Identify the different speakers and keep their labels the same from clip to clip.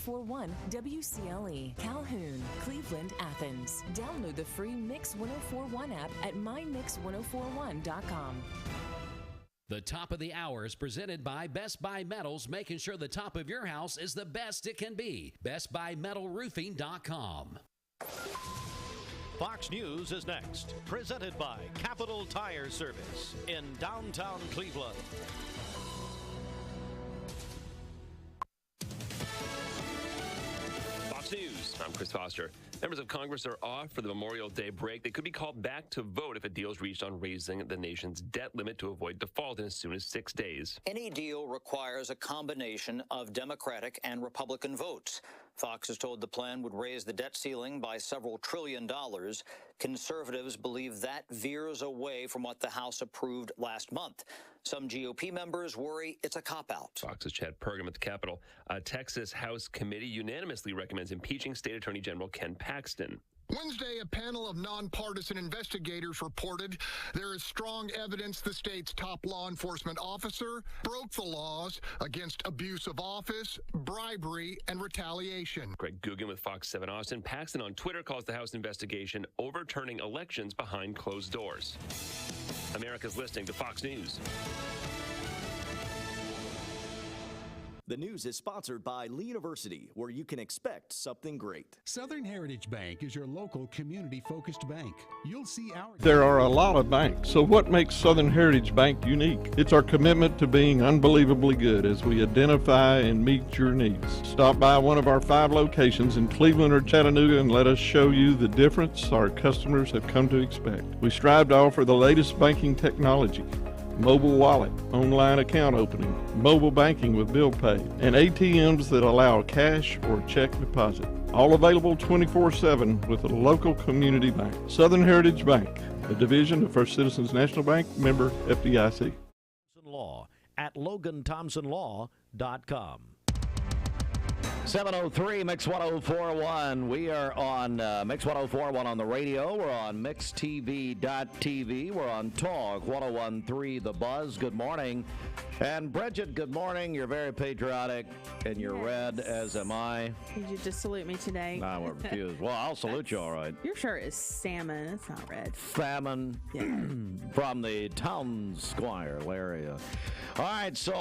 Speaker 1: 1041 WCLE, Calhoun, Cleveland, Athens. Download the free Mix 1041 app at mymix1041.com.
Speaker 2: The top of the hour is presented by Best Buy Metals, making sure the top of your house is the best it can be. BestBuyMetalRoofing.com.
Speaker 3: Fox News is next, presented by Capital Tire Service in downtown Cleveland.
Speaker 4: Fox News, I'm Chris Foster. Members of Congress are off for the Memorial Day break. They could be called back to vote if a deal is reached on raising the nation's debt limit to avoid default in as soon as 6 days.
Speaker 5: Any deal requires a combination of Democratic and Republican votes. Fox is told the plan would raise the debt ceiling by several $1 trillion. Conservatives believe that veers away from what the House approved last month. Some GOP members worry it's a cop-out.
Speaker 4: Fox's Chad Pergam at the Capitol. A Texas House committee unanimously recommends impeaching State Attorney General Ken Paxton.
Speaker 6: Wednesday, a panel of nonpartisan investigators reported there is strong evidence the state's top law enforcement officer broke the laws against abuse of office, bribery, and retaliation.
Speaker 4: Greg Guggen with Fox 7 Austin. Paxton on Twitter calls the House investigation overturning elections behind closed doors. America's listening to Fox News.
Speaker 7: The news is sponsored by Lee University, where you can expect something great.
Speaker 8: Southern Heritage Bank is your local community-focused bank. You'll see our...
Speaker 9: There are a lot of banks, so what makes Southern Heritage Bank unique? It's our commitment to being unbelievably good as we identify and meet your needs. Stop by one of our 5 locations in Cleveland or Chattanooga and let us show you the difference our customers have come to expect. We strive to offer the latest banking technology. Mobile wallet, online account opening, mobile banking with bill pay, and ATMs that allow cash or check deposit. All available 24/7 with a local community bank. Southern Heritage Bank, a division of First Citizens National Bank, member FDIC.
Speaker 3: Law at LoganThompsonLaw.com. 703 Mix 1041. We are on Mix 1041 on the radio. We're on MixTV.tv. We're on Talk 1013 The Buzz. Good morning. And Bridget, good morning. You're very patriotic and you're red, as am I.
Speaker 10: Did you just salute me today?
Speaker 3: I won't refuse. Well, I'll salute you all right.
Speaker 10: Your shirt is salmon. It's not red.
Speaker 3: Salmon from the Town Squire area. All right, so,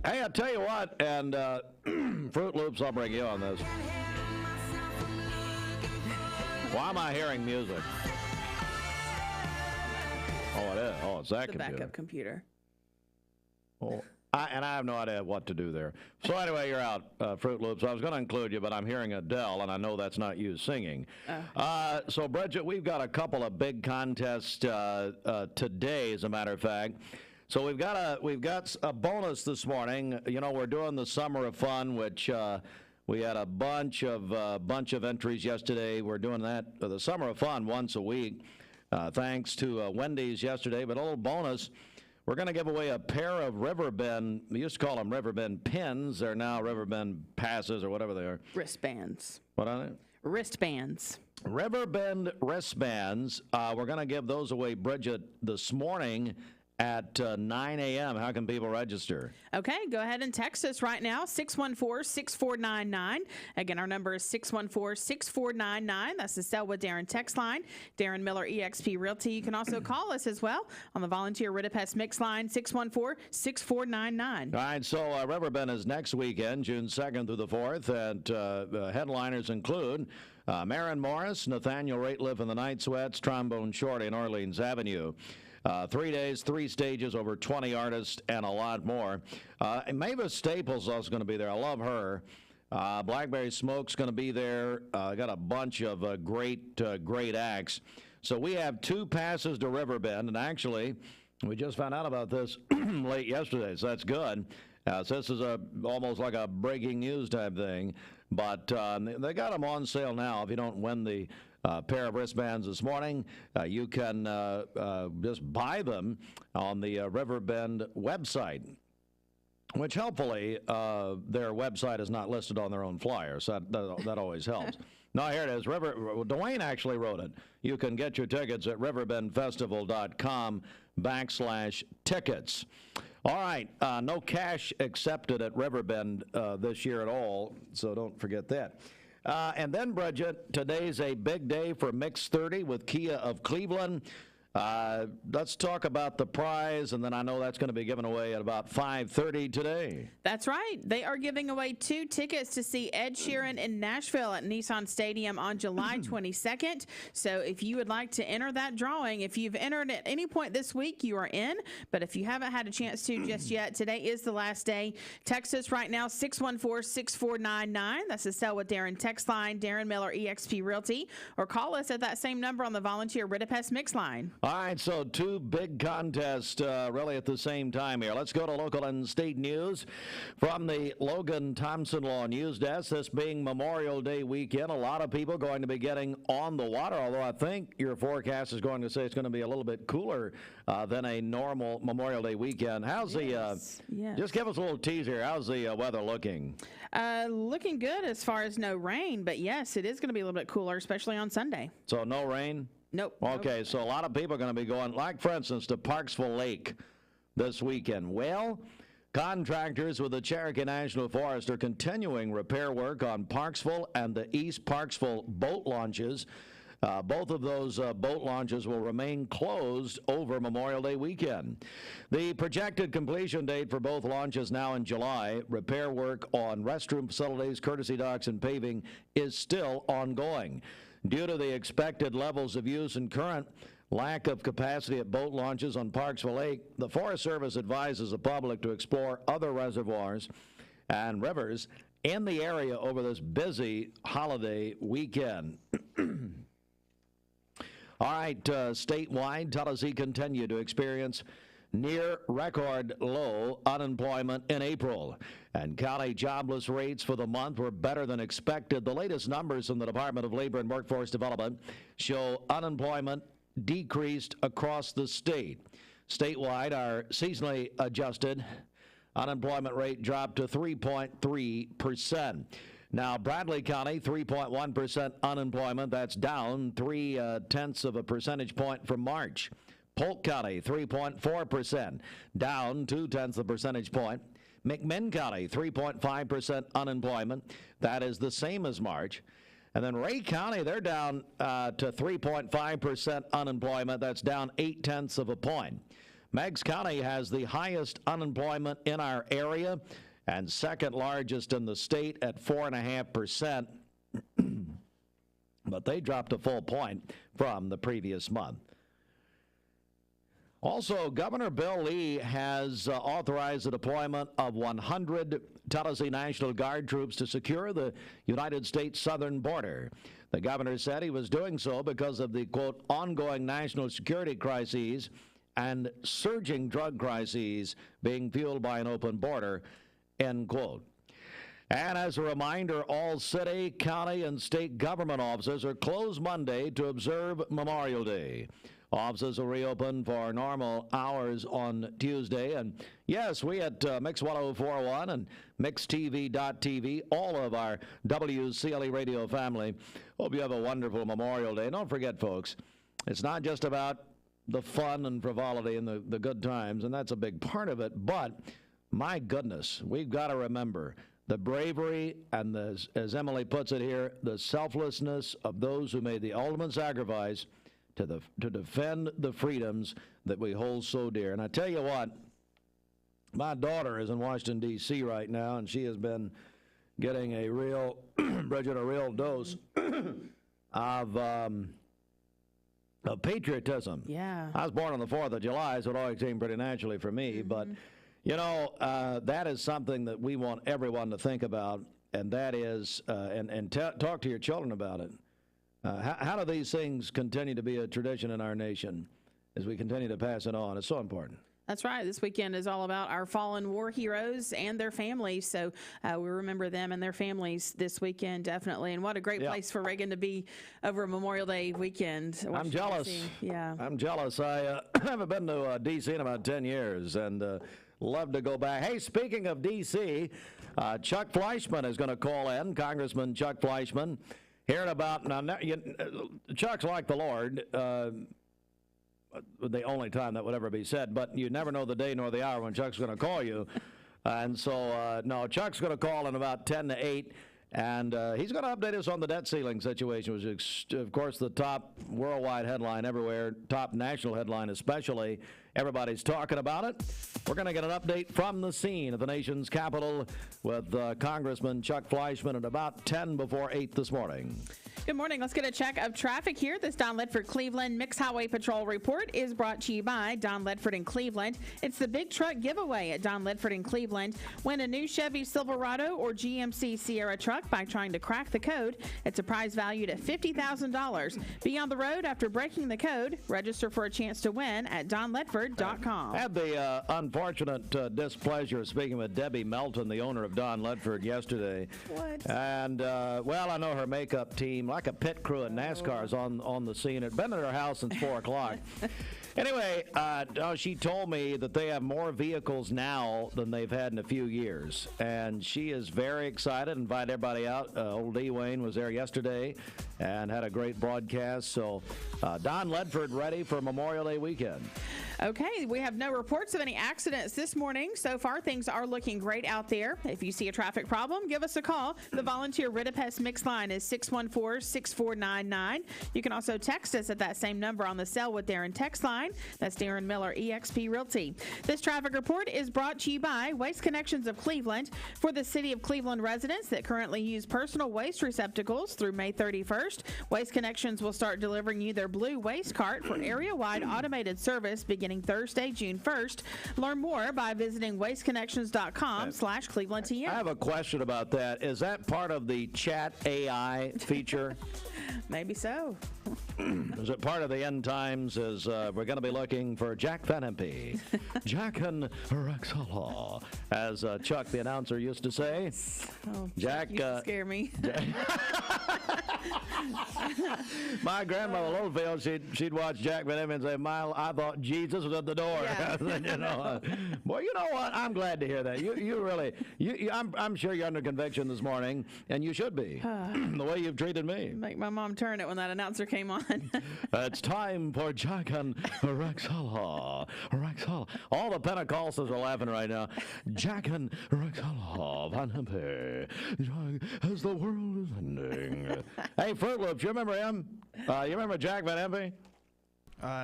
Speaker 3: hey, I'll tell you what, and Fruit Loops, I'll bring you on this. Why am I hearing music? Oh, it is. Oh, it's that
Speaker 10: the
Speaker 3: computer.
Speaker 10: Backup computer.
Speaker 3: Oh, I have no idea what to do there. So anyway, you're out, Fruit Loops. I was going to include you, but I'm hearing Adele, and I know that's not you singing. So, Bridget, we've got a couple of big contests today, as a matter of fact. So we've got a bonus this morning. You know, we're doing the Summer of Fun, which we had a bunch of entries yesterday. We're doing that the Summer of Fun once a week, thanks to Wendy's yesterday. But a little bonus, we're going to give away a pair of Riverbend. We used to call them Riverbend pins. They're now Riverbend passes or whatever they are.
Speaker 10: Wristbands.
Speaker 3: What are they?
Speaker 10: Wristbands.
Speaker 3: Riverbend wristbands. We're going to give those away, Bridget, this morning at 9 a.m. How can people register?
Speaker 10: Okay, go ahead and text us right now, 614-6499. Again, our number is 614-6499. That's the Selwa Darren text line. Darren Miller, eXp Realty. You can also call us as well on the Volunteer Ridipest Mix line, 614-6499.
Speaker 3: All right, so Riverbend is next weekend, June 2nd through the 4th, and headliners include Maren Morris, Nathaniel Rateliff and the Night Sweats, Trombone Shorty, and Orleans Avenue. 3 days, 3 stages, over 20 artists, and a lot more. And Mavis Staples is also going to be there. I love her. Blackberry Smoke's going to be there. Got a bunch of great acts. So we have 2 passes to Riverbend, and actually, we just found out about this late yesterday, so that's good. So this is almost like a breaking news type thing, but they got them on sale now. If you don't win the pair of wristbands this morning, you can just buy them on the Riverbend website, which helpfully their website is not listed on their own flyer, so that always helps. No, here it is. Dwayne actually wrote it. You can get your tickets at riverbendfestival.com/tickets. All right, no cash accepted at Riverbend this year at all, so don't forget that. And then, Bridget, today's a big day for Mix 30 with Kia of Cleveland. Let's talk about the prize, and then I know that's going to be given away at about 5:30 today.
Speaker 10: That's right. They are giving away 2 tickets to see Ed Sheeran in Nashville at Nissan Stadium on July 22nd. So if you would like to enter that drawing, if you've entered at any point this week, you are in. But if you haven't had a chance to just yet, today is the last day. Text us right now, 614-6499. That's the Sell with Darren text line, Darren Miller, eXp Realty. Or call us at that same number on the Volunteer Ritapest mix line.
Speaker 3: All right, so 2 big contests really at the same time here. Let's go to local and state news from the Logan Thompson Law News Desk. This being Memorial Day weekend, a lot of people going to be getting on the water, although I think your forecast is going to say it's going to be a little bit cooler than a normal Memorial Day weekend. How's just give us a little teaser. How's the weather looking?
Speaker 10: Looking good as far as no rain, but yes, it is going to be a little bit cooler, especially on Sunday.
Speaker 3: So no rain?
Speaker 10: Nope.
Speaker 3: Okay, so a lot of people are going to be going, like, for instance, to Parksville Lake this weekend. Well, contractors with the Cherokee National Forest are continuing repair work on Parksville and the East Parksville boat launches. Both of those boat launches will remain closed over Memorial Day weekend. The projected completion date for both launches now in July. Repair work on restroom facilities, courtesy docks, and paving is still ongoing. Due to the expected levels of use and current lack of capacity at boat launches on Parksville Lake, the Forest Service advises the public to explore other reservoirs and rivers in the area over this busy holiday weekend. All right, statewide, Tennessee continued to experience near record low unemployment in April, and county jobless rates for the month were better than expected. The latest numbers from the Department of Labor and Workforce Development show unemployment decreased across the state. Statewide, our seasonally adjusted unemployment rate dropped to 3.3%. Now, Bradley County, 3.1% unemployment. That's down 0.3 of a percentage point from March. Polk County, 3.4%, down 0.2 of a percentage point. McMinn County, 3.5% unemployment. That is the same as March. And then Ray County, they're down to 3.5% unemployment. That's down 0.8 of a point. Meigs County has the highest unemployment in our area and second largest in the state at 4.5%. But they dropped a full point from the previous month. Also, Governor Bill Lee has authorized the deployment of 100 Tennessee National Guard troops to secure the United States southern border. The governor said he was doing so because of the, quote, ongoing national security crises and surging drug crises being fueled by an open border, end quote. And as a reminder, all city, county, and state government offices are closed Monday to observe Memorial Day. Offices will reopen for normal hours on Tuesday. And yes, we at Mix 1041 and MixTV.tv, all of our WCLE radio family, hope you have a wonderful Memorial Day. Don't forget, folks, it's not just about the fun and frivolity and the good times, and that's a big part of it. But, my goodness, we've got to remember the bravery and, as Emily puts it here, the selflessness of those who made the ultimate sacrifice to defend the freedoms that we hold so dear. And I tell you what, my daughter is in Washington, D.C. right now, and she has been getting a real, Bridget, a real dose of patriotism.
Speaker 10: Yeah.
Speaker 3: I was born on the 4th of July, so it always came pretty naturally for me. But, you know, that is something that we want everyone to think about, and that is, talk to your children about it. How do these things continue to be a tradition in our nation as we continue to pass it on? It's so important.
Speaker 10: That's right. This weekend is all about our fallen war heroes and their families. So we remember them and their families this weekend, definitely. And what a great place for Reagan to be over Memorial Day weekend.
Speaker 3: I'm jealous.
Speaker 10: Yeah.
Speaker 3: I'm jealous. I haven't been to D.C. in about 10 years and love to go back. Hey, speaking of D.C., Chuck Fleischmann is going to call in, Congressman Chuck Fleischmann. Hearing about, now Chuck's like the Lord. the only time that would ever be said. But you never know the day nor the hour when Chuck's going to call you. And so, no, Chuck's going to call in about 10 to 8. And he's going to update us on the debt ceiling situation, which is, of course, the top worldwide headline everywhere, top national headline especially. Everybody's talking about it. We're going to get an update from the scene at the nation's capital with Congressman Chuck Fleischmann at about 10 before 8 this morning.
Speaker 10: Good morning. Let's get a check of traffic here. This Don Ledford Cleveland Mixed Highway Patrol report is brought to you by Don Ledford in Cleveland. It's the big truck giveaway at Don Ledford in Cleveland. Win a new Chevy Silverado or GMC Sierra truck by trying to crack the code. It's a prize valued at $50,000. Be on the road after breaking the code. Register for a chance to win at donledford.com.
Speaker 3: I had the unfortunate displeasure of speaking with Debbie Melton, the owner of Don Ledford, yesterday.
Speaker 10: What?
Speaker 3: And, well, I know her makeup team, like a pit crew in NASCAR, is on the scene. It's been at her house since 4 o'clock. Anyway, she told me that they have more vehicles now than they've had in a few years. And she is very excited. Invite everybody out. Old D. Wayne was there yesterday and had a great broadcast. So Don Ledford ready for Memorial Day weekend.
Speaker 10: Okay, we have no reports of any accidents this morning. So far, things are looking great out there. If you see a traffic problem, give us a call. The volunteer Ridipest mix line is 614-6499. You can also text us at that same number on the Cell with Darren text line. That's Darren Miller, eXp Realty. This traffic report is brought to you by Waste Connections of Cleveland. For the City of Cleveland residents that currently use personal waste receptacles through May 31st, Waste Connections will start delivering you their blue waste cart for area-wide automated service beginning Thursday, June 1st. Learn more by visiting wasteconnections.com/ClevelandTM.
Speaker 3: I have a question about that. Is that part of the chat AI feature?
Speaker 10: Maybe so.
Speaker 3: Is it part of the end times? Is we're going to be looking for Jack Van Impe, Jack and Rexalla, as Chuck, the announcer, used to say.
Speaker 10: Oh,
Speaker 3: Jack
Speaker 10: used to scare me.
Speaker 3: My grandmother Littlefield, she'd watch Jack Van Impe and say, I thought Jesus was at the door.
Speaker 10: Yeah.
Speaker 3: Boy, you know what? I'm glad to hear that. You really, I'm sure you're under conviction this morning, and you should be. The way you've treated me.
Speaker 10: Make my mom turn it when that announcer came on.
Speaker 3: It's time for Jack and Rexalla. Rexalla. All the Pentecostals are laughing right now. Jack and Rexalla Van Impe. As the world is ending. Hey, Fruit Loops, you remember him? You remember Jack Van Impe?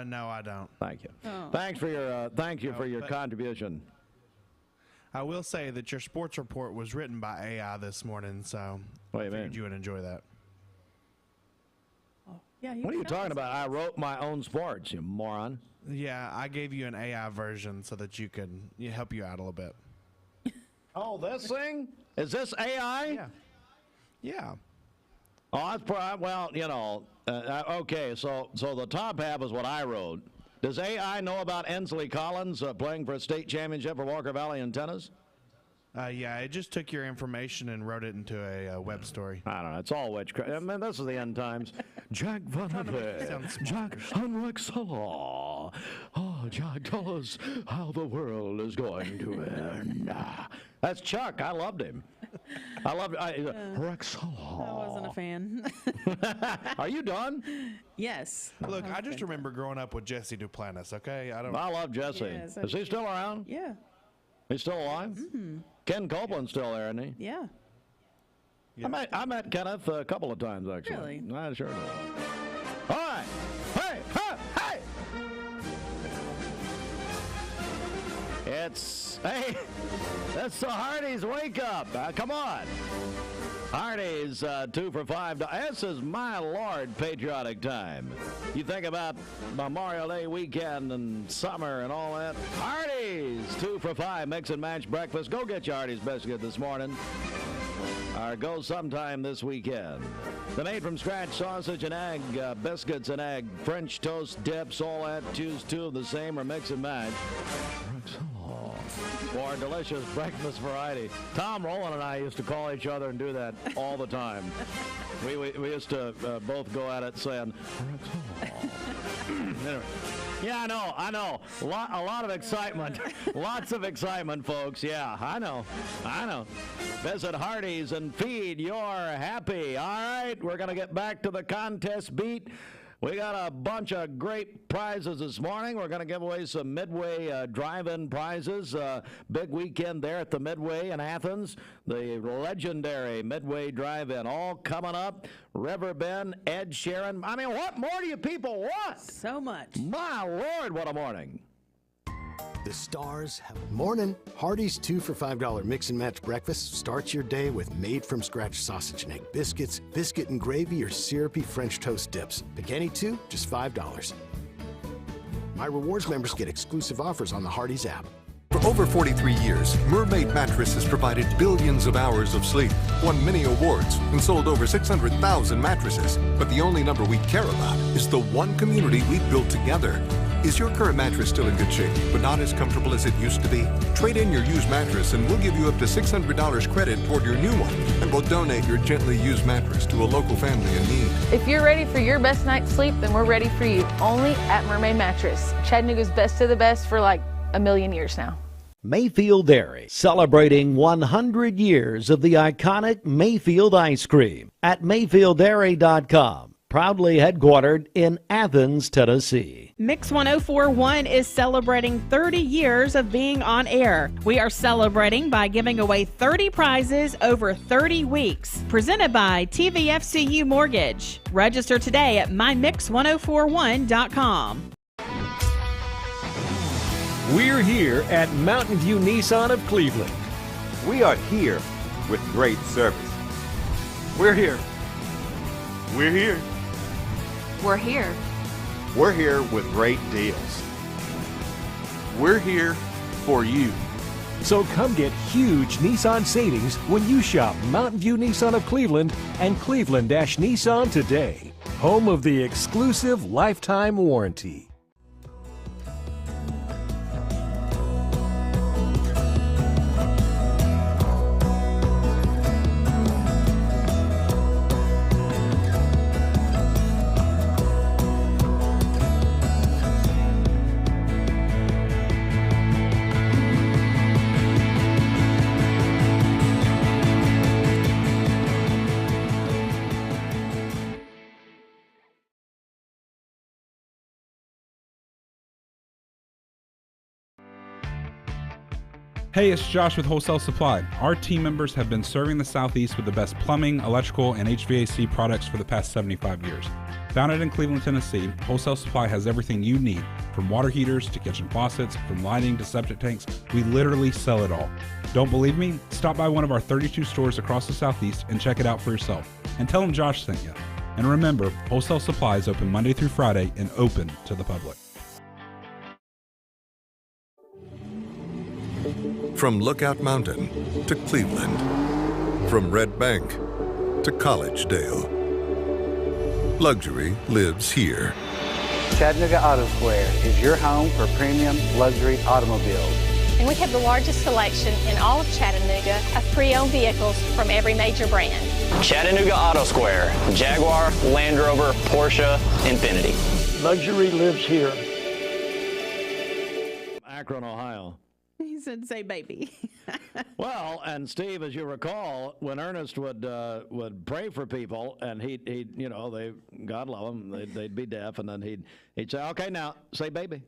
Speaker 11: No, I don't.
Speaker 3: Thank you.
Speaker 10: Oh.
Speaker 3: Thank you for your contribution.
Speaker 11: I will say that your sports report was written by AI this morning, so
Speaker 3: What do you
Speaker 11: I figured
Speaker 3: mean?
Speaker 11: you would enjoy that.
Speaker 10: Yeah,
Speaker 3: What are you talking about? I wrote my own sports, you moron.
Speaker 11: Yeah, I gave you an AI version so that you could help you out a little bit.
Speaker 3: Oh, this thing? Is this AI?
Speaker 11: Yeah. Yeah.
Speaker 3: Oh, that's well, okay, so the top half is what I wrote. Does AI know about Ensley Collins playing for a state championship for Walker Valley in tennis?
Speaker 11: Yeah, it just took your information and wrote it into a web story.
Speaker 3: I don't know. It's all witchcraft. I mean, this is the end times. Jack Van Impe. Jack and Rexalla. Oh, Jack, tell us how the world is going to end. That's Chuck. I loved him. Rexalla.
Speaker 10: I wasn't a fan.
Speaker 3: Are you done?
Speaker 10: Yes.
Speaker 11: Look, I just remember growing up with Jesse Duplantis, okay? I
Speaker 3: love Jesse.
Speaker 10: Yes,
Speaker 3: is he still around?
Speaker 10: Yeah.
Speaker 3: He's still alive? Mm-hmm. Ken Copeland's still there, isn't he?
Speaker 10: Yeah.
Speaker 3: I met Kenneth a couple of times, actually.
Speaker 10: Really?
Speaker 3: I sure do. All right. Hey, hey! It's the Hardee's Wake Up. Come on. Hardee's 2 for $5. This is, my Lord, patriotic time. You think about Memorial Day weekend and summer and all that. Hardee's 2 for $5 mix and match breakfast. Go get your Hardee's biscuit this morning. Or go sometime this weekend. The made from scratch sausage and egg, biscuits and egg, French toast dips, all that. Choose 2 of the same or mix and match. For delicious breakfast variety. Tom Rowland and I used to call each other and do that all the time. We used to both go at it saying, anyway. Yeah, I know. A lot of excitement. Lots of excitement, folks. Yeah, I know. Visit Hardee's and feed your happy. All right, we're going to get back to the contest beat. We got a bunch of great prizes this morning. We're going to give away some Midway drive-in prizes. Big weekend there at the Midway in Athens. The legendary Midway drive-in all coming up. Riverbend, Ed Sheeran. I mean, what more do you people want?
Speaker 10: So much.
Speaker 3: My Lord, what a morning.
Speaker 12: The stars have morning. Hardee's 2 for $5 mix and match breakfast starts your day with made from scratch sausage and egg biscuits, biscuit and gravy, or syrupy French toast dips. Pick any two, just $5. My rewards members get exclusive offers on the Hardee's app.
Speaker 13: For over 43 years, Mermaid Mattress has provided billions of hours of sleep, won many awards, and sold over 600,000 mattresses. But the only number we care about is the one community we built together. Is your current mattress still in good shape, but not as comfortable as it used to be? Trade in your used mattress and we'll give you up to $600 credit toward your new one. And we'll donate your gently used mattress to a local family in need.
Speaker 14: If you're ready for your best night's sleep, then we're ready for you. Only at Mermaid Mattress. Chattanooga's best of the best for like a million years now.
Speaker 15: Mayfield Dairy, celebrating 100 years of the iconic Mayfield ice cream at MayfieldDairy.com. Proudly headquartered in Athens, Tennessee.
Speaker 10: Mix 1041 is celebrating 30 years of being on air. We are celebrating by giving away 30 prizes over 30 weeks. Presented by TVFCU Mortgage. Register today at mymix1041.com.
Speaker 16: We're here at Mountain View Nissan of Cleveland.
Speaker 17: We are here with great service. We're here. We're here.
Speaker 14: We're here.
Speaker 17: We're here with great deals. We're here for you.
Speaker 16: So come get huge Nissan savings when you shop Mountain View Nissan of Cleveland and Cleveland-Nissan today. Home of the exclusive lifetime warranty.
Speaker 18: Hey, it's Josh with Wholesale Supply. Our team members have been serving the Southeast with the best plumbing, electrical, and HVAC products for the past 75 years. Founded in Cleveland, Tennessee, Wholesale Supply has everything you need, from water heaters to kitchen faucets, from lighting to septic tanks. We literally sell it all. Don't believe me? Stop by one of our 32 stores across the Southeast and check it out for yourself. And tell them Josh sent you. And remember, Wholesale Supply is open Monday through Friday and open to the public.
Speaker 13: From Lookout Mountain to Cleveland, from Red Bank to Collegedale, luxury lives here.
Speaker 19: Chattanooga Auto Square is your home for premium luxury automobiles.
Speaker 20: And we have the largest selection in all of Chattanooga of pre-owned vehicles from every major brand.
Speaker 21: Chattanooga Auto Square, Jaguar, Land Rover, Porsche, Infiniti.
Speaker 22: Luxury lives here.
Speaker 3: Akron, Ohio.
Speaker 10: He said, say baby.
Speaker 3: Well, and Steve, as you recall, when Ernest would pray for people, and he'd you know, God love them, they'd be deaf, and then he'd say, okay, now say baby.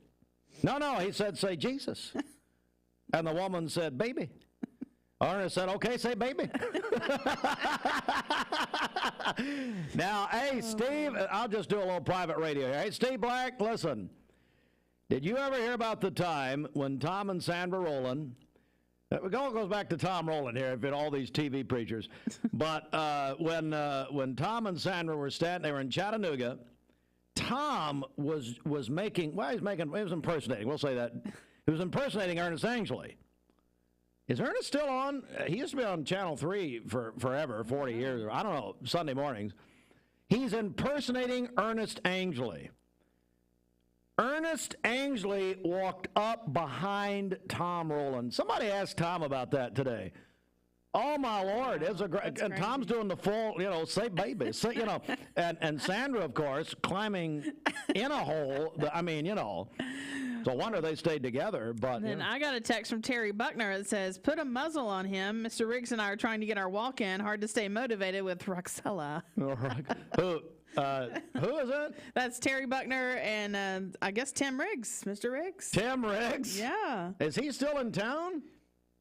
Speaker 3: No, he said, say Jesus. And the woman said, baby. Ernest said, okay, say baby. Now, hey, Steve, I'll just do a little private radio here. Hey, Steve Black, listen. Did you ever hear about the time when Tom and Sandra Rowland, it all goes back to Tom Rowland here, in all these TV preachers, but when Tom and Sandra were they were in Chattanooga, Tom was making, well, he was impersonating, we'll say that. He was impersonating Ernest Angley. Is Ernest still on? He used to be on Channel 3 for forever, 40 years, I don't know, Sunday mornings. He's impersonating Ernest Angley. Ernest Angley walked up behind Tom Rowland. Somebody asked Tom about that today. Oh my Lord, it's a great. And Tom's doing the full, say baby, say, and Sandra, of course, climbing in a hole. It's a wonder they stayed together. But
Speaker 10: then I got a text from Terry Buckner that says, "Put a muzzle on him. Mr. Riggs and I are trying to get our walk in. Hard to stay motivated with Roxella."
Speaker 3: Who is it?
Speaker 10: That's Terry Buckner and I guess Tim Riggs, Mr. Riggs.
Speaker 3: Tim Riggs?
Speaker 10: Yeah.
Speaker 3: Is he still in town?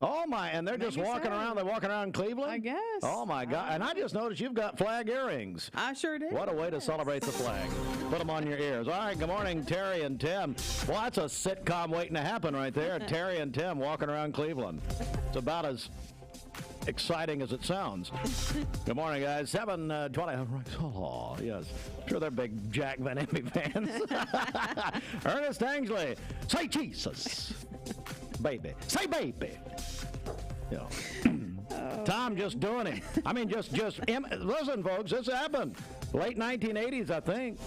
Speaker 3: Oh, my. And they're just walking around. They're walking around Cleveland?
Speaker 10: I guess.
Speaker 3: Oh, my God. And I just noticed you've got flag earrings.
Speaker 10: I sure did.
Speaker 3: What a way to celebrate the flag. Put them on your ears. All right, good morning, Terry and Tim. Well, that's a sitcom waiting to happen right there. Terry and Tim walking around Cleveland. It's about as exciting as it sounds. Good morning, guys. 7:20. Oh, yes. Sure, they're big Jack Van Impe fans. Ernest Angsley. Say Jesus. Baby. Say baby. Yeah. Tom just doing it. I mean, just listen, folks, this happened. Late 1980s, I think.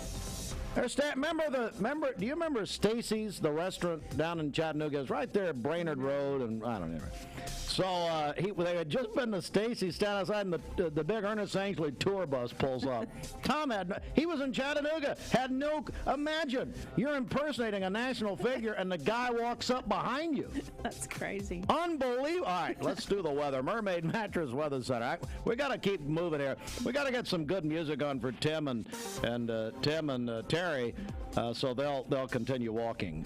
Speaker 3: Do you remember Stacy's, the restaurant down in Chattanooga? It's right there at Brainerd Road, and I don't know. So they had just been to Stacy's, stand outside, and the big Ernest Angsley tour bus pulls up. Tom he was in Chattanooga, imagine, you're impersonating a national figure, and the guy walks up behind you.
Speaker 10: That's crazy.
Speaker 3: Unbelievable. All right, let's do the weather. Mermaid Mattress Weather Center. We got to keep moving here. We got to get some good music on for Tim and Terry, so they'll continue walking.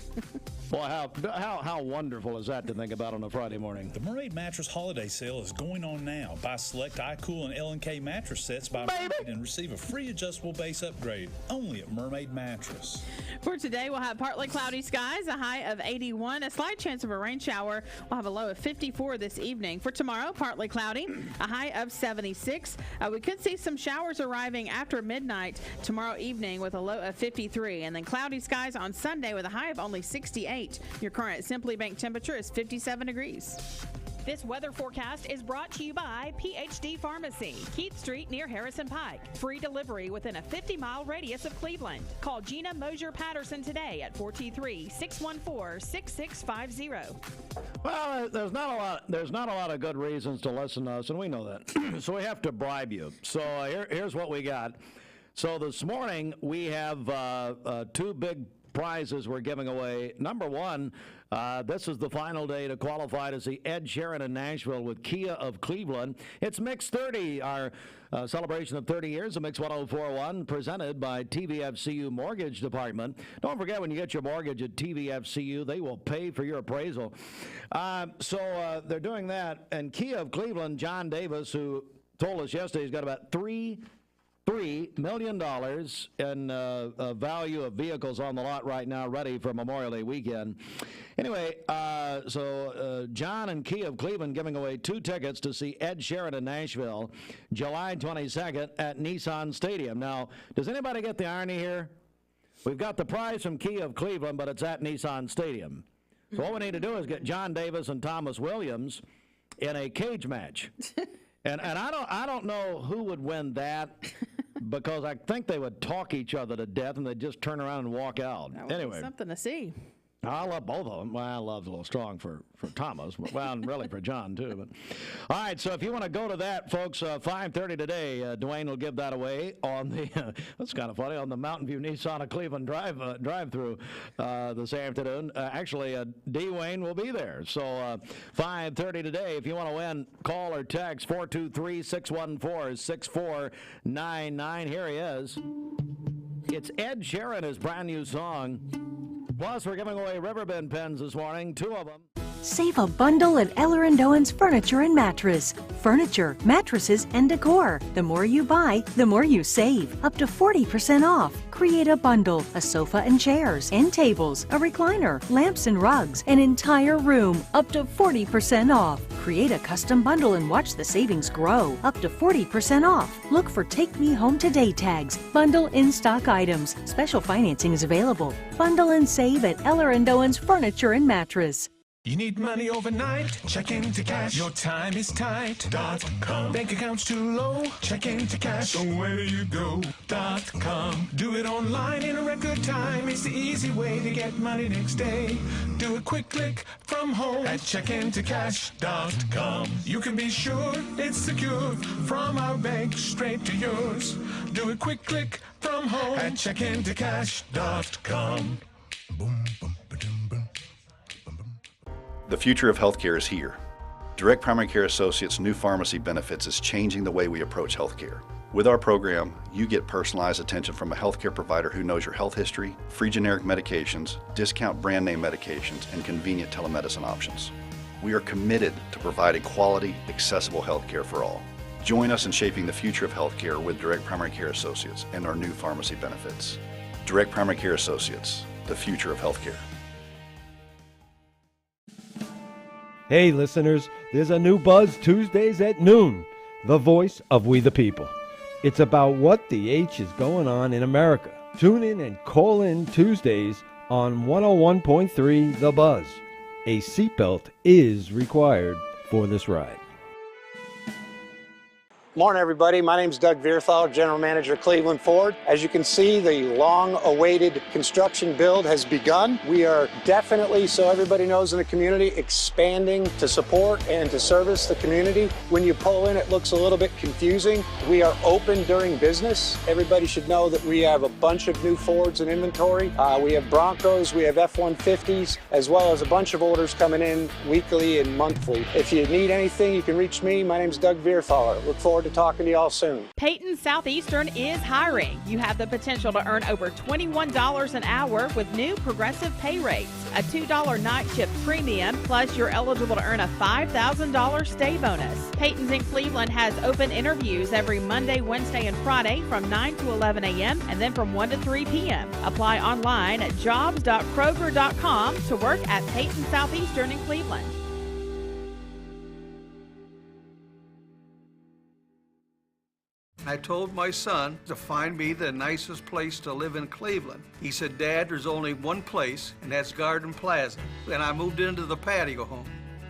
Speaker 3: Boy, how wonderful is that to think about on a Friday morning?
Speaker 1: The Mermaid Mattress Holiday Sale is going on now. Buy select iCool and L&K mattress sets by Mermaid and receive a free adjustable base upgrade only at Mermaid Mattress.
Speaker 10: For today, we'll have partly cloudy skies, a high of 81, a slight chance of a rain shower. We'll have a low of 54 this evening. For tomorrow, partly cloudy, a high of 76. We could see some showers arriving after midnight tomorrow evening with a low of 53. And then cloudy skies on Sunday with a high of only 68. Your current Simply Bank temperature is 57 degrees.
Speaker 2: This weather forecast is brought to you by PhD Pharmacy, Keith Street near Harrison Pike. Free delivery within a 50-mile radius of Cleveland. Call Gina Mosier-Patterson today at 423-614-6650.
Speaker 3: Well, there's not a lot of good reasons to listen to us, and we know that. So we have to bribe you. So here's what we got. So this morning we have two big prizes we're giving away. Number one, this is the final day to qualify to see Ed Sheeran in Nashville with Kia of Cleveland. It's Mix 30, our celebration of 30 years of Mix 104.1, presented by TVFCU Mortgage Department. Don't forget, when you get your mortgage at TVFCU, they will pay for your appraisal. So they're doing that. And Kia of Cleveland, John Davis, who told us yesterday he's got about $3 million in value of vehicles on the lot right now, ready for Memorial Day weekend. Anyway, so John and Kia of Cleveland giving away 2 tickets to see Ed Sheeran in Nashville, July 22nd at Nissan Stadium. Now, does anybody get the irony here? We've got the prize from Kia of Cleveland, but it's at Nissan Stadium. So what we need to do is get John Davis and Thomas Williams in a cage match. And I don't know who would win that, because I think they would talk each other to death and they'd just turn around and walk out.
Speaker 10: That would be something to see.
Speaker 3: I love both of them. Well, I love a little strong for Thomas, but, well, and really for John, too. But all right, so if you want to go to that, folks, 5:30 today, Dwayne will give that away on the, that's kind of funny, on the Mountain View Nissan of Cleveland drive-through this afternoon. Actually, Dwayne will be there. So 5:30 today, if you want to win, call or text 423-614-6499. Here he is. It's Ed Sheeran, his brand new song. Plus, we're giving away Riverbend pens this morning, 2 of them.
Speaker 23: Save a bundle at Eller & Owen's Furniture and Mattress. Furniture, mattresses, and decor. The more you buy, the more you save. Up to 40% off. Create a bundle, a sofa and chairs, end tables, a recliner, lamps and rugs, an entire room. Up to 40% off. Create a custom bundle and watch the savings grow. Up to 40% off. Look for Take Me Home Today tags. Bundle in-stock items. Special financing is available. Bundle and save at Eller & Owen's Furniture and Mattress.
Speaker 24: You need money overnight? Check into cash. Your time is tight. .com. Bank account's too low? Check into cash. So where do you go? .com. Do it online in a record time. It's the easy way to get money next day. Do a quick click from home at checkintocash.com. You can be sure it's secure from our bank straight to yours. Do a quick click from home at checkintocash.com. Boom, boom.
Speaker 25: The future of healthcare is here. Direct Primary Care Associates' new pharmacy benefits is changing the way we approach healthcare. With our program, you get personalized attention from a healthcare provider who knows your health history, free generic medications, discount brand name medications, and convenient telemedicine options. We are committed to providing quality, accessible healthcare for all. Join us in shaping the future of healthcare with Direct Primary Care Associates and our new pharmacy benefits. Direct Primary Care Associates, the future of healthcare.
Speaker 4: Hey listeners, there's a new Buzz Tuesdays at noon, the voice of we the people. It's about what the H is going on in America. Tune in and call in Tuesdays on 101.3 The Buzz. A seatbelt is required for this ride.
Speaker 5: Morning, everybody. My name is Doug Vierthaler, General Manager of Cleveland Ford. As you can see, the long-awaited construction build has begun. We are definitely, so everybody knows in the community, expanding to support and to service the community. When you pull in, it looks a little bit confusing. We are open during business. Everybody should know that we have a bunch of new Fords in inventory. We have Broncos, we have F-150s, as well as a bunch of orders coming in weekly and monthly. If you need anything, you can reach me. My name is Doug Vierthaler. Look forward to talking to y'all soon.
Speaker 2: Peyton Southeastern is hiring. You have the potential to earn over $21 an hour with new progressive pay rates, a $2 night shift premium, plus you're eligible to earn a $5,000 stay bonus. Peyton's in Cleveland has open interviews every Monday, Wednesday, and Friday from 9 to 11 a.m. and then from 1 to 3 p.m. Apply online at jobs.kroger.com to work at Peyton Southeastern in Cleveland.
Speaker 6: I told my son to find me the nicest place to live in Cleveland. He said, Dad, there's only one place, and that's Garden Plaza. And I moved into the patio home.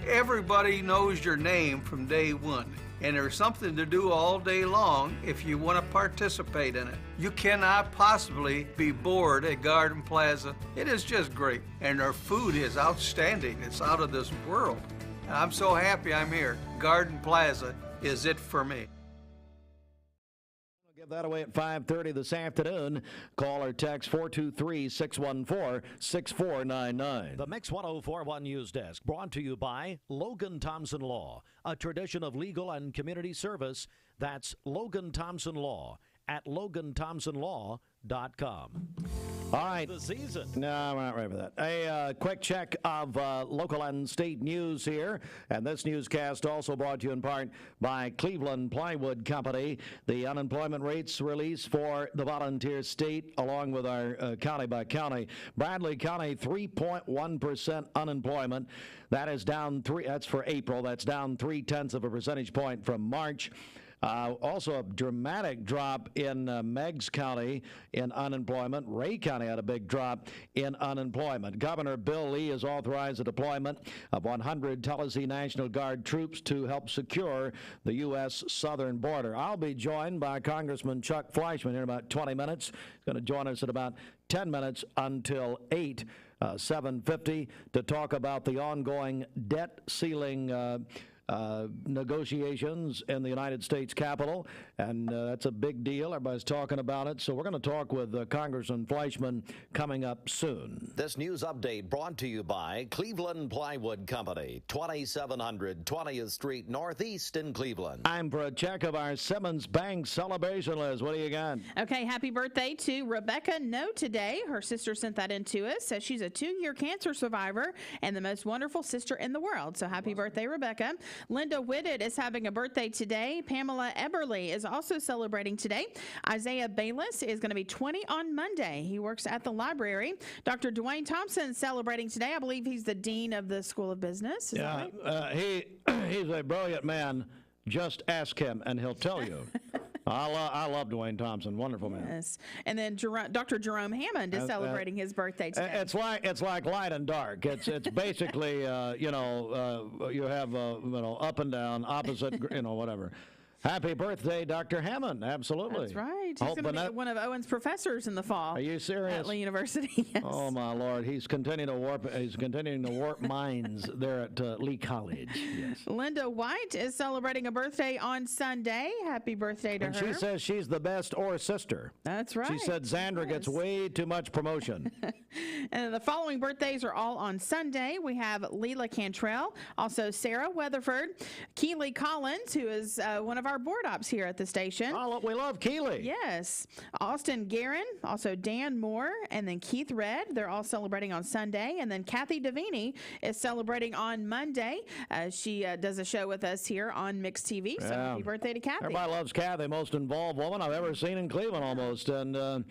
Speaker 6: Everybody knows your name from day one, and there's something to do all day long if you want to participate in it. You cannot possibly be bored at Garden Plaza. It is just great, and their food is outstanding. It's out of this world. I'm so happy I'm here. Garden Plaza is it for me.
Speaker 3: Give that away at 5:30 this afternoon. Call or text 423-614-6499.
Speaker 15: The Mix 104.1 News Desk brought to you by Logan Thompson Law, a tradition of legal and community service. That's Logan Thompson Law at LoganThompsonLaw.com.
Speaker 3: All right.
Speaker 15: The season.
Speaker 3: No, we're not ready for that. A quick check of local and state news here. And this newscast also brought to you in part by Cleveland Plywood Company. The unemployment rates released for the volunteer state along with our county by county. Bradley County, 3.1% unemployment. That is down that's for April. That's down 0.3 of a percentage point from March. Also a dramatic drop in Meigs County in unemployment. Ray County had a big drop in unemployment. Governor Bill Lee has authorized the deployment of 100 Tennessee National Guard troops to help secure the U.S. southern border. I'll be joined by Congressman Chuck Fleischmann in about 20 minutes. He's going to join us in about 10 minutes until 7:50 to talk about the ongoing debt ceiling negotiations in the United States Capitol, and that's a big deal. Everybody's talking about it, so we're going to talk with Congressman Fleischmann coming up soon.
Speaker 15: This news update brought to you by Cleveland Plywood Company, 2700 20th Street Northeast in Cleveland.
Speaker 3: Time for a check of our Simmons Bank celebration list. What do you got?
Speaker 10: Okay, happy birthday to Rebecca No today. Her sister sent that in to us. Says she's a 2-year cancer survivor and the most wonderful sister in the world. So happy birthday, Rebecca. Linda Whitted is having a birthday today. Pamela Eberly is also celebrating today. Isaiah Bayless is going to be 20 on Monday. He works at the library. Dr. Dwayne Thompson is celebrating today. I believe he's the dean of the School of Business. Is that right?
Speaker 3: He's a brilliant man. Just ask him, and he'll tell you. I love Dwayne Thompson. Wonderful man.
Speaker 10: Yes. And then Dr. Jerome Hammond is celebrating his birthday today.
Speaker 3: It's like light and dark. It's basically you have up and down, opposite, whatever. Happy birthday, Dr. Hammond. Absolutely.
Speaker 10: That's right. He's going to be one of Owen's professors in the fall.
Speaker 3: Are you serious?
Speaker 10: At Lee University. Yes.
Speaker 3: Oh my Lord, he's continuing to warp minds there at Lee College. Yes.
Speaker 10: Linda White is celebrating a birthday on Sunday. Happy birthday to her.
Speaker 3: She says she's the best or sister.
Speaker 10: That's right.
Speaker 3: She said Xandra gets way too much promotion.
Speaker 10: And the following birthdays are all on Sunday. We have Leela Cantrell, also Sarah Weatherford, Keely Collins, who is one of of our board ops here at the station.
Speaker 3: Oh, we love Keeley.
Speaker 10: Yes. Austin Guerin, also Dan Moore, and then Keith Red. They're all celebrating on Sunday. And then Kathy Davini is celebrating on Monday. She does a show with us here on Mix TV. So happy birthday to Kathy.
Speaker 3: Everybody loves Kathy, most involved woman I've ever seen in Cleveland almost. And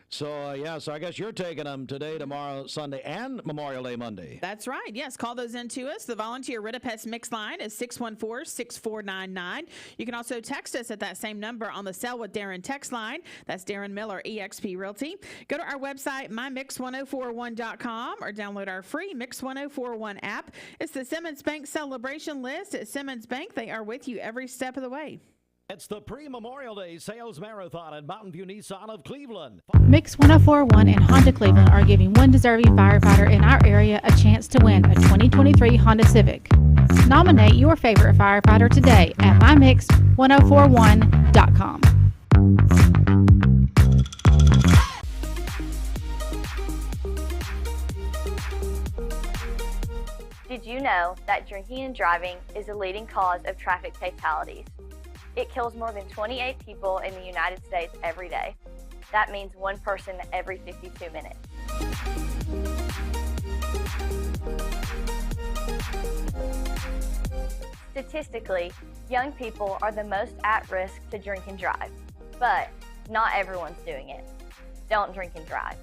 Speaker 3: so I guess you're taking them today, tomorrow, Sunday, and Memorial Day Monday.
Speaker 10: That's right. Yes, call those in to us. The volunteer Ritapest Mix line is 614-6499. You can also text us at that same number on the Sell with Darren text line. That's Darren Miller, eXp Realty. Go to our website, mymix1041.com, or download our free Mix 1041 app. It's the Simmons Bank celebration list at Simmons Bank. They are with you every step of the way.
Speaker 15: It's the pre-Memorial Day Sales Marathon at Mountain View Nissan of Cleveland.
Speaker 7: Mix 1041 and Honda Cleveland are giving one deserving firefighter in our area a chance to win a 2023 Honda Civic. Nominate your favorite firefighter today at mymix1041.com.
Speaker 8: Did you know that drinking and driving is a leading cause of traffic fatalities? It kills more than 28 people in the United States every day. That means one person every 52 minutes. Statistically, young people are the most at risk to drink and drive, but not everyone's doing it. Don't drink and drive.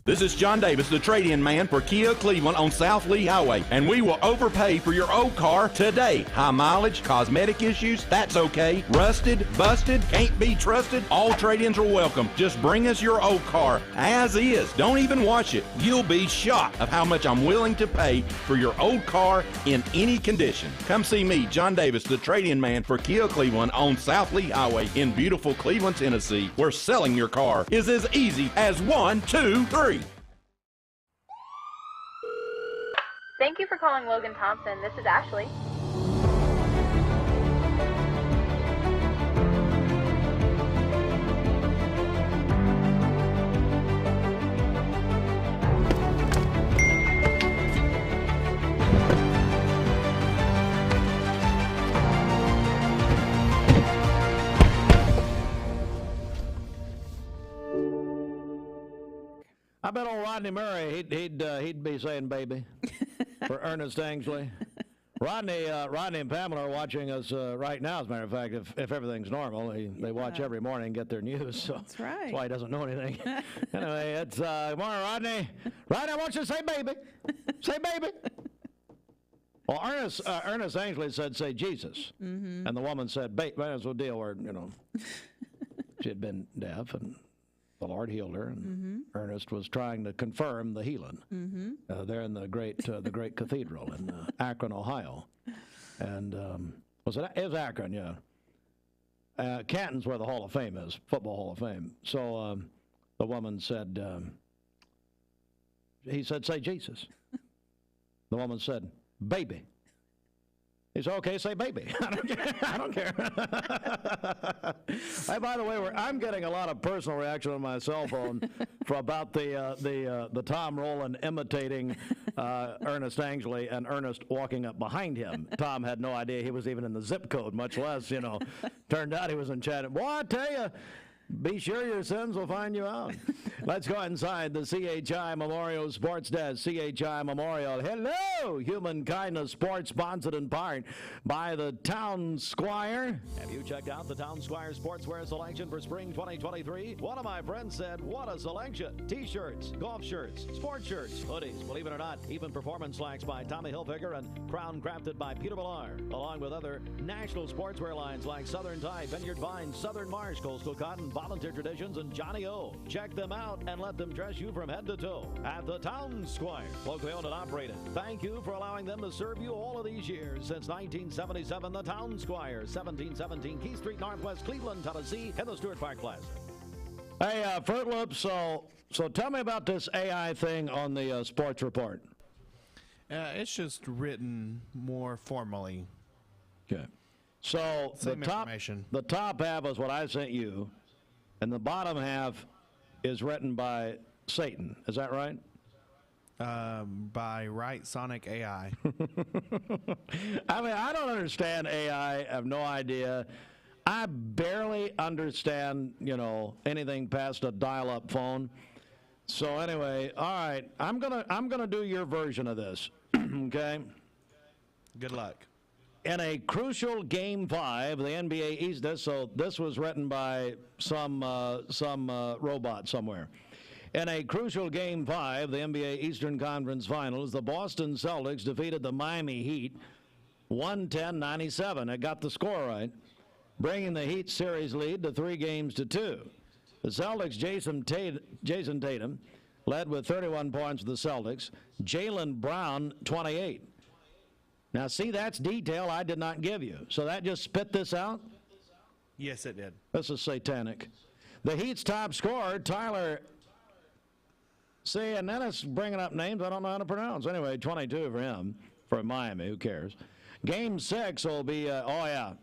Speaker 9: This is John Davis, the trade-in man for Kia Cleveland on South Lee Highway, and we will overpay for your old car today. High mileage, cosmetic issues, that's okay. Rusted, busted, can't be trusted, all trade-ins are welcome. Just bring us your old car as is. Don't even wash it. You'll be shocked of how much I'm willing to pay for your old car in any condition. Come see me, John Davis, the trade-in man for Kia Cleveland on South Lee Highway in beautiful Cleveland, Tennessee, where selling your car is as easy as 1, 2, 3.
Speaker 8: Thank you for calling Logan Thompson. This is Ashley.
Speaker 3: I bet old Rodney Murray, he'd be saying baby for Ernest Angsley. Rodney and Pamela are watching us right now, as a matter of fact, if everything's normal. They watch every morning and get their news. So
Speaker 10: that's right.
Speaker 3: That's why he doesn't know anything. Anyway, it's good morning, Rodney. Rodney, I want you to say baby. Say baby. Well, Ernest Angsley said, say Jesus. Mm-hmm. And the woman said, baby. That's a deal where, she had been deaf and the Lord healed her, and Ernest was trying to confirm the healing there in the great cathedral in Akron, Ohio. And it was Akron, yeah. Canton's where the Hall of Fame is, Football Hall of Fame. So the woman said, he said, say Jesus. The woman said, baby. He said, okay, say baby. I don't care. Hey, by the way, I'm getting a lot of personal reaction on my cell phone about the Tom Rowland imitating Ernest Angsley and Ernest walking up behind him. Tom had no idea he was even in the zip code, much less, turned out he was in Chattanooga. Boy, I tell you, be sure your sins will find you out. Let's go inside the CHI Memorial Sports Desk. CHI Memorial. Hello! Human Kindness Sports, sponsored in part by the Town Squire.
Speaker 15: Have you checked out the Town Squire sportswear selection for spring 2023? One of my friends said, what a selection. T-shirts, golf shirts, sports shirts, hoodies, believe it or not, even performance slacks by Tommy Hilfiger and Crown crafted by Peter Millar, along with other national sportswear lines like Southern Tie, Vineyard Vines, Southern Marsh, Coastal Cotton, Volunteer Traditions, and Johnny O. Check them out and let them dress you from head to toe at the Town Squire, locally owned and operated. Thank you for allowing them to serve you all of these years. Since 1977, the Town Squire, 1717 Key Street, Northwest Cleveland, Tennessee, in the Stewart Park Plaza.
Speaker 3: Hey, Fruit Loops, so tell me about this AI thing on the sports report.
Speaker 11: It's just written more formally.
Speaker 3: Okay. So
Speaker 11: Same
Speaker 3: the top half is what I sent you, and the bottom half is written by Satan. Is that right?
Speaker 11: By Right Sonic AI.
Speaker 3: I mean, I don't understand AI. I have no idea. I barely understand, anything past a dial-up phone. So anyway, all right, I'm gonna do your version of this. Okay.
Speaker 11: Good luck.
Speaker 3: In a crucial Game 5, the NBA East. So this was written by some robot somewhere. In a crucial Game 5, the NBA Eastern Conference Finals, the Boston Celtics defeated the Miami Heat 110-97. It got the score right, bringing the Heat series lead to 3-2. The Celtics' Jason Tatum led with 31 points for the Celtics. Jaylen Brown, 28. Now, see, that's detail I did not give you. So that just spit this out?
Speaker 11: Yes, it did.
Speaker 3: This is satanic. The Heat's top scorer, Tyler. See, and then it's bringing up names I don't know how to pronounce. Anyway, 22 for him, for Miami. Who cares? Game 6 will be,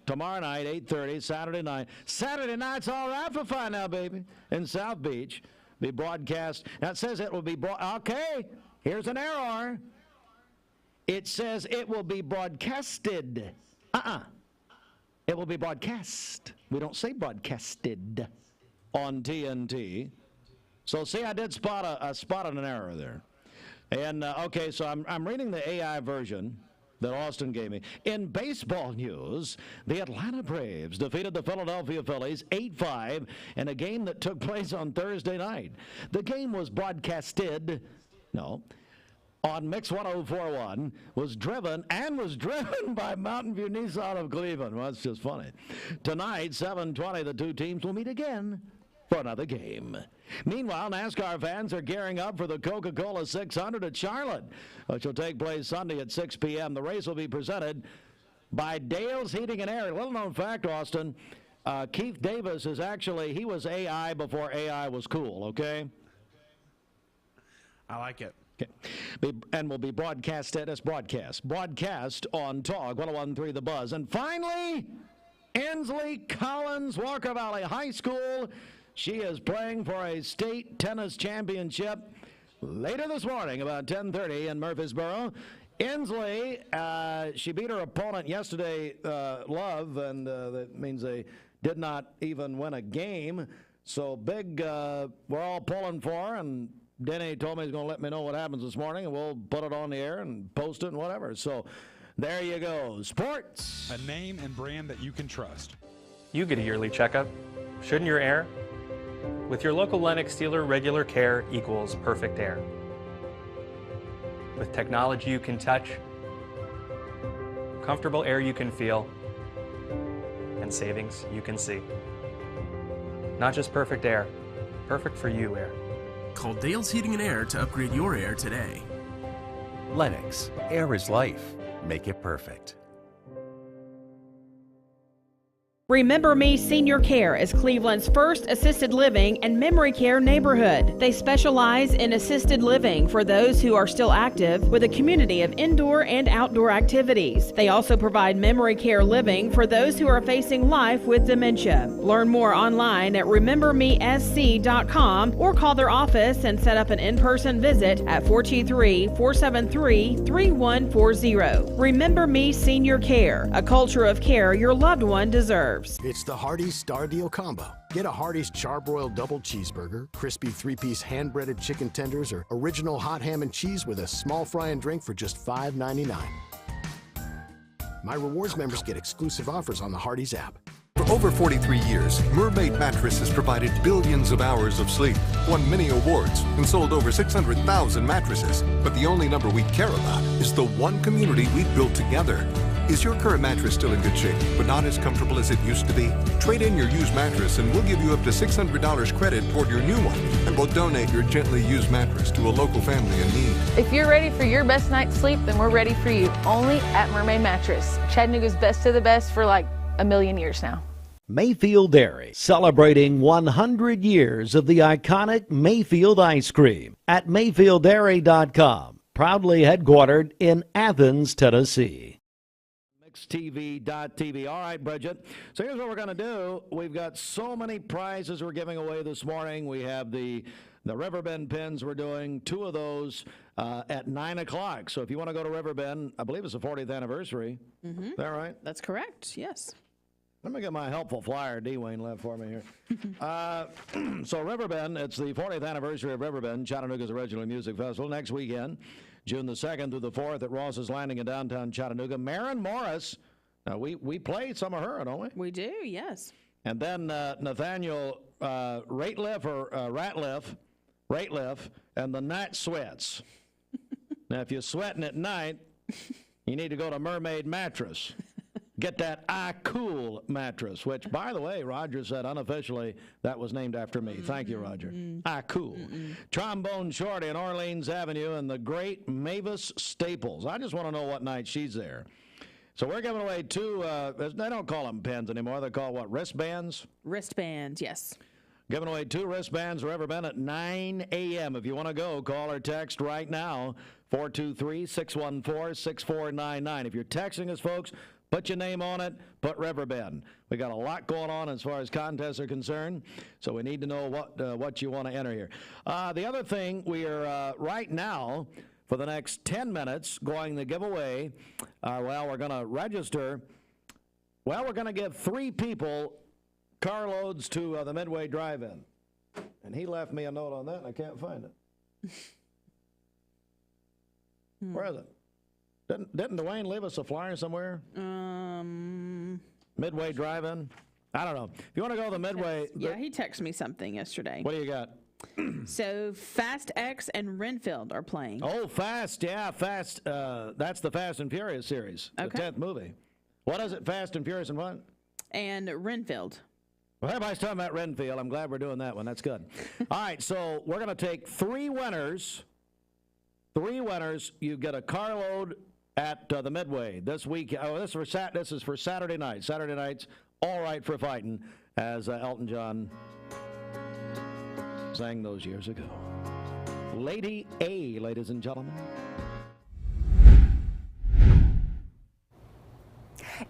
Speaker 3: tomorrow night, 8:30, Saturday night. Saturday night's all right for fun now, baby, in South Beach. Be broadcast. Now, it says it will be okay, here's an error. It says it will be broadcasted. It will be broadcast. We don't say broadcasted on TNT. So, see, I did spot an error there. And, okay, so I'm reading the AI version that Austin gave me. In baseball news, the Atlanta Braves defeated the Philadelphia Phillies 8-5 in a game that took place on Thursday night. The game was broadcasted, on Mix 104.1, was driven by Mountain View Nissan of Cleveland. Well, that's just funny. Tonight, 7:20, the two teams will meet again for another game. Meanwhile, NASCAR fans are gearing up for the Coca-Cola 600 at Charlotte, which will take place Sunday at 6 p.m. The race will be presented by Dale's Heating and Air. Little known fact, Austin, Keith Davis he was AI before AI was cool, okay?
Speaker 11: I like it.
Speaker 3: Okay. And will be broadcast on Talk 101.3 The Buzz. And finally, Inslee Collins, Walker Valley High School. She is playing for a state tennis championship later this morning, about 10:30 in Murfreesboro. Inslee, she beat her opponent yesterday, Love, and that means they did not even win a game. So big, we're all pulling for her, and Denny told me he's going to let me know what happens this morning, and we'll put it on the air and post it and whatever. So there you go. Sports.
Speaker 12: A name and brand that you can trust.
Speaker 14: You get a yearly checkup. Shouldn't your air? With your local Lennox dealer, regular care equals perfect air. With technology you can touch, comfortable air you can feel, and savings you can see. Not just perfect air, perfect for you air.
Speaker 16: Call Dale's Heating and Air to upgrade your air today.
Speaker 17: Lennox, air is life. Make it perfect.
Speaker 2: Remember Me Senior Care is Cleveland's first assisted living and memory care neighborhood. They specialize in assisted living for those who are still active with a community of indoor and outdoor activities. They also provide memory care living for those who are facing life with dementia. Learn more online at remembermesc.com or call their office and set up an in-person visit at 423-473-3140. Remember Me Senior Care, a culture of care your loved one deserves.
Speaker 18: It's the Hardee's Star Deal Combo. Get a Hardee's Charbroiled Double Cheeseburger, crispy 3-piece hand-breaded chicken tenders, or original hot ham and cheese with a small fry and drink for just $5.99. My Rewards members get exclusive offers on the Hardee's app.
Speaker 13: For over 43 years, Mermaid Mattress has provided billions of hours of sleep, won many awards, and sold over 600,000 mattresses. But the only number we care about is the one community we've built together. Is your current mattress still in good shape, but not as comfortable as it used to be? Trade in your used mattress and we'll give you up to $600 credit toward your new one. And we'll donate your gently used mattress to a local family in need.
Speaker 26: If you're ready for your best night's sleep, then we're ready for you. Only at Mermaid Mattress. Chattanooga's best of the best for like a million years now.
Speaker 15: Mayfield Dairy, celebrating 100 years of the iconic Mayfield ice cream at MayfieldDairy.com, proudly headquartered in Athens, Tennessee.
Speaker 3: TV.tv. All right, Bridget. So here's what we're going to do. We've got so many prizes we're giving away this morning. We have the Riverbend pins we're doing, 2 of those. at 9 o'clock. So if you want to go to Riverbend, I believe it's the 40th anniversary.
Speaker 10: Mm-hmm.
Speaker 3: Is that right?
Speaker 10: That's correct, yes.
Speaker 3: Let me get my helpful flyer D. Wayne left for me here. So Riverbend, it's the 40th anniversary of Riverbend, Chattanooga's original music festival, next weekend, June the 2nd through the 4th at Ross's Landing in downtown Chattanooga. Maren Morris, now we played some of her, don't we?
Speaker 10: We do, yes.
Speaker 3: And then Nathaniel Rateliff and the Night Sweats. Now, if you're sweating at night, you need to go to Mermaid Mattress. Get that iCool mattress, which, by the way, Roger said unofficially that was named after me. Thank you, Roger. iCool. Trombone Shorty on Orleans Avenue and the great Mavis Staples. I just want to know what night she's there. So we're giving away two, they don't call them pens anymore. They call what, wristbands?
Speaker 10: Wristbands, yes.
Speaker 3: Giving away 2 wristbands for Riverbend at 9 a.m. If you want to go, call or text right now, 423-614-6499. If you're texting us, folks, put your name on it, put Riverbend. We got a lot going on as far as contests are concerned, so we need to know what you want to enter here. The other thing, we are right now, for the next 10 minutes, going to give away, we're going to register. Well, we're going to give 3 people carloads to the Midway Drive-In. And he left me a note on that, and I can't find it. Where is it? Didn't Dwayne leave us a flyer somewhere? Midway Drive-In? I don't know. If you want to go to the Midway...
Speaker 10: Yeah, he texted me something yesterday.
Speaker 3: What do you got?
Speaker 10: So Fast X and Renfield are playing.
Speaker 3: Oh, Fast, yeah, Fast. That's the Fast and Furious series, the 10th movie. What is it, Fast and Furious and what? And
Speaker 10: Renfield.
Speaker 3: Well, everybody's talking about Renfield. I'm glad we're doing that one. That's good. All right, so we're going to take 3 winners. 3 winners. You get a carload at the Midway this week. Oh, this is for Saturday night. Saturday night's All Right for Fighting, as Elton John sang those years ago. Lady A, ladies and gentlemen.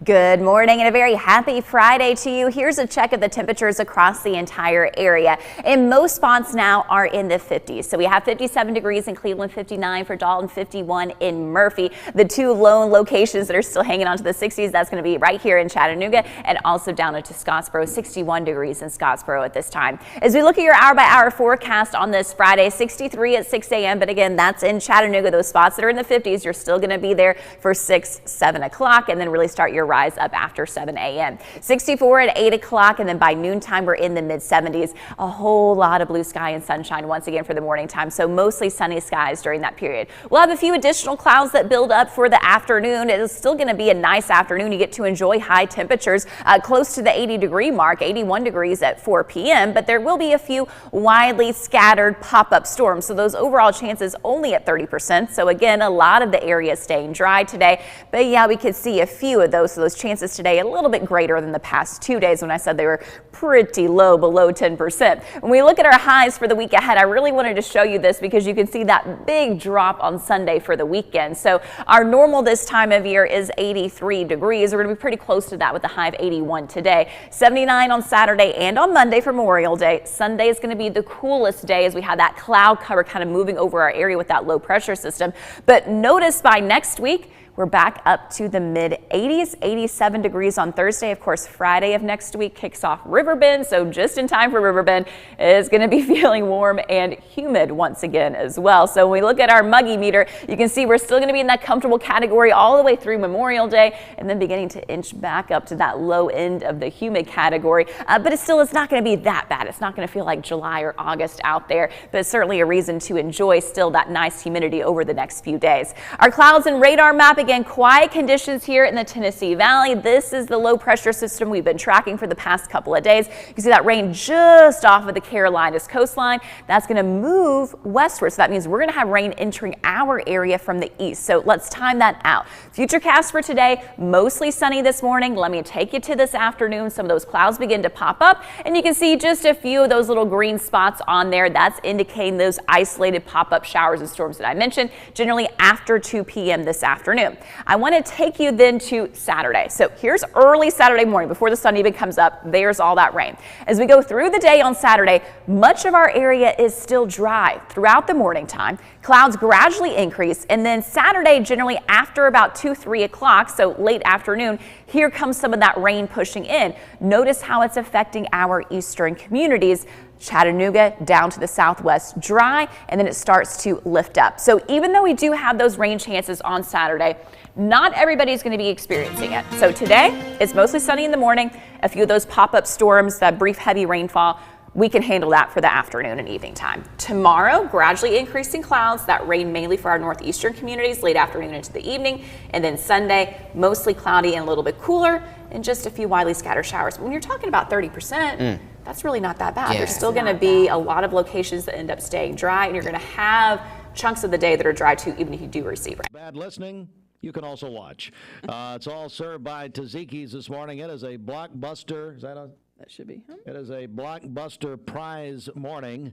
Speaker 1: Good morning and a very happy Friday to you. Here's a check of the temperatures across the entire area. And most spots now are in the 50s. So we have 57 degrees in Cleveland, 59 for Dalton, 51 in Murphy. The 2 lone locations that are still hanging on to the 60s, that's going to be right here in Chattanooga and also down into Scottsboro, 61 degrees in Scottsboro at this time. As we look at your hour-by-hour forecast on this Friday, 63 at 6 a.m. But again, that's in Chattanooga. Those spots that are in the 50s, you're still going to be there for 6, 7 o'clock and then really start your rise up after 7 a.m. 64 at 8 o'clock, and then by noontime we're in the mid-70s. A whole lot of blue sky and sunshine once again for the morning time, so mostly sunny skies during that period. We'll have a few additional clouds that build up for the afternoon. It is still going to be a nice afternoon. You get to enjoy high temperatures close to the 80-degree mark, 81 degrees at 4 p.m., but there will be a few widely scattered pop-up storms, so those overall chances only at 30%. So again, a lot of the area staying dry today, but yeah, we could see a few of those. So those chances today a little bit greater than the past 2 days when I said they were pretty low, below 10%. When we look at our highs for the week ahead, I really wanted to show you this because you can see that big drop on Sunday for the weekend. So our normal this time of year is 83 degrees. We're going to be pretty close to that with a high of 81 today. 79 on Saturday and on Monday for Memorial Day. Sunday is going to be the coolest day as we have that cloud cover kind of moving over our area with that low pressure system. But notice by next week, we're back up to the mid-80s, 87 degrees on Thursday. Of course, Friday of next week kicks off Riverbend, so just in time for Riverbend is going to be feeling warm and humid once again as well. So when we look at our muggy meter, you can see we're still going to be in that comfortable category all the way through Memorial Day and then beginning to inch back up to that low end of the humid category. But it's not going to be that bad. It's not going to feel like July or August out there, but it's certainly a reason to enjoy still that nice humidity over the next few days. Our clouds and radar map, again, quiet conditions here in the Tennessee Valley. This is the low pressure system we've been tracking for the past couple of days. You can see that rain just off of the Carolinas coastline. That's going to move westward. So that means we're going to have rain entering our area from the east. So let's time that out. Futurecast for today, mostly sunny this morning. Let me take you to this afternoon. Some of those clouds begin to pop up and you can see just a few of those little green spots on there. That's indicating those isolated pop-up showers and storms that I mentioned, generally after 2 p.m. this afternoon. afternoon. I want to take you then to Saturday. So here's early Saturday morning before the sun even comes up. There's all that rain. As we go through the day on Saturday, much of our area is still dry throughout the morning time. Clouds gradually increase, and then Saturday, generally after about 2-3 o'clock, so late afternoon, here comes some of that rain pushing in. Notice how it's affecting our eastern communities. Chattanooga down to the southwest dry, and then it starts to lift up. So even though we do have those rain chances on Saturday, not everybody's going to be experiencing it. So today it's mostly sunny in the morning. A few of those pop-up storms, that brief heavy rainfall, we can handle that for the afternoon and evening time. Tomorrow, gradually increasing clouds, that rain mainly for our northeastern communities late afternoon into the evening. And then Sunday, mostly cloudy and a little bit cooler, and just a few widely scattered showers. When you're talking about 30%, that's really not that bad.
Speaker 19: Yeah.
Speaker 1: There's still going to be a lot of locations that end up staying dry, and you're going to have chunks of the day that are dry too, even if you do receive rain.
Speaker 3: Bad listening, you can also watch. It's all served by Tzatziki's this morning. It is a blockbuster. Is that a?
Speaker 10: That should be.
Speaker 3: It is a blockbuster prize morning.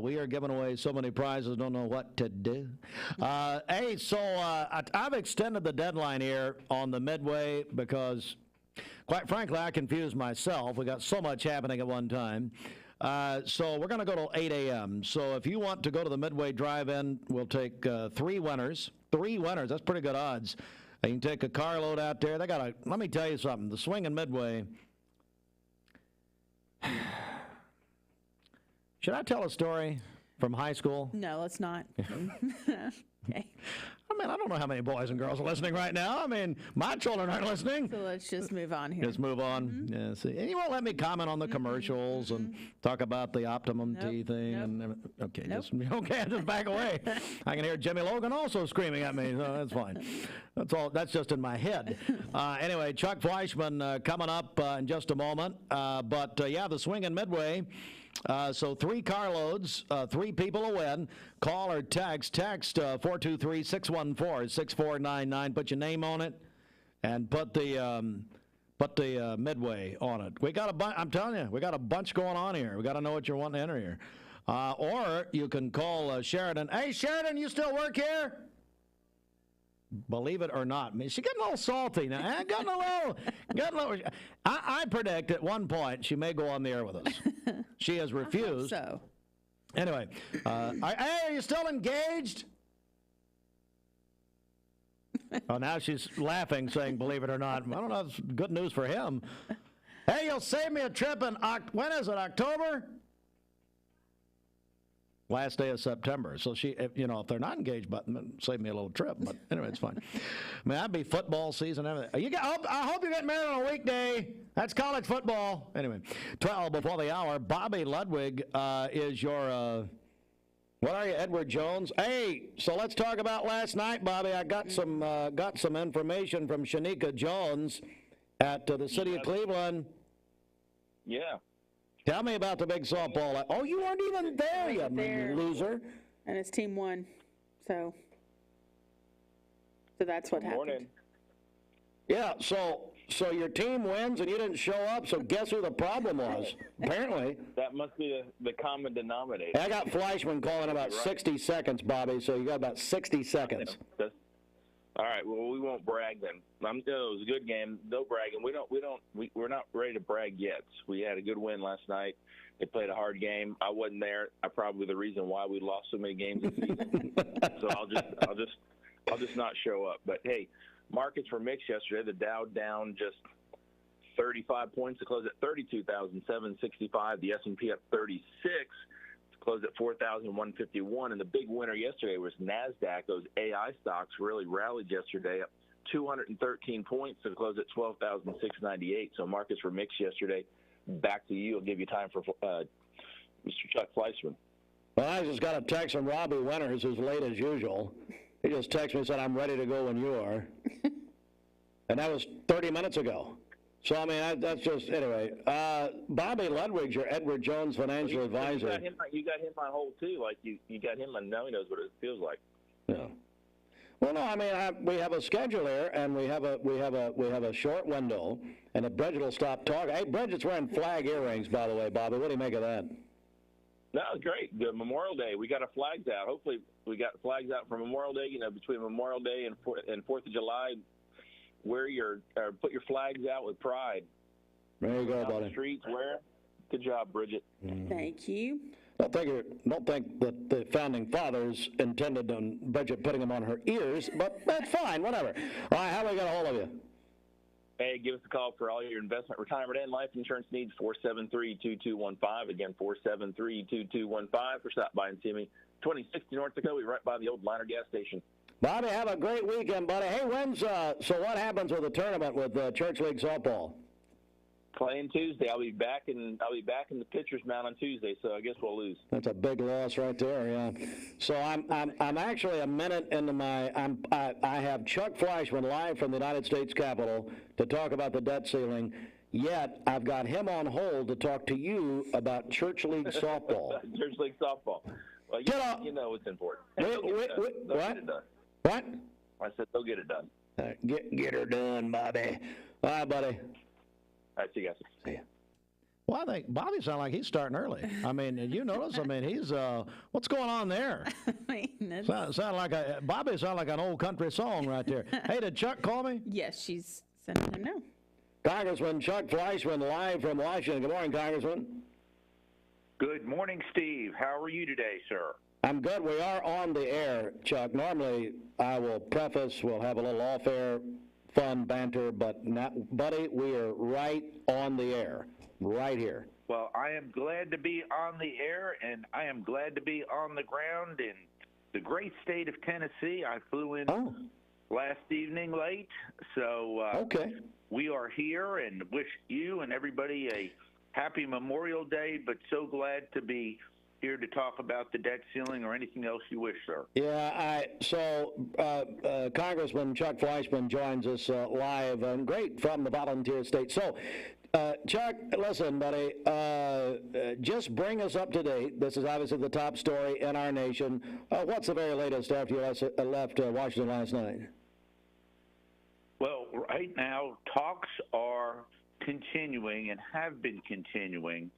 Speaker 3: We are giving away so many prizes, don't know what to do. Hey, so I've extended the deadline here on the Midway because, quite frankly, I confused myself. We got so much happening at one time. So we're going to go till 8 a.m. So if you want to go to the Midway Drive-In, we'll take 3 winners. 3 winners, that's pretty good odds. You can take a carload out there. They got let me tell you something. The Swing and Midway. Should I tell a story from high school?
Speaker 10: No, let's not. Okay.
Speaker 3: I mean, I don't know how many boys and girls are listening right now. I mean, my children aren't listening.
Speaker 10: So let's just move on here.
Speaker 3: Just move on. Yeah. See, and you won't let me comment on the commercials and talk about the Optimum Tea thing. And okay, okay, I'll just back away. I can hear Jimmy Logan also screaming at me, so that's fine. That's all. That's just in my head. Anyway, Chuck Fleischmann coming up in just a moment. But yeah, the Swing and Midway. So 3 carloads, 3 people will win. Call or text 423-614-6499. Put your name on it and put the Midway on it. We got a bunch. I'm telling you, we got a bunch going on here. We got to know what you're wanting to enter here. Or you can call Sheridan. Hey, Sheridan, you still work here? Believe it or not, she's getting a little salty now. I predict at one point she may go on the air with us. She has refused.
Speaker 10: So.
Speaker 3: Anyway, hey, are you still engaged? Oh, now she's laughing, saying, "Believe it or not." I don't know. It's good news for him. Hey, you'll save me a trip in when is it? October? Last day of September. So she, if they're not engaged, but save me a little trip. But anyway, it's fine. I mean, that'd be football season. Everything. I hope you get married on a weekday. That's college football. Anyway, 12 before the hour. Bobby Ludwig is your. What are you, Edward Jones? Hey, so let's talk about last night, Bobby. I got some information from Shanika Jones at the city of Cleveland.
Speaker 19: Yeah.
Speaker 3: Tell me about the big softball. Oh, you weren't even there, you loser.
Speaker 10: And his team won. So that's what happened.
Speaker 3: Yeah, so your team wins and you didn't show up, so guess who the problem was? Apparently.
Speaker 19: That must be the common denominator.
Speaker 3: I got Fleischmann calling about 60 seconds, Bobby, so you got about 60 seconds.
Speaker 19: All right, well, we won't brag then. It was a good game. No bragging. We're not ready to brag yet. We had a good win last night. They played a hard game. I wasn't there. I'm probably the reason why we lost so many games this season. So I'll just not show up. But hey, markets were mixed yesterday. The Dow down just 35 points to close at 32,765. The S&P up 36. Closed at 4,151, and the big winner yesterday was NASDAQ. Those AI stocks really rallied yesterday, up 213 points to close at 12,698. So markets were mixed yesterday. Back to you. I'll give you time for Mr. Chuck Fleischmann.
Speaker 3: Well, I just got a text from Robbie Winters, who's late as usual. He just texted me and said, "I'm ready to go when you are." And that was 30 minutes ago. So, I mean, that's just, anyway. Bobby Ludwig's your Edward Jones financial advisor.
Speaker 19: You got him on hold, too. Like, you got him on, now he knows what it feels like.
Speaker 3: Yeah. Well, no, I mean, we have a schedule here, and we have a short window, and if Bridget will stop talking. Hey, Bridget's wearing flag earrings, by the way, Bobby. What do you make of that?
Speaker 19: No, great. The Memorial Day, we got our flags out. Hopefully, we got flags out for Memorial Day. You know, between Memorial Day and 4th of July, put your flags out with pride.
Speaker 3: There you go,
Speaker 19: out
Speaker 3: buddy.
Speaker 19: The streets, wear. Good job, Bridget.
Speaker 10: Thank you.
Speaker 3: Don't think that the founding fathers intended on Bridget putting them on her ears, but that's fine. Whatever. All right, how do we get a hold of you?
Speaker 19: Hey, give us a call for all your investment, retirement, and life insurance needs, 473-2215. Again, 473-2215. Or stop by and see me, 2060 North Dakota, right by the old Liner gas station.
Speaker 3: Bobby, have a great weekend, buddy. Hey, so what happens with the tournament with Church League softball?
Speaker 19: Playing Tuesday. I'll be back in the pitcher's mound on Tuesday, so I guess we'll lose.
Speaker 3: That's a big loss right there, yeah. So I'm actually a minute into I have Chuck Fleischmann live from the United States Capitol to talk about the debt ceiling. Yet I've got him on hold to talk to you about Church League softball.
Speaker 19: Church League softball. Well, you know it's important.
Speaker 3: What?
Speaker 19: Get it done.
Speaker 3: What?
Speaker 19: I said they'll get it done.
Speaker 3: Get her done, Bobby. All right, buddy.
Speaker 19: All right, see you guys.
Speaker 3: See ya. Well, I think Bobby sounds like he's starting early. I mean, you notice? I mean, he's what's going on there? Sound like Bobby sound like an old country song right there. Hey, did Chuck call me?
Speaker 10: Yes, she's sending him now.
Speaker 3: Congressman Chuck Fleischmann live from Washington. Good morning, Congressman.
Speaker 20: Good morning, Steve. How are you today, sir?
Speaker 3: I'm good. We are on the air, Chuck. Normally, I will preface, we'll have a little off-air fun banter, but not, buddy, we are right on the air, right here.
Speaker 20: Well, I am glad to be on the air, and I am glad to be on the ground in the great state of Tennessee. I flew in last evening late, so we are here and wish you and everybody a happy Memorial Day, but so glad to be here to talk about the debt ceiling or anything else you wish, sir.
Speaker 3: Yeah, Congressman Chuck Fleischmann joins us live, and great, from the volunteer state. So, Chuck, listen, buddy, just bring us up to date. This is obviously the top story in our nation. What's the very latest after you left Washington last night?
Speaker 20: Well, right now, talks are continuing and have been continuing.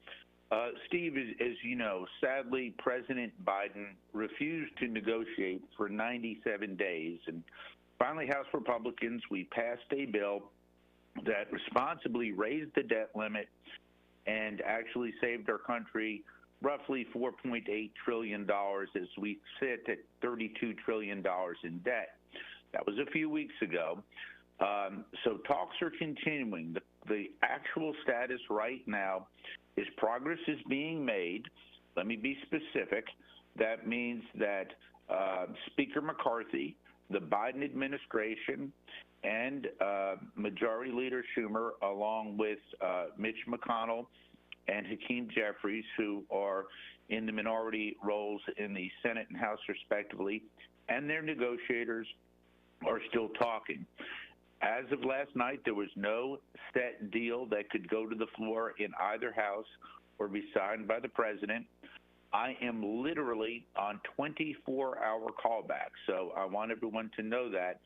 Speaker 20: Steve, as you know, sadly, President Biden refused to negotiate for 97 days. And finally, House Republicans, we passed a bill that responsibly raised the debt limit and actually saved our country roughly $4.8 trillion as we sit at $32 trillion in debt. That was a few weeks ago. So talks are continuing. The actual status right now is progress is being made. Let me be specific. That means that Speaker McCarthy, the Biden administration, and Majority Leader Schumer, along with Mitch McConnell and Hakeem Jeffries, who are in the minority roles in the Senate and House respectively, and their negotiators are still talking. As of last night, there was no set deal that could go to the floor in either house or be signed by the president. I am literally on 24-hour callback, so I want everyone to know that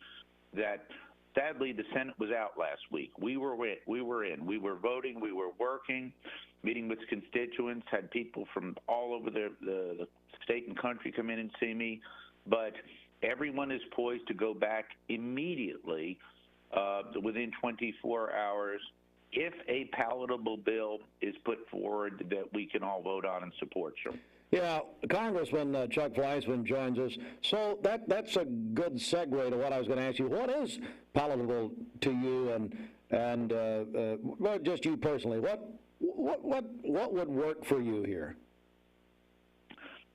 Speaker 20: sadly the Senate was out last week. We were in. We were voting. We were working, meeting with constituents, had people from all over the state and country come in and see me, but everyone is poised to go back immediately within 24 hours if a palatable bill is put forward that we can all vote on and support, sir.
Speaker 3: Yeah, Congressman Chuck Fleischmann joins us. So that's a good segue to what I was going to ask you. What is palatable to you, and well, just you personally? What would work for you here?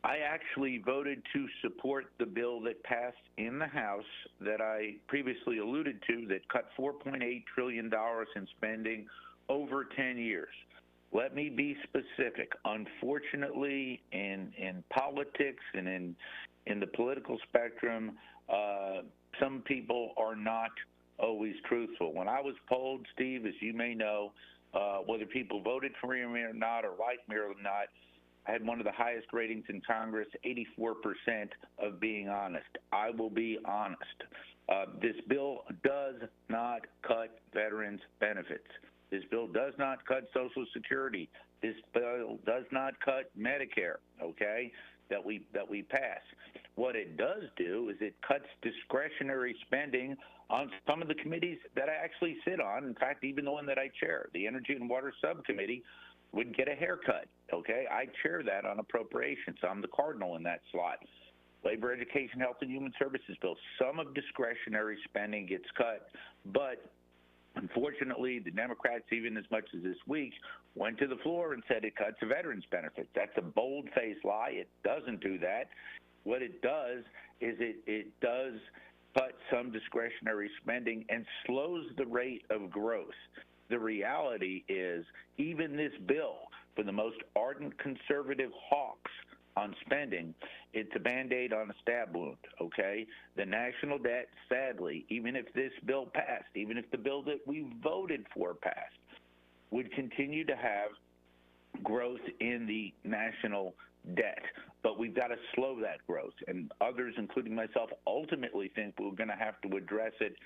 Speaker 20: I actually voted to support the bill that passed in the House that I previously alluded to that cut $4.8 trillion in spending over 10 years. Let me be specific. Unfortunately, in politics and in the political spectrum, some people are not always truthful. When I was polled, Steve, as you may know, whether people voted for me or not or liked me or not, I had one of the highest ratings in Congress, 84% of being honest. I will be honest. This bill does not cut veterans' benefits. This bill does not cut Social Security. This bill does not cut Medicare, okay, that we pass. What it does do is it cuts discretionary spending on some of the committees that I actually sit on. In fact, even the one that I chair, the Energy and Water Subcommittee, would get a haircut, okay? I chair that on appropriations. I'm the cardinal in that slot. Labor, Education, Health, and Human Services bill. Some of discretionary spending gets cut, but unfortunately, the Democrats, even as much as this week, went to the floor and said it cuts veterans' benefits. That's a bold-faced lie. It doesn't do that. What it does is it does cut some discretionary spending and slows the rate of growth. The reality is even this bill, for the most ardent conservative hawks on spending, it's a Band-Aid on a stab wound, okay? The national debt, sadly, even if this bill passed, even if the bill that we voted for passed, would continue to have growth in the national debt. But we've got to slow that growth. And others, including myself, ultimately think we're going to have to address it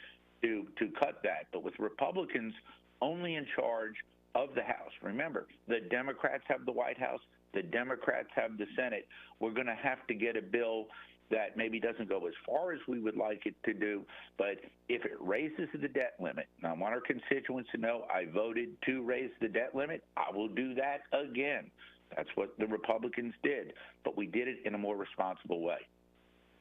Speaker 20: to cut that. But with Republicans only in charge of the House, remember, the Democrats have the White House, the Democrats have the Senate. We're going to have to get a bill that maybe doesn't go as far as we would like it to do, but if it raises the debt limit, and I want our constituents to know I voted to raise the debt limit, I will do that again. That's what the Republicans did, but we did it in a more responsible way.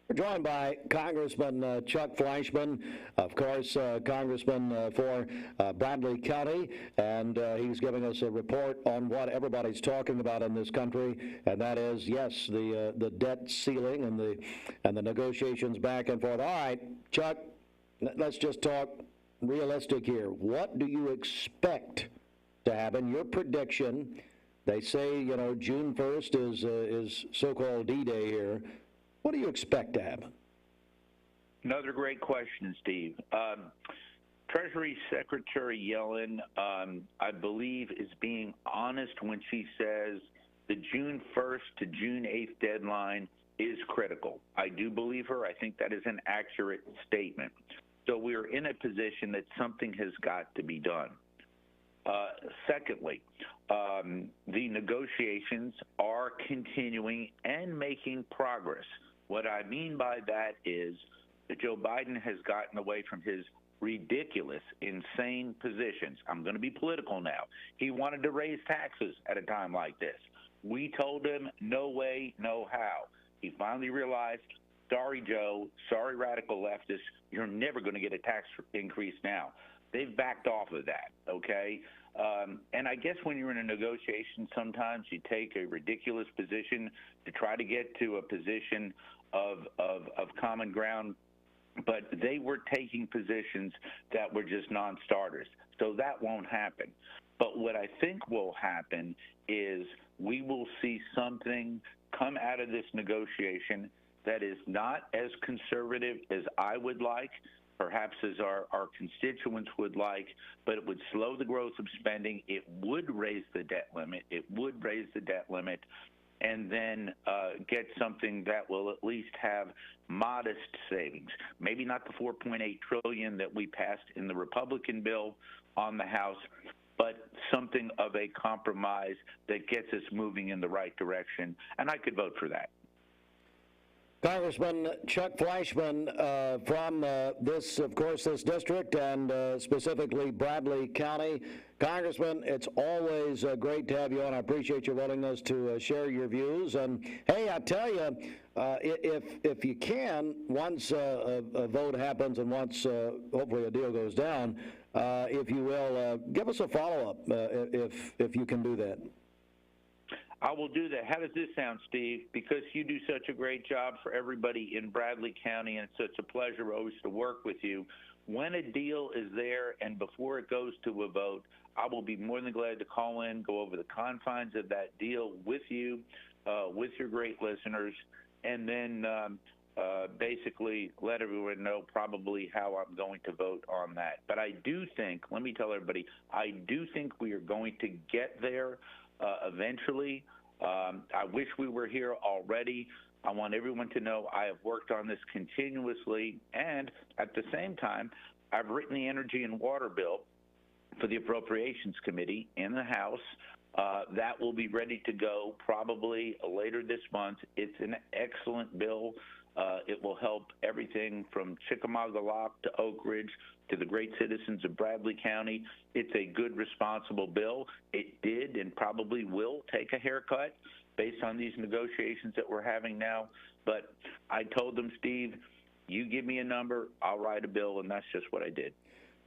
Speaker 3: We're joined by Congressman Chuck Fleischmann, of course, Congressman for Bradley County, and he's giving us a report on what everybody's talking about in this country, and that is, yes, the debt ceiling and the negotiations back and forth. All right, Chuck, let's just talk realistic here. What do you expect to happen? Your prediction, they say, you know, June 1st is so-called D-Day here. What do you expect to happen?
Speaker 20: Another great question, Steve. Treasury Secretary Yellen, I believe, is being honest when she says the June 1st to June 8th deadline is critical. I do believe her. I think that is an accurate statement. So we're in a position that something has got to be done. Secondly, the negotiations are continuing and making progress. What I mean by that is that Joe Biden has gotten away from his ridiculous, insane positions. I'm going to be political now. He wanted to raise taxes at a time like this. We told him, no way, no how. He finally realized, sorry, Joe, sorry, radical leftists, you're never going to get a tax increase now. They've backed off of that, okay? And I guess when you're in a negotiation, sometimes you take a ridiculous position to try to get to a position of common ground, but they were taking positions that were just non-starters. So that won't happen. But what I think will happen is we will see something come out of this negotiation that is not as conservative as I would like, perhaps as our constituents would like, but it would slow the growth of spending. It would raise the debt limit. And then get something that will at least have modest savings. Maybe not the $4.8 trillion that we passed in the Republican bill on the House, but something of a compromise that gets us moving in the right direction. And I could vote for that.
Speaker 3: Congressman Chuck Fleischmann from this district and specifically Bradley County. Congressman, it's always great to have you on. I appreciate your willingness to share your views. And hey, I tell you, if you can, once a vote happens and once hopefully a deal goes down, if you will, give us a follow-up if you can do that.
Speaker 20: I will do that. How does this sound, Steve? Because you do such a great job for everybody in Bradley County, and it's such a pleasure always to work with you. When a deal is there and before it goes to a vote, I will be more than glad to call in, go over the confines of that deal with you, with your great listeners, and then basically let everyone know probably how I'm going to vote on that. But I do think, let me tell everybody, I do think we are going to get there eventually. I wish we were here already. I want everyone to know I have worked on this continuously, and at the same time, I've written the energy and water bill for the Appropriations Committee in the House. That will be ready to go probably later this month. It's an excellent bill. It will help everything from Chickamauga Lock to Oak Ridge to the great citizens of Bradley County. It's a good, responsible bill. It did and probably will take a haircut based on these negotiations that we're having now. But I told them, Steve, you give me a number, I'll write a bill, and that's just what I did.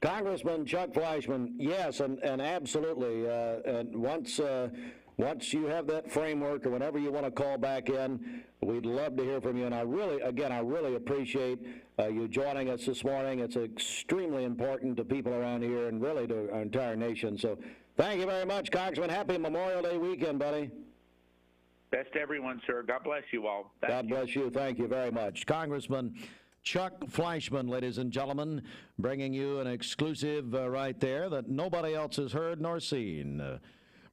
Speaker 3: Congressman Chuck Fleischmann, yes, and absolutely. And once you have that framework or whenever you want to call back in, we'd love to hear from you. And I really appreciate you joining us this morning. It's extremely important to people around here and really to our entire nation. So thank you very much, Congressman. Happy Memorial Day weekend, buddy.
Speaker 20: Best to everyone, sir. God bless you all.
Speaker 3: God bless you. Thank you very much. Congressman Chuck Fleischmann, ladies and gentlemen, bringing you an exclusive right there that nobody else has heard nor seen.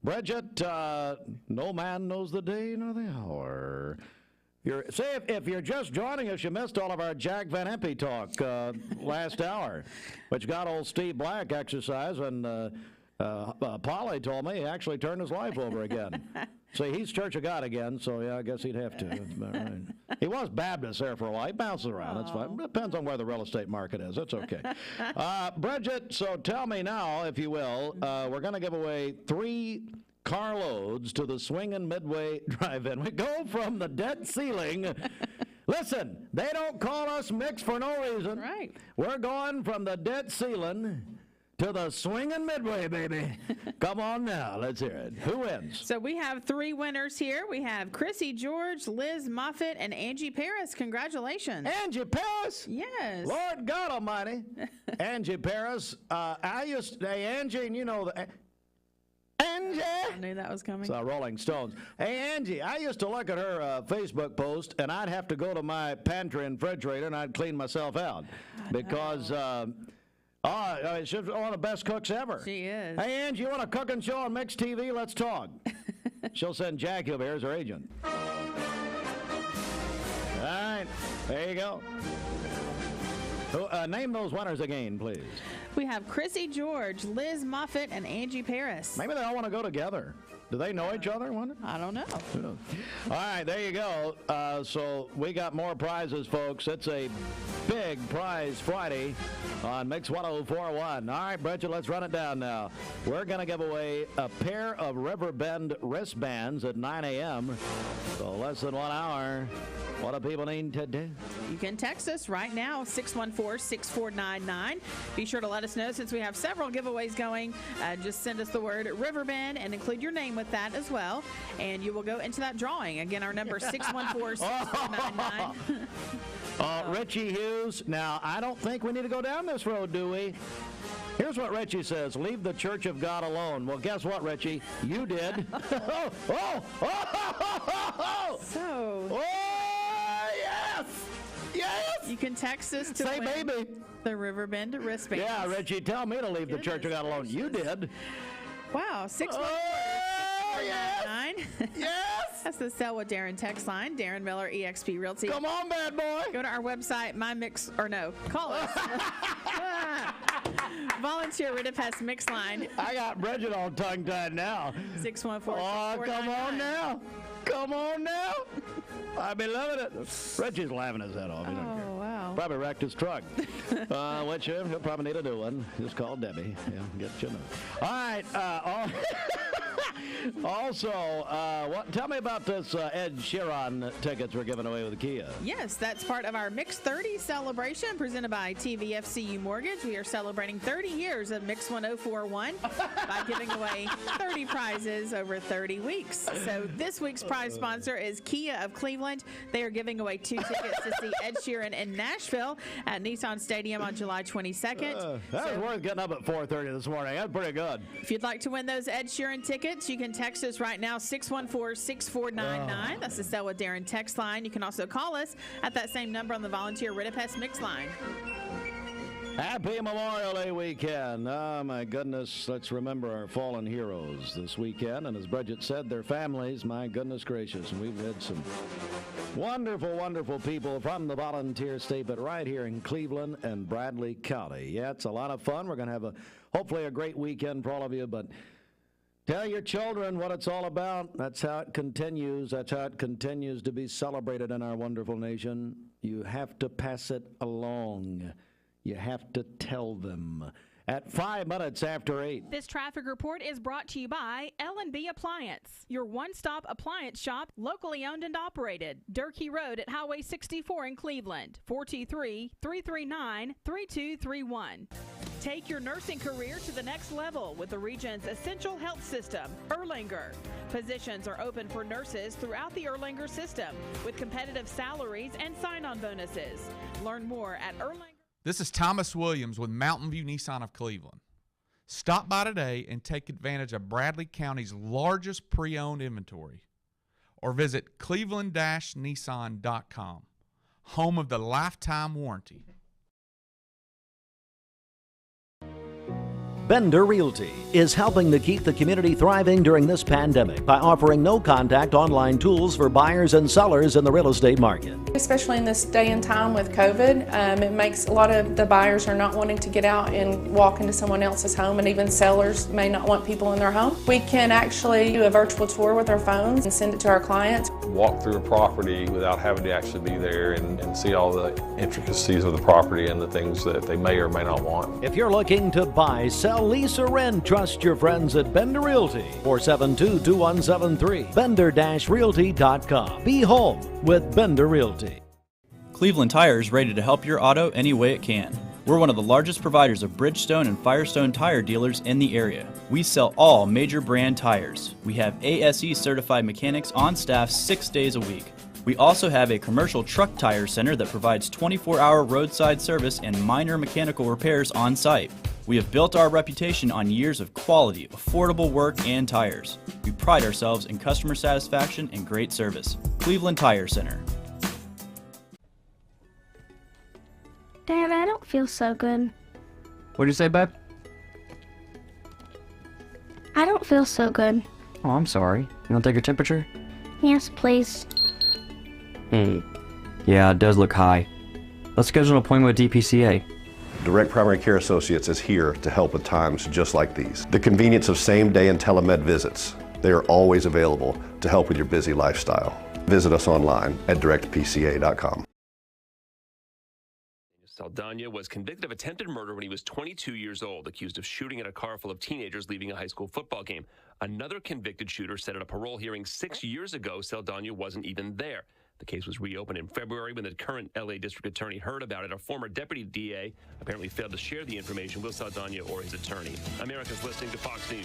Speaker 3: Bridget, no man knows the day nor the hour. If you're just joining us, you missed all of our Jack Van Impe talk last hour, which got old Steve Black exercise, and Polly told me he actually turned his life over again. See, he's Church of God again, so yeah, I guess he'd have to. That's about right. He was Baptist there for a while. He bounces around. That's fine. Depends on where the real estate market is. That's okay. Bridget, so tell me now, if you will, we're going to give away 3 carloads to the Swingin' Midway Drive-In. We go from the debt ceiling. Listen, they don't call us mixed for no reason.
Speaker 10: Right.
Speaker 3: We're going from the debt ceiling to the Swingin' Midway, baby. Come on now, let's hear it. Who wins?
Speaker 10: So we have 3 winners here. We have Chrissy George, Liz Moffitt, and Angie Paris. Congratulations.
Speaker 3: Angie Paris?
Speaker 10: Yes.
Speaker 3: Lord God Almighty. Angie Paris. Hey, Angie, and you know the. Angie!
Speaker 10: I knew that was coming.
Speaker 3: It's Rolling Stones. Hey, Angie, I used to look at her Facebook post, and I'd have to go to my pantry and refrigerator, and I'd clean myself out because. She's one of the best cooks ever.
Speaker 10: She is.
Speaker 3: Hey, Angie, you want a cooking show on Mixed TV? Let's talk. She'll send Jackie over here as her agent. All right, there you go. Name those winners again, please.
Speaker 10: We have Chrissy George, Liz Moffitt, and Angie Paris.
Speaker 3: Maybe they all want to go together. Do they know each other?
Speaker 10: I don't know.
Speaker 3: All right, there you go. So we got more prizes, folks. It's a big prize Friday on Mix 104.1. All right, Bridget, let's run it down now. We're going to give away a pair of Riverbend wristbands at 9 a.m. So less than 1 hour. What do people need to do?
Speaker 10: You can text us right now, 614-6499. Be sure to let us know since we have several giveaways going. Just send us the word Riverbend and include your name with that as well, and you will go into that drawing. Again, our number is 614-6499.
Speaker 3: Richie Hughes. Now, I don't think we need to go down this road, do we? Here's what Richie says. Leave the Church of God alone. Well, guess what, Richie? You did.
Speaker 10: So.
Speaker 3: Yes! Yes!
Speaker 10: You can text us to
Speaker 3: say baby.
Speaker 10: The Riverbend wristbands.
Speaker 3: Yeah, Richie, tell me to leave the Church of God alone. You did.
Speaker 10: Wow, 614-6499.
Speaker 3: Yes!
Speaker 10: That's the Sell with Darren text line. Darren Miller, eXp Realty.
Speaker 3: Come on, bad boy.
Speaker 10: Go to our website, call us. Volunteer Ridipest Mix line.
Speaker 3: I got Bridget all tongue-tied now.
Speaker 10: 614-6499.
Speaker 3: Oh, come on now. Come on now. I've been loving it. Reggie's laughing his head off. He don't care.
Speaker 10: Wow.
Speaker 3: Probably wrecked his truck. Which he'll probably need a new one. Just call Debbie. Yeah, get you know. All right. Also, tell me about this Ed Sheeran tickets we're giving away with Kia.
Speaker 10: Yes, that's part of our Mix 30 celebration presented by TVFCU Mortgage. We are celebrating 30 years of Mix 104.1 by giving away 30 prizes over 30 weeks. So this week's prize sponsor is Kia of Cleveland. They are giving away 2 tickets to see Ed Sheeran in Nashville at Nissan Stadium on July 22nd.
Speaker 3: That was worth getting up at 4:30 this morning. That's pretty good.
Speaker 10: If you'd like to win those Ed Sheeran tickets, you can text us right now, 614-6499. That's the Sell with Darren text line. You can also call us at that same number on the Volunteer Ridipest Mix line.
Speaker 3: Happy Memorial Day weekend. Oh, my goodness. Let's remember our fallen heroes this weekend. And as Bridget said, their families, my goodness gracious. And we've had some wonderful, wonderful people from the volunteer state, but right here in Cleveland and Bradley County. Yeah, it's a lot of fun. We're going to have hopefully a great weekend for all of you, but tell your children what it's all about. That's how it continues. That's how it continues to be celebrated in our wonderful nation. You have to pass it along. You have to tell them. At 5 minutes after 8.
Speaker 10: This traffic report is brought to you by L&B Appliance, your one-stop appliance shop, locally owned and operated. Durkee Road at Highway 64 in Cleveland, 423-339-3231. Take your nursing career to the next level with the region's essential health system, Erlanger. Positions are open for nurses throughout the Erlanger system with competitive salaries and sign-on bonuses. Learn more at Erlanger.
Speaker 4: This is Thomas Williams with Mountain View Nissan of Cleveland. Stop by today and take advantage of Bradley County's largest pre-owned inventory. Or visit cleveland-nissan.com, home of the lifetime warranty.
Speaker 15: Bender Realty is helping to keep the community thriving during this pandemic by offering no-contact online tools for buyers and sellers in the real estate market.
Speaker 21: Especially in this day and time with COVID, it makes a lot of the buyers are not wanting to get out and walk into someone else's home, and even sellers may not want people in their home. We can actually do a virtual tour with our phones and send it to our clients.
Speaker 22: Walk through a property without having to actually be there and see all the intricacies of the property and the things that they may or may not want.
Speaker 15: If you're looking to buy, sell, lease, or rent, trust your friends at Bender Realty. 472-2173. Bender-realty.com. Be home with Bender Realty.
Speaker 23: Cleveland Tire is ready to help your auto any way it can. We're one of the largest providers of Bridgestone and Firestone tire dealers in the area. We sell all major brand tires. We have ASE certified mechanics on staff 6 days a week. We also have a commercial truck tire center that provides 24-hour roadside service and minor mechanical repairs on site. We have built our reputation on years of quality, affordable work, and tires. We pride ourselves in customer satisfaction and great service. Cleveland Tire Center.
Speaker 24: Dad, I don't feel so good.
Speaker 25: What'd you say, babe?
Speaker 24: I don't feel so good.
Speaker 25: Oh, I'm sorry. You want to take your temperature?
Speaker 24: Yes, please.
Speaker 25: Yeah, it does look high. Let's schedule an appointment with DPCA.
Speaker 27: Direct Primary Care Associates is here to help at times just like these. The convenience of same-day and telemed visits. They are always available to help with your busy lifestyle. Visit us online at directpca.com.
Speaker 28: Saldana was convicted of attempted murder when he was 22 years old, accused of shooting at a car full of teenagers leaving a high school football game. Another convicted shooter said at a parole hearing 6 years ago Saldana wasn't even there. The case was reopened in February when the current L.A. District Attorney heard about it. A former deputy DA apparently failed to share the information with Saldana or his attorney. America's listening to Fox News.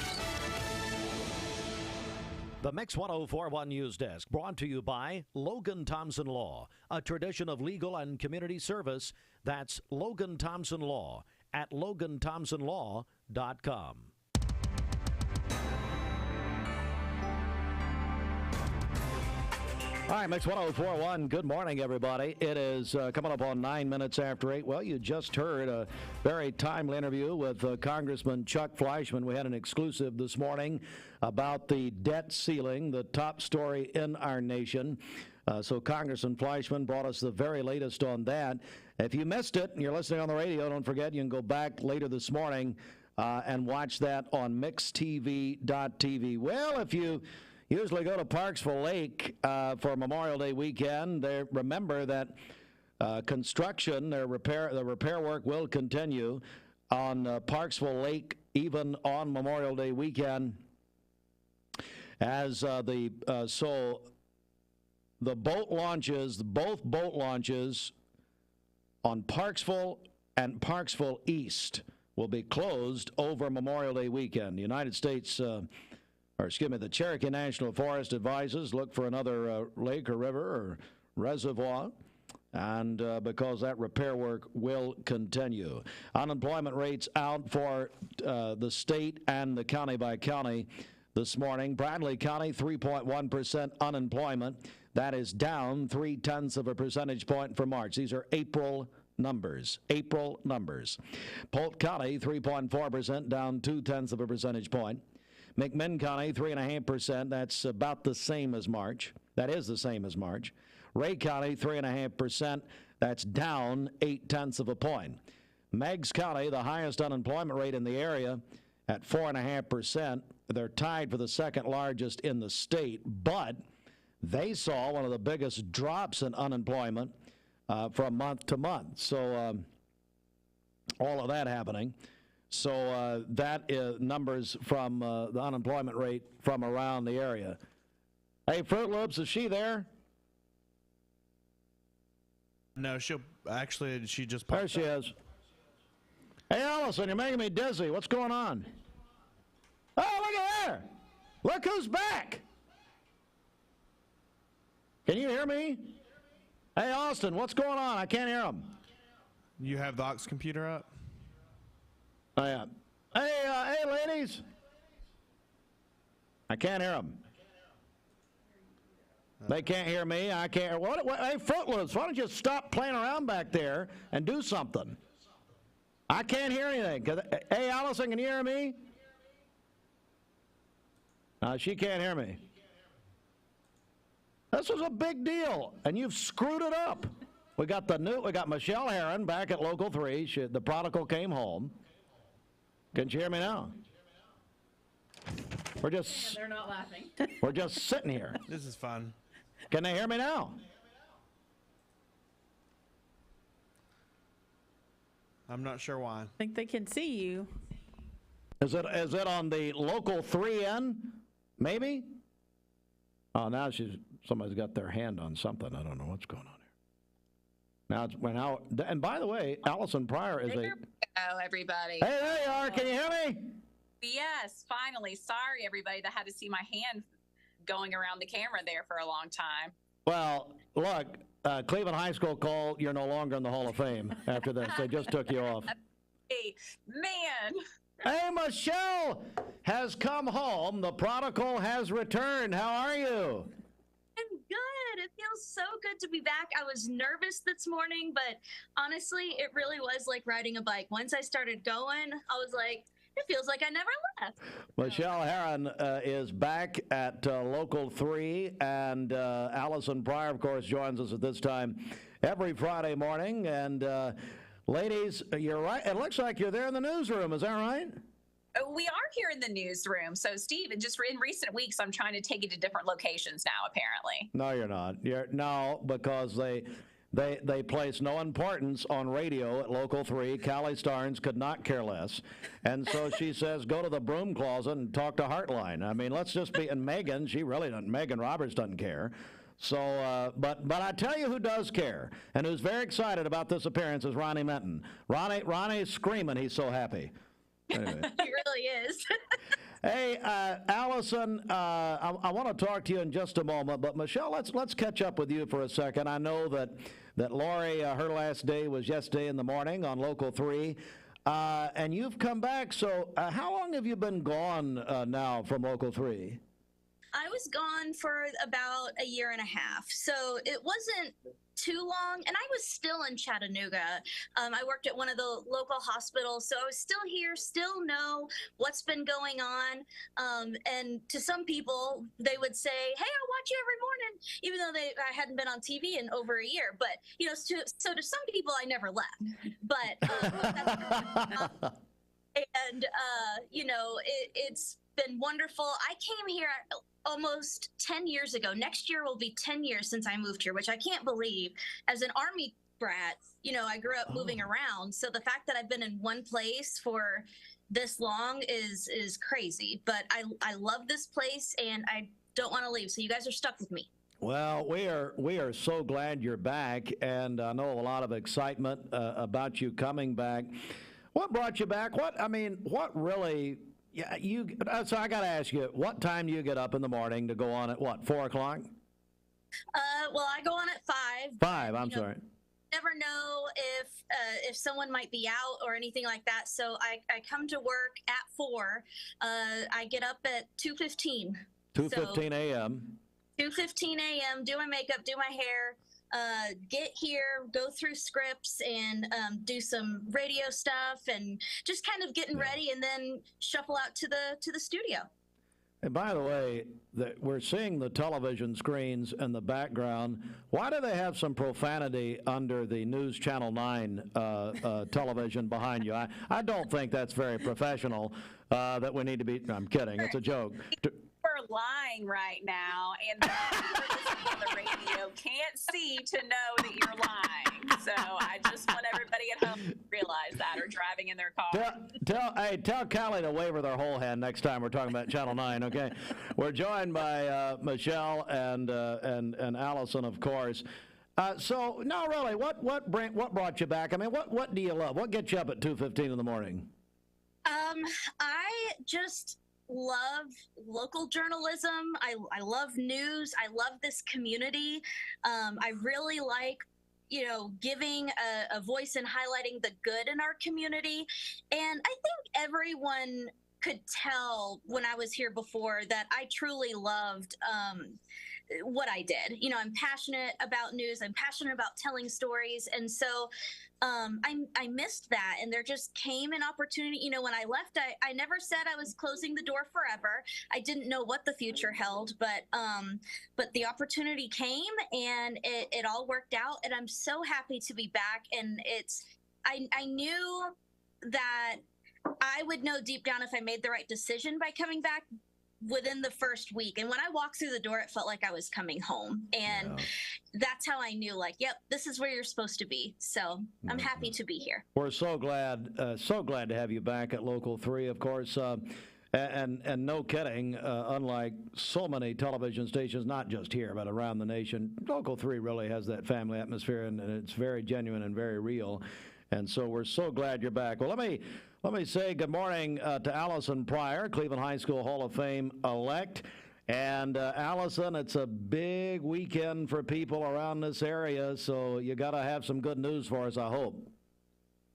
Speaker 15: The Mix 1041 News Desk brought to you by Logan Thompson Law, a tradition of legal and community service. That's Logan Thompson Law at LoganThompsonLaw.com. All right, Mix 1041. Good morning, everybody. It is coming up on 9 minutes after 8. Well, you just heard a very timely interview with Congressman Chuck Fleischmann. We had an exclusive this morning about the debt ceiling, the top story in our nation. So Congressman Fleischmann brought us the very latest on that. If you missed it and you're listening on the radio, don't forget you can go back later this morning and watch that on mixtv.tv. Well, if you usually go to Parksville Lake for Memorial Day weekend, remember that construction, the repair work will continue on Parksville Lake even on Memorial Day weekend, as the boat launches, both boat launches on Parksville and Parksville East will be closed over Memorial Day weekend. The Cherokee National Forest advises look for another lake or river or reservoir, and because that repair work will continue. Unemployment rates out for the state and the county by county this morning. Bradley County, 3.1% unemployment. That is down 0.3 percentage point for March. These are April
Speaker 3: numbers. April numbers. Polk County, 3.4%, down 0.2 of a percentage point. McMinn County, 3.5%. That's about the same as March. That is the same as March. Ray County, 3.5%. That's down 0.8 of a point. Meigs County, the highest unemployment rate in the area, at 4.5%. They're tied for the second largest in the state, but they saw one of the biggest drops in unemployment from month to month. So all of that happening. So that is numbers from the unemployment rate from around the area. Hey, Fruit Loops, is she there?
Speaker 5: No, she just
Speaker 3: There
Speaker 5: popped
Speaker 3: she
Speaker 5: up.
Speaker 3: is. Hey, Alison, you're making me dizzy. What's going on? Oh, look at there. Look who's back. Can you hear me? Hey, Austin, what's going on? I can't hear him.
Speaker 5: You have the aux computer up?
Speaker 3: Oh, yeah. Hey, ladies. I can't hear them. They can't hear me. I can't. Hey, Fruit Loops, why don't you stop playing around back there and do something? I can't hear anything. Hey, Alison, can you hear me? She can't hear me. This was a big deal, and you've screwed it up. We got Michelle Herron back at Local 3. The prodigal came home. Can you hear me now? We're just.
Speaker 10: They're not laughing.
Speaker 3: We're just sitting here.
Speaker 5: This is fun.
Speaker 3: Can they hear me now?
Speaker 5: I'm not sure why.
Speaker 10: I think they can see you.
Speaker 3: Is it on the Local 3 end? Maybe? Oh, now somebody's got their hand on something. I don't know what's going on here. Now, and by the way, Alison Pryor is
Speaker 6: Hello, everybody.
Speaker 3: Hey, there you are. Can you hear me?
Speaker 6: Yes, finally. Sorry, everybody, that had to see my hand going around the camera there for a long time.
Speaker 3: Well, look, Cleveland High School called. You're no longer in the Hall of Fame after this. They just took you off.
Speaker 6: Hey, man.
Speaker 3: Hey, Michelle has come home. The prodigal has returned. How are you?
Speaker 7: I'm good. It feels so good to be back. I was nervous this morning, but honestly, it really was like riding a bike. Once I started going, I was like, it feels like I never left.
Speaker 3: Michelle Herron is back at Local 3, and Alison Pryor, of course, joins us at this time every Friday morning. And ladies, you're right. It looks like you're there in the newsroom. Is that right?
Speaker 6: We are here in the newsroom. So, Steve, and just in recent weeks, I'm trying to take you to different locations now, apparently.
Speaker 3: No, you're not. No, because they place no importance on radio at Local 3. Callie Starnes could not care less. And so she says, go to the broom closet and talk to Heartline. I mean, let's just be, and Megan, she really doesn't, Megan Roberts doesn't care. So, but I tell you who does care and who's very excited about this appearance is Ronnie Minton. Ronnie's screaming. He's so happy. Anyway.
Speaker 7: He really is.
Speaker 3: Hey, Alison, I want to talk to you in just a moment, but Michelle, let's catch up with you for a second. I know that Lori, her last day was yesterday in the morning on Local 3, and you've come back. So how long have you been gone now from Local 3?
Speaker 7: I was gone for about a year and a half, so it wasn't too long, and I was still in Chattanooga. I worked at one of the local hospitals, so I was still here, still know what's been going on. And to some people, they would say, "Hey, I watch you every morning," even though I hadn't been on TV in over a year. But so to some people, I never left. But it's been wonderful. I came here almost 10 years ago. Next year will be 10 years since I moved here, which I can't believe. As an Army brat, I grew up moving around. So the fact that I've been in one place for this long is crazy. But I love this place and I don't want to leave. So you guys are stuck with me.
Speaker 3: Well, we are so glad you're back, and I know a lot of excitement about you coming back. What brought you back? What really? Yeah, so I got to ask you, what time do you get up in the morning to go on at what, 4 o'clock?
Speaker 7: Well, I go on at 5.
Speaker 3: 5, I'm sorry.
Speaker 7: Never know if someone might be out or anything like that. So I come to work at 4. I get up at 2:15.
Speaker 3: 2:15 a.m.
Speaker 7: 2:15 a.m., do my makeup, do my hair, get here, go through scripts, and do some radio stuff, and just kind of getting ready, and then shuffle out to the studio.
Speaker 3: And by the way, we're seeing the television screens in the background. Why do they have some profanity under the News Channel 9 television behind you? I don't think that's very professional, that we need to be. I'm kidding. It's a joke.
Speaker 6: We're lying right now, and the people on the radio can't see to know that you're lying. So I just want everybody at home to realize that, or driving in their car.
Speaker 3: Tell Callie to wave her their whole hand next time we're talking about Channel 9, okay? We're joined by Michelle and Alison, of course. So, no, really, what brought you back? I mean, what do you love? What gets you up at 2:15 in the morning?
Speaker 7: I just love local journalism. I love news. I love this community. I really like, giving a voice and highlighting the good in our community. And I think everyone could tell when I was here before that I truly loved what I did. I'm passionate about news. I'm passionate about telling stories. And so I missed that. And there just came an opportunity. When I left, I never said I was closing the door forever. I didn't know what the future held, but the opportunity came, and it all worked out. And I'm so happy to be back. And I knew that I would know deep down if I made the right decision by coming back within the first week. And when I walked through the door, it felt like I was coming home. And that's how I knew, yep, this is where you're supposed to be. So I'm happy to be here.
Speaker 3: We're so glad to have you back at Local 3, of course. And no kidding, unlike so many television stations, not just here, but around the nation, Local 3 really has that family atmosphere, and it's very genuine and very real. And so we're so glad you're back. Well, let me say good morning to Alison Pryor, Cleveland High School Hall of Fame elect. And Alison, it's a big weekend for people around this area, so you got to have some good news for us, I hope.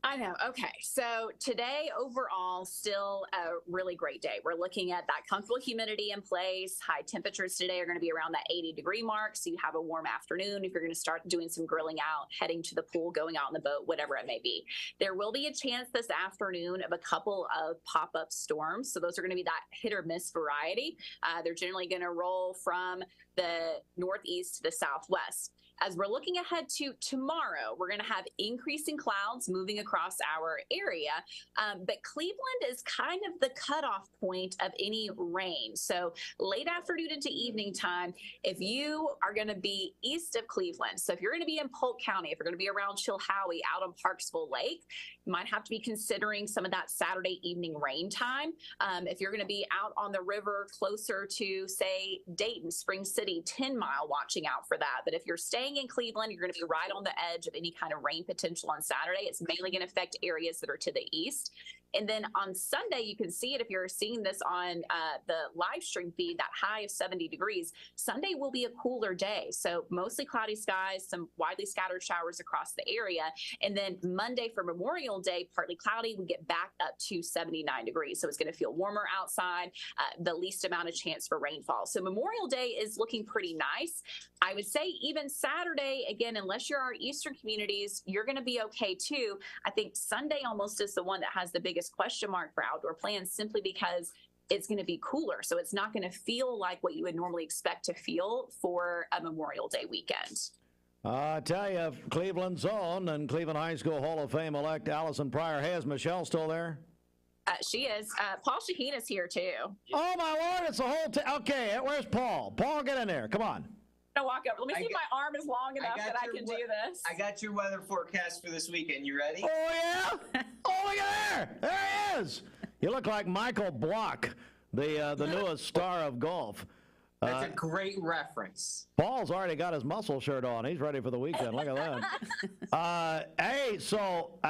Speaker 6: I know. Okay. So today, overall, still a really great day. We're looking at that comfortable humidity in place. High temperatures today are going to be around that 80-degree mark. So you have a warm afternoon if you're going to start doing some grilling out, heading to the pool, going out on the boat, whatever it may be. There will be a chance this afternoon of a couple of pop-up storms. So those are going to be that hit or miss variety. They're generally going to roll from the northeast to the southwest. As we're looking ahead to tomorrow, we're going to have increasing clouds moving across our area, but Cleveland is kind of the cutoff point of any rain. So late afternoon into evening time, if you are going to be east of Cleveland, so if you're going to be in Polk County, if you're going to be around Chilhowie out on Parksville Lake, you might have to be considering some of that Saturday evening rain time. If you're going to be out on the river closer to, say, Dayton, Spring City, 10 Mile, watching out for that. But if you're staying in Cleveland, you're going to be right on the edge of any kind of rain potential on Saturday. It's mainly going to affect areas that are to the east. And then on Sunday, you can see it if you're seeing this on the live stream feed, that high of 70 degrees. Sunday will be a cooler day. So mostly cloudy skies, some widely scattered showers across the area. And then Monday for Memorial Day, partly cloudy, we get back up to 79 degrees. So it's going to feel warmer outside, the least amount of chance for rainfall. So Memorial Day is looking pretty nice. I would say even Saturday, again, unless you're our eastern communities, you're going to be okay too. I think Sunday almost is the one that has the biggest question mark for outdoor plans, simply because it's going to be cooler. So it's not going to feel like what you would normally expect to feel for a Memorial Day weekend.
Speaker 3: I tell you, Cleveland's own and Cleveland High School Hall of Fame elect Alison Pryor. Hey, is Michelle still there?
Speaker 6: She is. Paul Shaheen is here too.
Speaker 3: Oh my Lord, it's the whole okay, where's Paul? Paul, get in there. Come on.
Speaker 6: To walk up. Let me see if my arm is long enough that I can do this.
Speaker 2: I got your weather forecast for this weekend. You ready?
Speaker 3: Oh, yeah? Oh, look at there. There he is. You look like Michael Block, the newest star of golf.
Speaker 2: That's a great reference.
Speaker 3: Paul's already got his muscle shirt on. He's ready for the weekend. Look at that. Hey, so,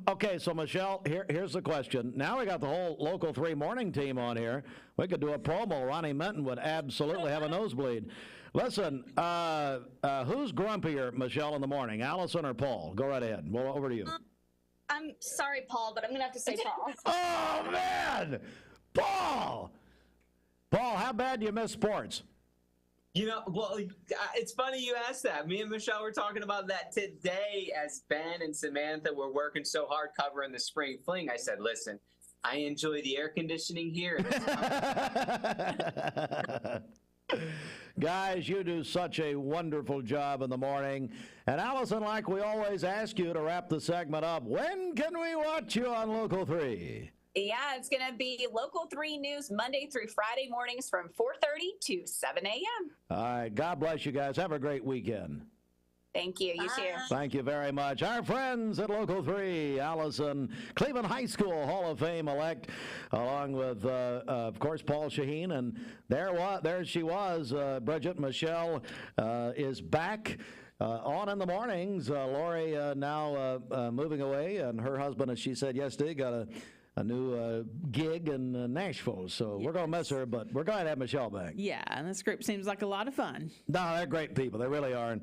Speaker 3: okay, so Michelle, here's the question. Now we got the whole Local 3 morning team on here. We could do a promo. Ronnie Menton would absolutely have a nosebleed. Listen, who's grumpier, Michelle, in the morning, Alison or Paul? Go right ahead. Well, over to you.
Speaker 7: I'm sorry, Paul, but I'm going to have to say Paul.
Speaker 3: Oh, man! Paul! Paul, how bad do you miss sports?
Speaker 2: You know, well, it's funny you asked that. Me and Michelle were talking about that today as Ben and Samantha were working so hard covering the spring fling. I said, listen, I enjoy the air conditioning here.
Speaker 3: Guys, you do such a wonderful job in the morning. And Alison, like we always ask you to wrap the segment up, when can we watch you on Local 3?
Speaker 6: Yeah, it's going to be Local 3 News Monday through Friday mornings from 4:30 to 7 a.m.
Speaker 3: All right. God bless you guys. Have a great weekend.
Speaker 6: Thank you. You too.
Speaker 3: Thank you very much. Our friends at Local 3, Alison, Cleveland High School Hall of Fame elect, along with, of course, Paul Shaheen. And there she was. Bridget Michelle is back. On in the mornings. Lori now moving away, and her husband, as she said yesterday, got a new gig in Nashville. So we're going to miss her, but we're glad to have Michelle back.
Speaker 10: Yeah, and this group seems like a lot of fun.
Speaker 3: No, they're great people. They really are. And,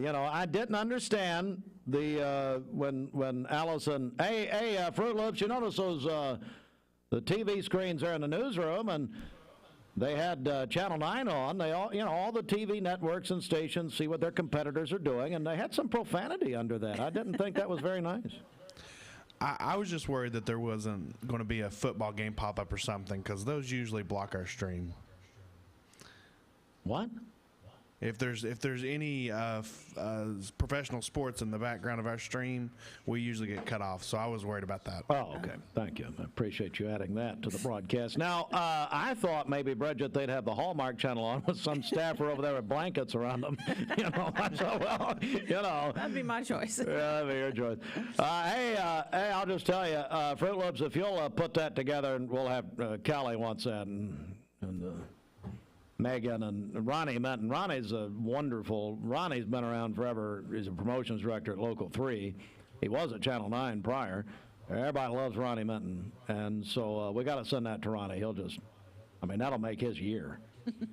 Speaker 3: you know, I didn't understand the when Alison, hey, Fruit Loops, you notice those the TV screens there in the newsroom, and they had Channel 9 on. They all, all the TV networks and stations see what their competitors are doing, and they had some profanity under that. I didn't think that was very nice.
Speaker 5: I was just worried that there wasn't going to be a football game pop up or something, because those usually block our stream.
Speaker 3: What?
Speaker 5: If there's any professional sports in the background of our stream, we usually get cut off. So I was worried about that.
Speaker 3: Oh, okay. Thank you. I appreciate you adding that to the broadcast. Now, I thought maybe, Bridget, they'd have the Hallmark Channel on with some staffer over there with blankets around them.
Speaker 10: That'd be my choice.
Speaker 3: Yeah, that'd be your choice. Hey, I'll just tell you, Fruit Loops, if you'll put that together, and we'll have Callie wants that, and Megan and Ronnie met, and Ronnie's Ronnie's been around forever. He's a promotions director at Local 3. He was at Channel 9 prior. Everybody loves Ronnie Minton, and so we got to send that to Ronnie. That'll make his year.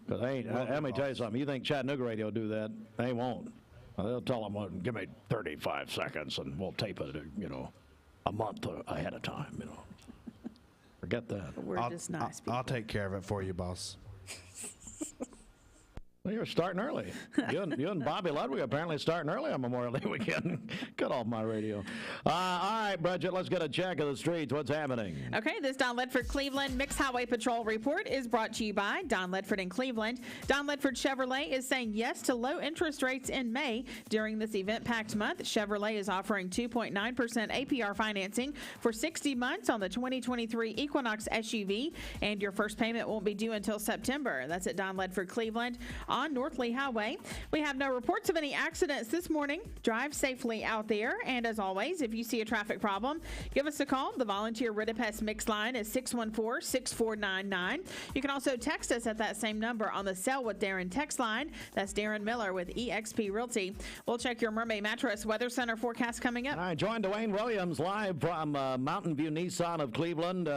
Speaker 3: But let me tell you something. You think Chattanooga Radio will do that? They won't. They'll tell them, give me 35 seconds, and we'll tape it, a month ahead of time. Forget that.
Speaker 10: We're just nice people.
Speaker 5: I'll take care of it for you, boss.
Speaker 3: Well, you're starting early. You and Bobby Ludwig apparently starting early on Memorial Day weekend. Cut off my radio. All right, Bridget, let's get a check of the streets. What's happening?
Speaker 10: Okay, this Don Ledford Cleveland Mixed Highway Patrol report is brought to you by Don Ledford in Cleveland. Don Ledford Chevrolet is saying yes to low interest rates in May. During this event-packed month, Chevrolet is offering 2.9% APR financing for 60 months on the 2023 Equinox SUV, and your first payment won't be due until September. That's at Don Ledford Cleveland on North Lee Highway. We have no reports of any accidents this morning. Drive safely out there. And as always, if you see a traffic problem, give us a call. The volunteer Ridipest Mix line is 614-6499. You can also text us at that same number on the Sell with Darren text line. That's Darren Miller with eXp Realty. We'll check your Mermaid Mattress Weather Center forecast coming up.
Speaker 3: All right, join Dwayne Williams live from Mountain View Nissan of Cleveland,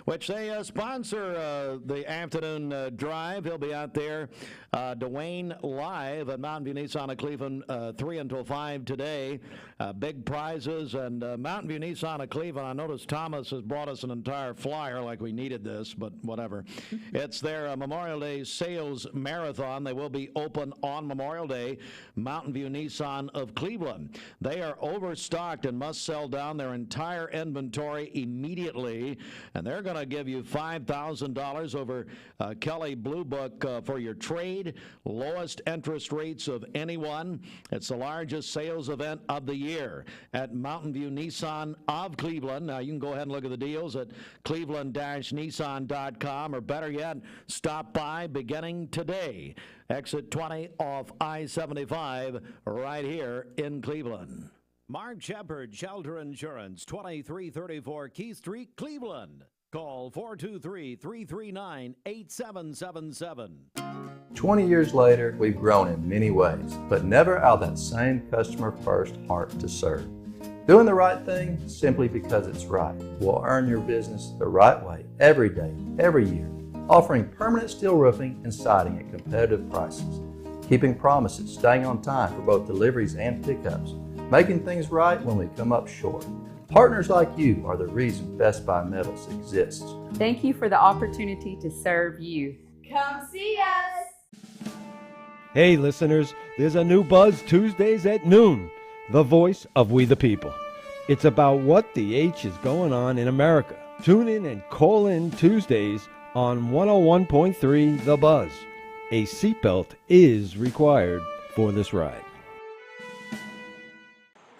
Speaker 3: which they sponsor the afternoon drive. He'll be out there. Dwayne live at Mountain View Nissan of Cleveland, 3 until 5 today. Big prizes, and Mountain View Nissan of Cleveland. I noticed Thomas has brought us an entire flyer like we needed this, but whatever. It's their Memorial Day sales marathon. They will be open on Memorial Day. Mountain View Nissan of Cleveland. They are overstocked and must sell down their entire inventory immediately, and they're going to give you $5,000 over Kelly Blue Book for your trade. Lowest interest rates of anyone. It's the largest sales event of the year at Mountain View Nissan of Cleveland. Now, you can go ahead and look at the deals at cleveland-nissan.com, or better yet, stop by beginning today. Exit 20 off I-75 right here in Cleveland.
Speaker 15: Mark Shepard, Shelter Insurance, 2334 Key Street, Cleveland. Call 423-339-8777.
Speaker 8: 20 years later, we've grown in many ways, but never out of that same customer-first heart to serve. Doing the right thing simply because it's right will earn your business the right way every day, every year. Offering permanent steel roofing and siding at competitive prices. Keeping promises, staying on time for both deliveries and pickups. Making things right when we come up short. Partners like you are the reason Best Buy Metals exists.
Speaker 9: Thank you for the opportunity to serve you. Come see us! Hey, listeners, there's a new buzz Tuesdays at noon, the voice of We the People. It's about what the H is going on in America. Tune in and call in Tuesdays on 101.3 The Buzz. A seatbelt is required for this ride.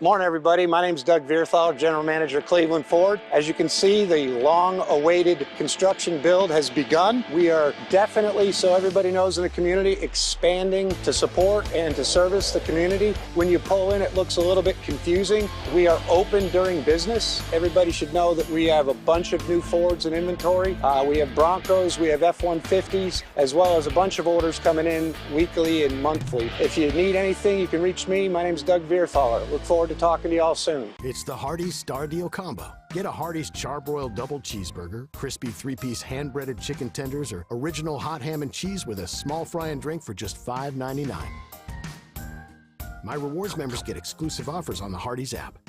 Speaker 11: Morning, everybody. My name is Doug Vierthal, General Manager, Cleveland Ford. As you can see, the long-awaited construction build has begun. We are definitely, so everybody knows in the community, expanding to support and to service the community. When you pull in, it looks a little bit confusing. We are open during business. Everybody should know that we have a bunch of new Fords in inventory. We have Broncos, we have F-150s, as well as a bunch of orders coming in weekly and monthly. If you need anything, you can reach me. My name is Doug Vierthaler. Look forward to talking to y'all soon.
Speaker 12: It's the Hardee's Star Deal Combo. Get a Hardee's Charbroiled Double Cheeseburger, crispy 3-piece hand-breaded chicken tenders, or original hot ham and cheese with a small fry and drink for just $5.99. My rewards members get exclusive offers on the Hardee's app.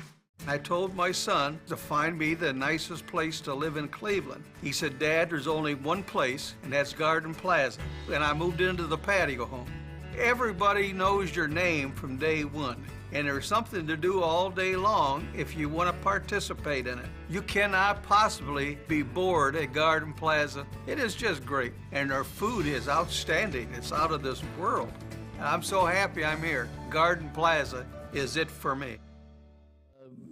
Speaker 13: I told my son to find me the nicest place to live in Cleveland. He said, Dad, there's only one place, and that's Garden Plaza. And I moved into the patio home. Everybody knows your name from day one. And there's something to do all day long if you want to participate in it. You cannot possibly be bored at Garden Plaza. It is just great. And their food is outstanding. It's out of this world. I'm so happy I'm here. Garden Plaza is it for me.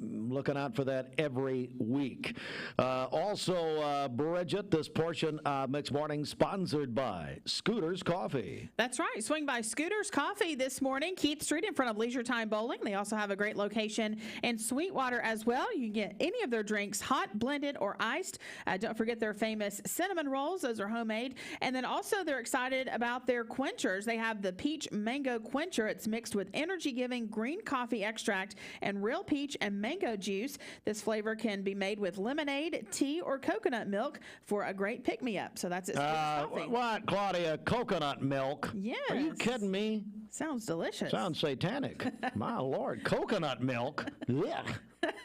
Speaker 3: Looking out for that every week. Also, Bridget, this portion of Mixed Morning sponsored by Scooters Coffee.
Speaker 10: That's right. Swing by Scooters Coffee this morning, Keith Street in front of Leisure Time Bowling. They also have a great location in Sweetwater as well. You can get any of their drinks, hot, blended, or iced. Don't forget their famous cinnamon rolls. Those are homemade. And then also they're excited about their quenchers. They have the Peach Mango Quencher. It's mixed with energy-giving green coffee extract and real peach and mango juice. This flavor can be made with lemonade, tea, or coconut milk for a great pick-me-up. So that's it.
Speaker 3: What, Claudia? Coconut milk?
Speaker 10: Yes.
Speaker 3: Are you kidding me?
Speaker 10: Sounds delicious.
Speaker 3: Sounds satanic. My Lord, coconut milk? Yeah.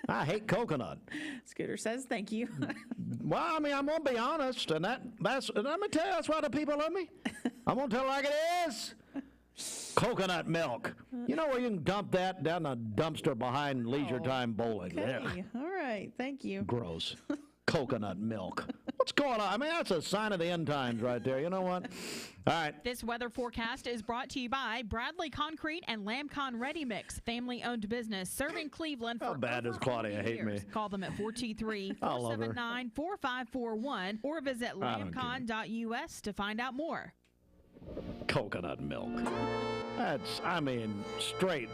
Speaker 3: I hate coconut.
Speaker 10: Scooter says thank you.
Speaker 3: Well, I mean, I'm going to be honest, and that's let me tell you, that's why the people love me. I'm going to tell it like it is. Coconut milk. You know where you can dump that down the dumpster behind Leisure Time Bowling.
Speaker 10: Okay. All right. Thank you.
Speaker 3: Gross. Coconut milk. What's going on? I mean, that's a sign of the end times right there. You know what? All right.
Speaker 14: This weather forecast is brought to you by Bradley Concrete and Lamcon Ready Mix, family-owned business serving Cleveland for
Speaker 3: How bad does Claudia hate me?
Speaker 14: Call them at 423-479-4541 or visit lamcon.us to find out more.
Speaker 3: Coconut milk. That's, I mean, straight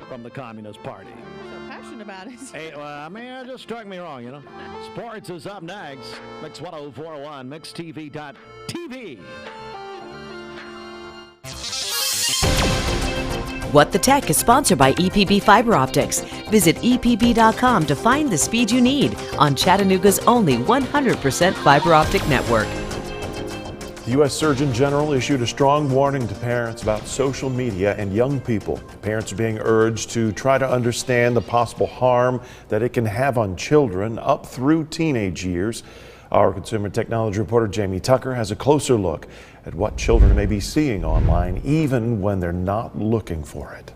Speaker 3: from the Communist Party.
Speaker 10: So passionate about it.
Speaker 3: Hey, well, I mean, it just struck me wrong, you know. Sports is up next. Mix 104.1, mixtv.tv.
Speaker 16: What the Tech is sponsored by EPB Fiber Optics. Visit EPB.com to find the speed you need on Chattanooga's only 100% fiber optic network.
Speaker 17: The U.S. Surgeon General issued a strong warning to parents about social media and young people. Parents are being urged to try to understand the possible harm that it can have on children up through teenage years. Our consumer technology reporter Jamie Tucker has a closer look at what children may be seeing online, even when they're not looking for it.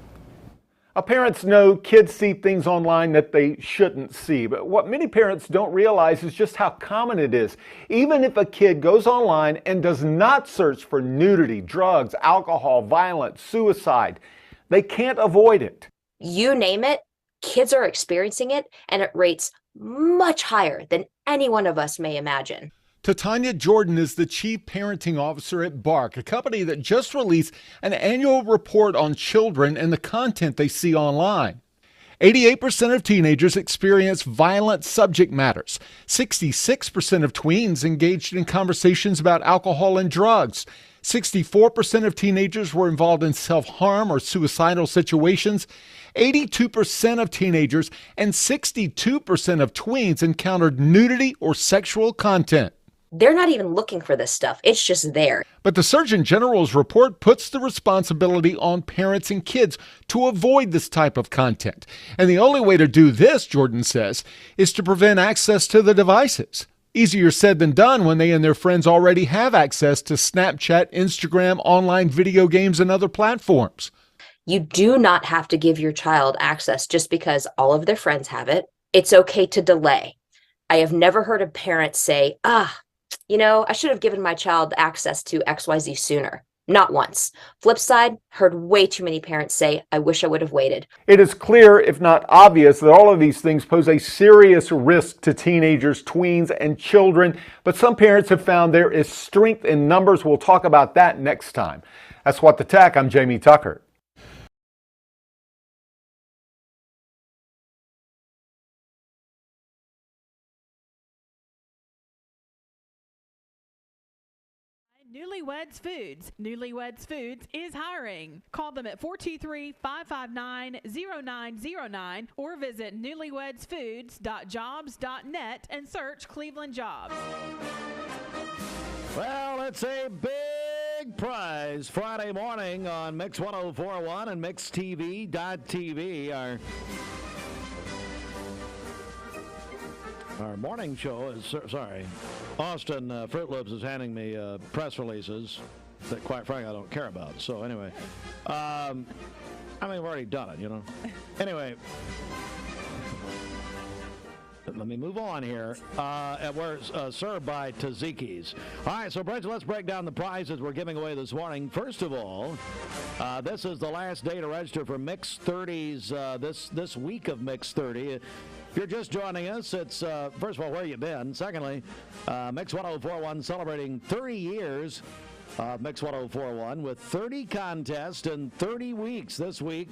Speaker 18: Parents know kids see things online that they shouldn't see, but what many parents don't realize is just how common it is. Even if a kid goes online and does not search for nudity, drugs, alcohol, violence, suicide, they can't avoid it.
Speaker 29: You name it, kids are experiencing it, and at rates much higher than any one of us may imagine.
Speaker 18: Tanya Jordan is the Chief Parenting Officer at Bark, a company that just released an annual report on children and the content they see online. 88% of teenagers experience violent subject matters. 66% of tweens engaged in conversations about alcohol and drugs. 64% of teenagers were involved in self-harm or suicidal situations. 82% of teenagers and 62% of tweens encountered nudity or sexual content.
Speaker 29: They're not even looking for this stuff. It's just there.
Speaker 18: But the Surgeon General's report puts the responsibility on parents and kids to avoid this type of content. And the only way to do this, Jordan says, is to prevent access to the devices. Easier said than done when they and their friends already have access to Snapchat, Instagram, online video games, and other platforms.
Speaker 29: You do not have to give your child access just because all of their friends have it. It's okay to delay. I have never heard a parent say, I should have given my child access to XYZ sooner. Not once. Flip side, heard way too many parents say, I wish I would have waited.
Speaker 1: It is clear, if not obvious, that all of these things pose a serious risk to teenagers, tweens, and children, but some parents have found there is strength in numbers. We'll talk about that next time. That's What the Tech. I'm Jamie Tucker.
Speaker 14: Newlyweds Foods. Newlyweds Foods is hiring. Call them at 423-559-0909 or visit newlywedsfoods.jobs.net and search Cleveland Jobs.
Speaker 3: Well, it's a big prize Friday morning on Mix 104.1 and MixTV.tv. Our morning show is, Austin Fruit Loops is handing me press releases that, quite frankly, I don't care about. So, anyway, we've already done it, Anyway, let me move on here. We're served by Tzatziki's. All right, so, Bridget, let's break down the prizes we're giving away this morning. First of all, this is the last day to register for Mix 30's this week of Mix 30. If you're just joining us, it's, first of all, where you been? Secondly, Mix 104.1 celebrating 30 years of Mix 104.1 with 30 contests in 30 weeks this week.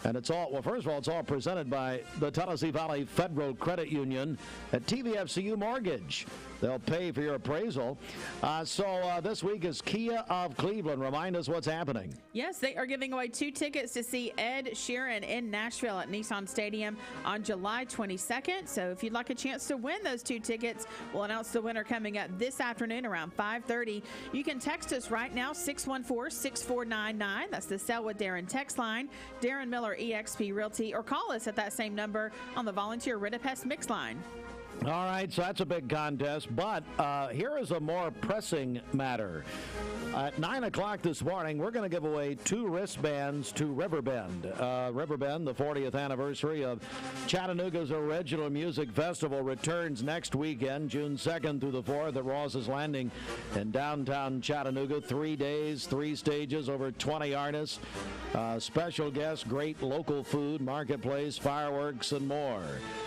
Speaker 3: And it's all, first of all, it's all presented by the Tennessee Valley Federal Credit Union at TVFCU Mortgage. They'll pay for your appraisal. So this week is Kia of Cleveland. Remind us what's happening.
Speaker 10: Yes, they are giving away 2 tickets to see Ed Sheeran in Nashville at Nissan Stadium on July 22nd. So if you'd like a chance to win those 2 tickets, we'll announce the winner coming up this afternoon around 5:30. You can text us right now, 614-6499. That's the Selwood Darren text line. Darren Miller, eXp Realty, or call us at that same number on the Volunteer Rid-A-Pest mix line.
Speaker 3: All right, so that's a big contest, but here is a more pressing matter. At 9 o'clock this morning, we're going to give away 2 wristbands to Riverbend. Riverbend, the 40th anniversary of Chattanooga's original music festival, returns next weekend, June 2nd through the 4th at Ross's Landing in downtown Chattanooga. 3 days, 3 stages, over 20 artists, special guests, great local food, marketplace, fireworks, and more.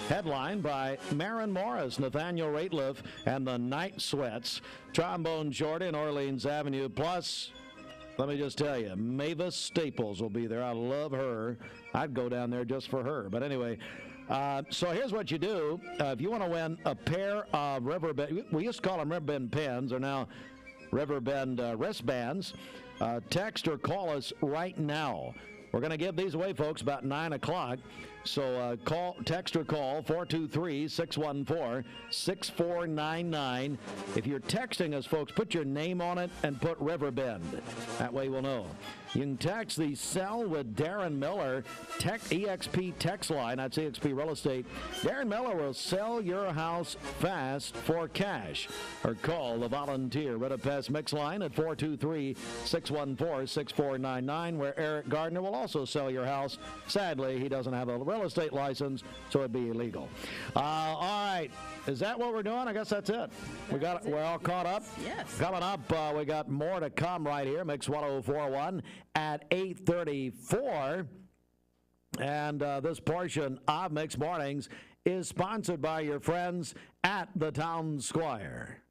Speaker 3: Headlined by Maren Morris, Nathaniel Rateliff, and the Night Sweats, Trombone Shorty and Orleans Avenue. Plus, let me just tell you, Mavis Staples will be there. I love her. I'd go down there just for her. But anyway, so here's what you do. If you want to win a pair of Riverbend, we used to call them Riverbend pens, are now Riverbend wristbands, text or call us right now. We're going to give these away, folks, about 9 o'clock. So text or call 423-614-6499. If you're texting us, folks, put your name on it and put Riverbend. That way we'll know. You can text the Sell with Darren Miller EXP text line. That's EXP Real Estate. Darren Miller will sell your house fast for cash. Or call the Volunteer Rid-A-Pest mix line at 423-614-6499, where Eric Gardner will also sell your house. Sadly, he doesn't have a real estate license, so it'd be illegal. All right. Is that what we're doing? I guess that's it. We're all caught up?
Speaker 10: Yes.
Speaker 3: Coming up, we got more to come right here. Mix 104.1 at 8:34. And this portion of Mix Mornings is sponsored by your friends at the Town Squire.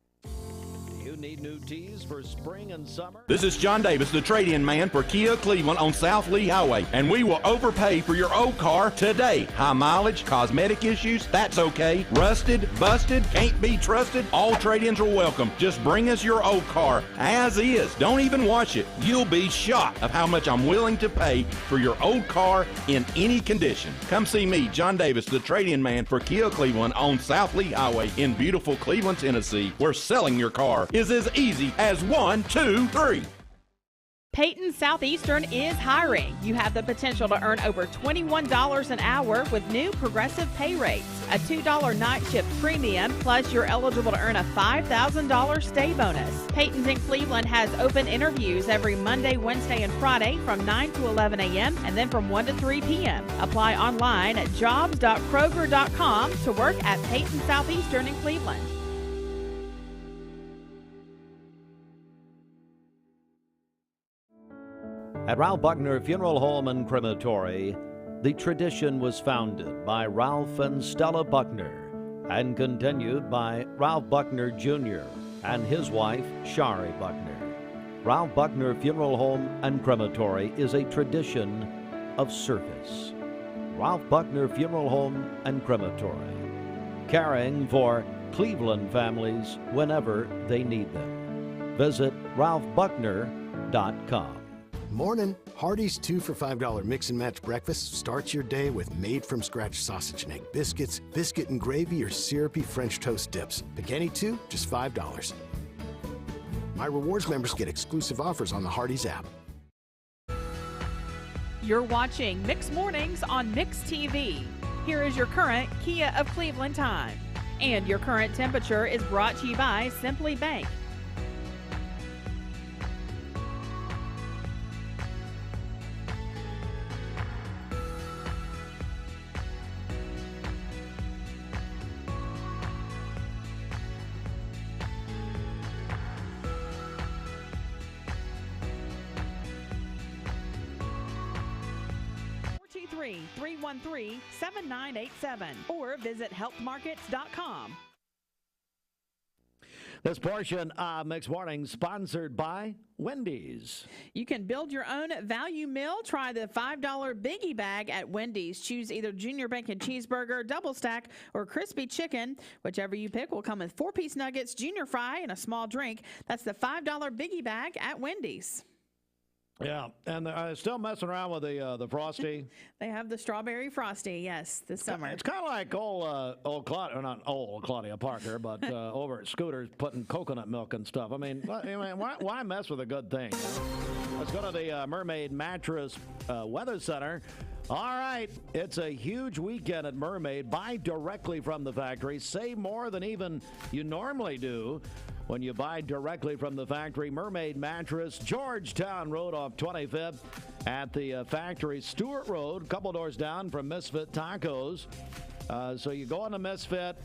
Speaker 3: You need new tees for spring and summer?
Speaker 4: This is John Davis, the trade-in man for Kia Cleveland on South Lee Highway, and we will overpay for your old car today. High mileage, cosmetic issues, that's okay. Rusted, busted, can't be trusted, all trade-ins are welcome. Just bring us your old car as is. Don't even wash it. You'll be shocked of how much I'm willing to pay for your old car in any condition. Come see me, John Davis, the trade-in man for Kia Cleveland on South Lee Highway in beautiful Cleveland, Tennessee, where selling your car is as easy as 1, 2, 3.
Speaker 14: Peyton Southeastern is hiring. You have the potential to earn over $21 an hour with new progressive pay rates, a $2 night shift premium, plus you're eligible to earn a $5,000 stay bonus. Peyton's in Cleveland has open interviews every Monday, Wednesday, and Friday from 9 to 11 a.m. and then from 1 to 3 p.m. Apply online at jobs.kroger.com to work at Peyton Southeastern in Cleveland.
Speaker 15: At Ralph Buckner Funeral Home and Crematory, the tradition was founded by Ralph and Stella Buckner and continued by Ralph Buckner Jr. and his wife, Shari Buckner. Ralph Buckner Funeral Home and Crematory is a tradition of service. Ralph Buckner Funeral Home and Crematory, caring for Cleveland families whenever they need them. Visit ralphbuckner.com.
Speaker 12: Morning. Hardee's 2 for $5 mix and match breakfast starts your day with made-from-scratch sausage and egg biscuits, biscuit and gravy, or syrupy French toast dips. Pick any 2, just $5. My rewards members get exclusive offers on the Hardee's app.
Speaker 14: You're watching Mix Mornings on Mix TV. Here is your current Kia of Cleveland time. And your current temperature is brought to you by Simply Bank. Three 313-7987 or visit healthmarkets.com.
Speaker 3: This portion of Mixed Morning sponsored by Wendy's.
Speaker 10: You can build your own value meal. Try the $5 Biggie Bag at Wendy's. Choose either Junior Bacon Cheeseburger, Double Stack, or Crispy Chicken. Whichever you pick will come with 4-piece nuggets, junior fry, and a small drink. That's the $5 Biggie Bag at Wendy's.
Speaker 3: Yeah, and they're still messing around with the Frosty.
Speaker 10: They have the strawberry Frosty, yes, this summer.
Speaker 3: It's kind of like old Claudia, or not old Claudia Parker, but over at Scooters putting coconut milk and stuff. I mean, why mess with a good thing? You know? Let's go to the Mermaid Mattress Weather Center. All right, it's a huge weekend at Mermaid. Buy directly from the factory. Save more than even you normally do when you buy directly from the factory. Mermaid Mattress, Georgetown Road off 25th at the factory. Stewart Road, a couple doors down from Misfit Tacos. So you go on to Misfit.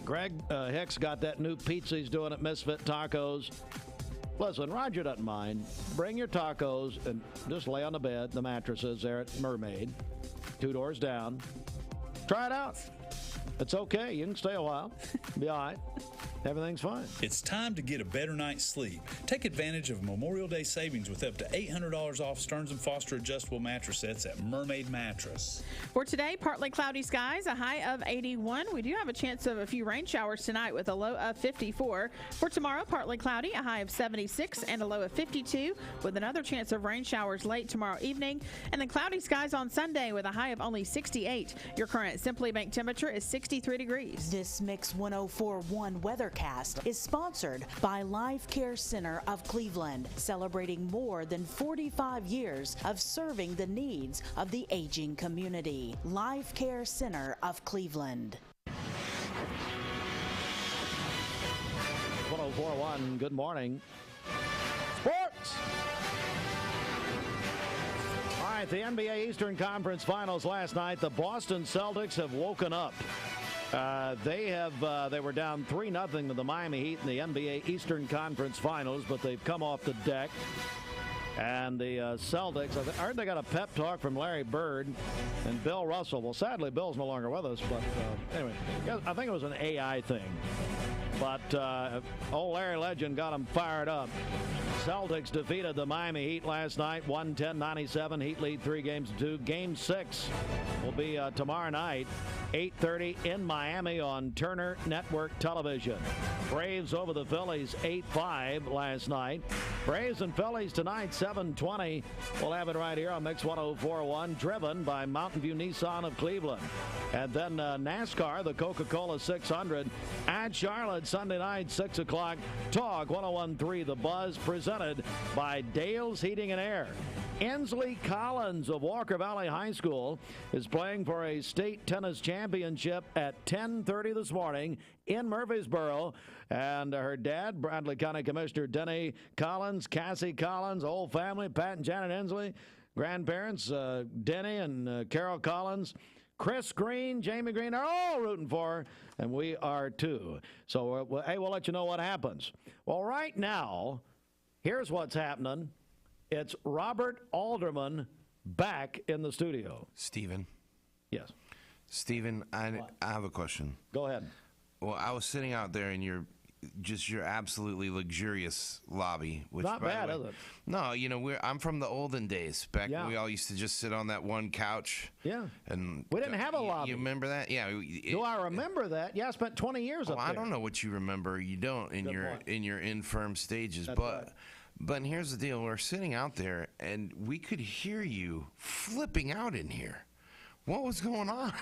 Speaker 3: Greg Hicks got that new pizza he's doing at Misfit Tacos. Listen, Roger doesn't mind. Bring your tacos and just lay on the bed, the mattresses there at Mermaid. 2 doors down. Try it out. It's okay. You can stay a while. Be all right. Everything's fine.
Speaker 19: It's time to get a better night's sleep. Take advantage of Memorial Day savings with up to $800 off Stearns & Foster adjustable mattress sets at Mermaid Mattress.
Speaker 10: For today, partly cloudy skies, a high of 81. We do have a chance of a few rain showers tonight with a low of 54. For tomorrow, partly cloudy, a high of 76 and a low of 52 with another chance of rain showers late tomorrow evening. And then cloudy skies on Sunday with a high of only 68. Your current Simply Bank temperature is 63 degrees.
Speaker 20: This Mix 104.1 weathercast is sponsored by Life Care Center of Cleveland, celebrating more than 45 years of serving the needs of the aging community. Life Care Center of Cleveland.
Speaker 3: 104.1, good morning. Sports! All right, the NBA Eastern Conference Finals last night. The Boston Celtics have woken up. They were down 3-0 to the Miami Heat in the NBA Eastern Conference Finals, but they've come off the deck. And the Celtics, I heard they got a pep talk from Larry Bird and Bill Russell. Well, sadly, Bill's no longer with us, but anyway, I think it was an AI thing. But old Larry Legend got them fired up. Celtics defeated the Miami Heat last night, 110-97. Heat lead 3-2. Game 6 will be tomorrow night, 8:30 in Miami on Turner Network Television. Braves over the Phillies, 8-5 last night. Braves and Phillies tonight, 7:20. We'll have it right here on Mix 104.1, driven by Mountain View Nissan of Cleveland. And then NASCAR, the Coca-Cola 600 at Charlotte Sunday night, 6 o'clock. Talk 101.3 The Buzz presents presented by Dale's Heating and Air. Ensley Collins of Walker Valley High School is playing for a state tennis championship at 10:30 this morning in Murfreesboro. And her dad, Bradley County Commissioner Denny Collins, Cassie Collins, whole family, Pat and Janet Ensley, grandparents, Denny and Carol Collins, Chris Green, Jamie Green are all rooting for her, and we are too. So, hey, we'll let you know what happens. Well, right now, here's what's happening. It's Robert Alderman back in the studio.
Speaker 7: Stephen.
Speaker 3: Yes.
Speaker 7: Stephen, I have a question.
Speaker 3: Go ahead.
Speaker 7: Well, I was sitting out there in your absolutely luxurious lobby. Which,
Speaker 3: Not bad, is it?
Speaker 7: No, I'm from the olden days. Back when we all used to just sit on that one couch.
Speaker 3: Yeah.
Speaker 7: And
Speaker 3: we didn't have a lobby.
Speaker 7: You remember that? Yeah.
Speaker 3: Do I remember that? Yeah, I spent 20 years up there.
Speaker 7: I don't know what you remember. You don't in your infirm stages.
Speaker 3: That's right.
Speaker 7: But here's the deal. We're sitting out there, and we could hear you flipping out in here. What was going on?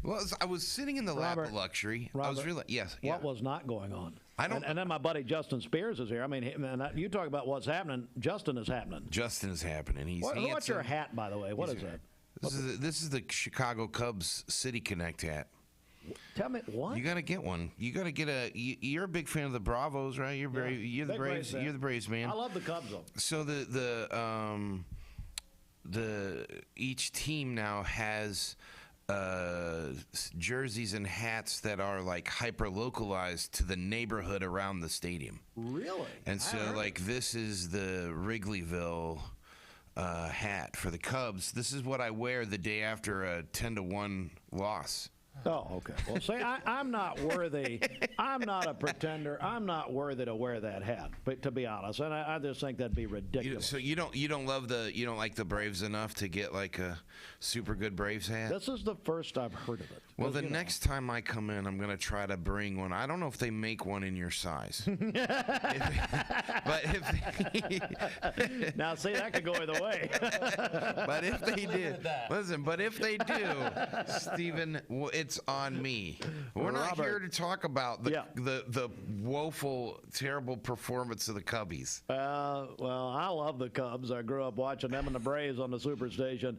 Speaker 7: Well, I was sitting in the lap of luxury.
Speaker 3: Robert,
Speaker 7: I was really yes.
Speaker 3: What was not going on?
Speaker 7: I don't.
Speaker 3: And then my buddy Justin Spears is here. I mean, you talk about what's happening. Justin is happening.
Speaker 7: Justin is happening.
Speaker 3: What's your hat, by the way? What is that?
Speaker 7: This is the Chicago Cubs City Connect hat.
Speaker 3: Tell me what?
Speaker 7: You got to get one. You got to get you're a big fan of the Bravos, right? You're the Braves. You're the Braves man.
Speaker 3: I love the Cubs though.
Speaker 7: So each team now has jerseys and hats that are like hyper localized to the neighborhood around the stadium.
Speaker 3: Really?
Speaker 7: And so this is the Wrigleyville hat for the Cubs. This is what I wear the day after a 10-1 loss.
Speaker 3: Oh, okay. Well, see, I'm not worthy. I'm not a pretender. I'm not worthy to wear that hat, but to be honest, and I just think that'd be ridiculous.
Speaker 7: So you don't like the Braves enough to get like a super good Braves hat?
Speaker 3: This is the first I've heard of it.
Speaker 7: Well, the next time I come in, I'm going to try to bring one. I don't know if they make one in your size.
Speaker 3: Now, see, that could go either way.
Speaker 7: But if they did, listen. But if they do, Stephen, it's on me. We're not here to talk about the woeful, terrible performance of the Cubbies.
Speaker 3: Well, I love the Cubs. I grew up watching them and the Braves on the Superstation.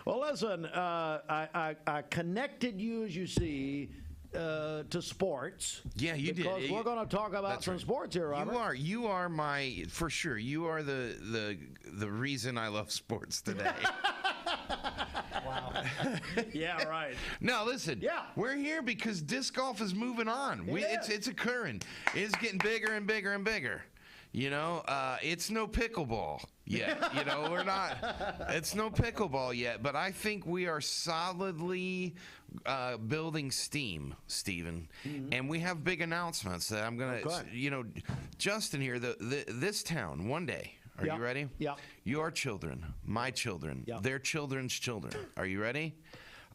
Speaker 3: Well, listen, I connected you, as you see, to sports.
Speaker 7: Yeah, you did.
Speaker 3: Because we're going to talk about some sports here, Robert.
Speaker 7: You are my, for sure. You are the reason I love sports today.
Speaker 3: Wow. Yeah, right.
Speaker 7: No, listen.
Speaker 3: Yeah.
Speaker 7: We're here because disc golf is moving on. It's occurring. It's getting bigger and bigger and bigger. It's no pickleball yet. We're not. It's no pickleball yet. But I think we are solidly building steam, Stephen. Mm-hmm. And we have big announcements that I'm going to, Justin here, this town, one day. Are you ready?
Speaker 3: Yeah.
Speaker 7: Your children, my children, their children's children. Are you ready?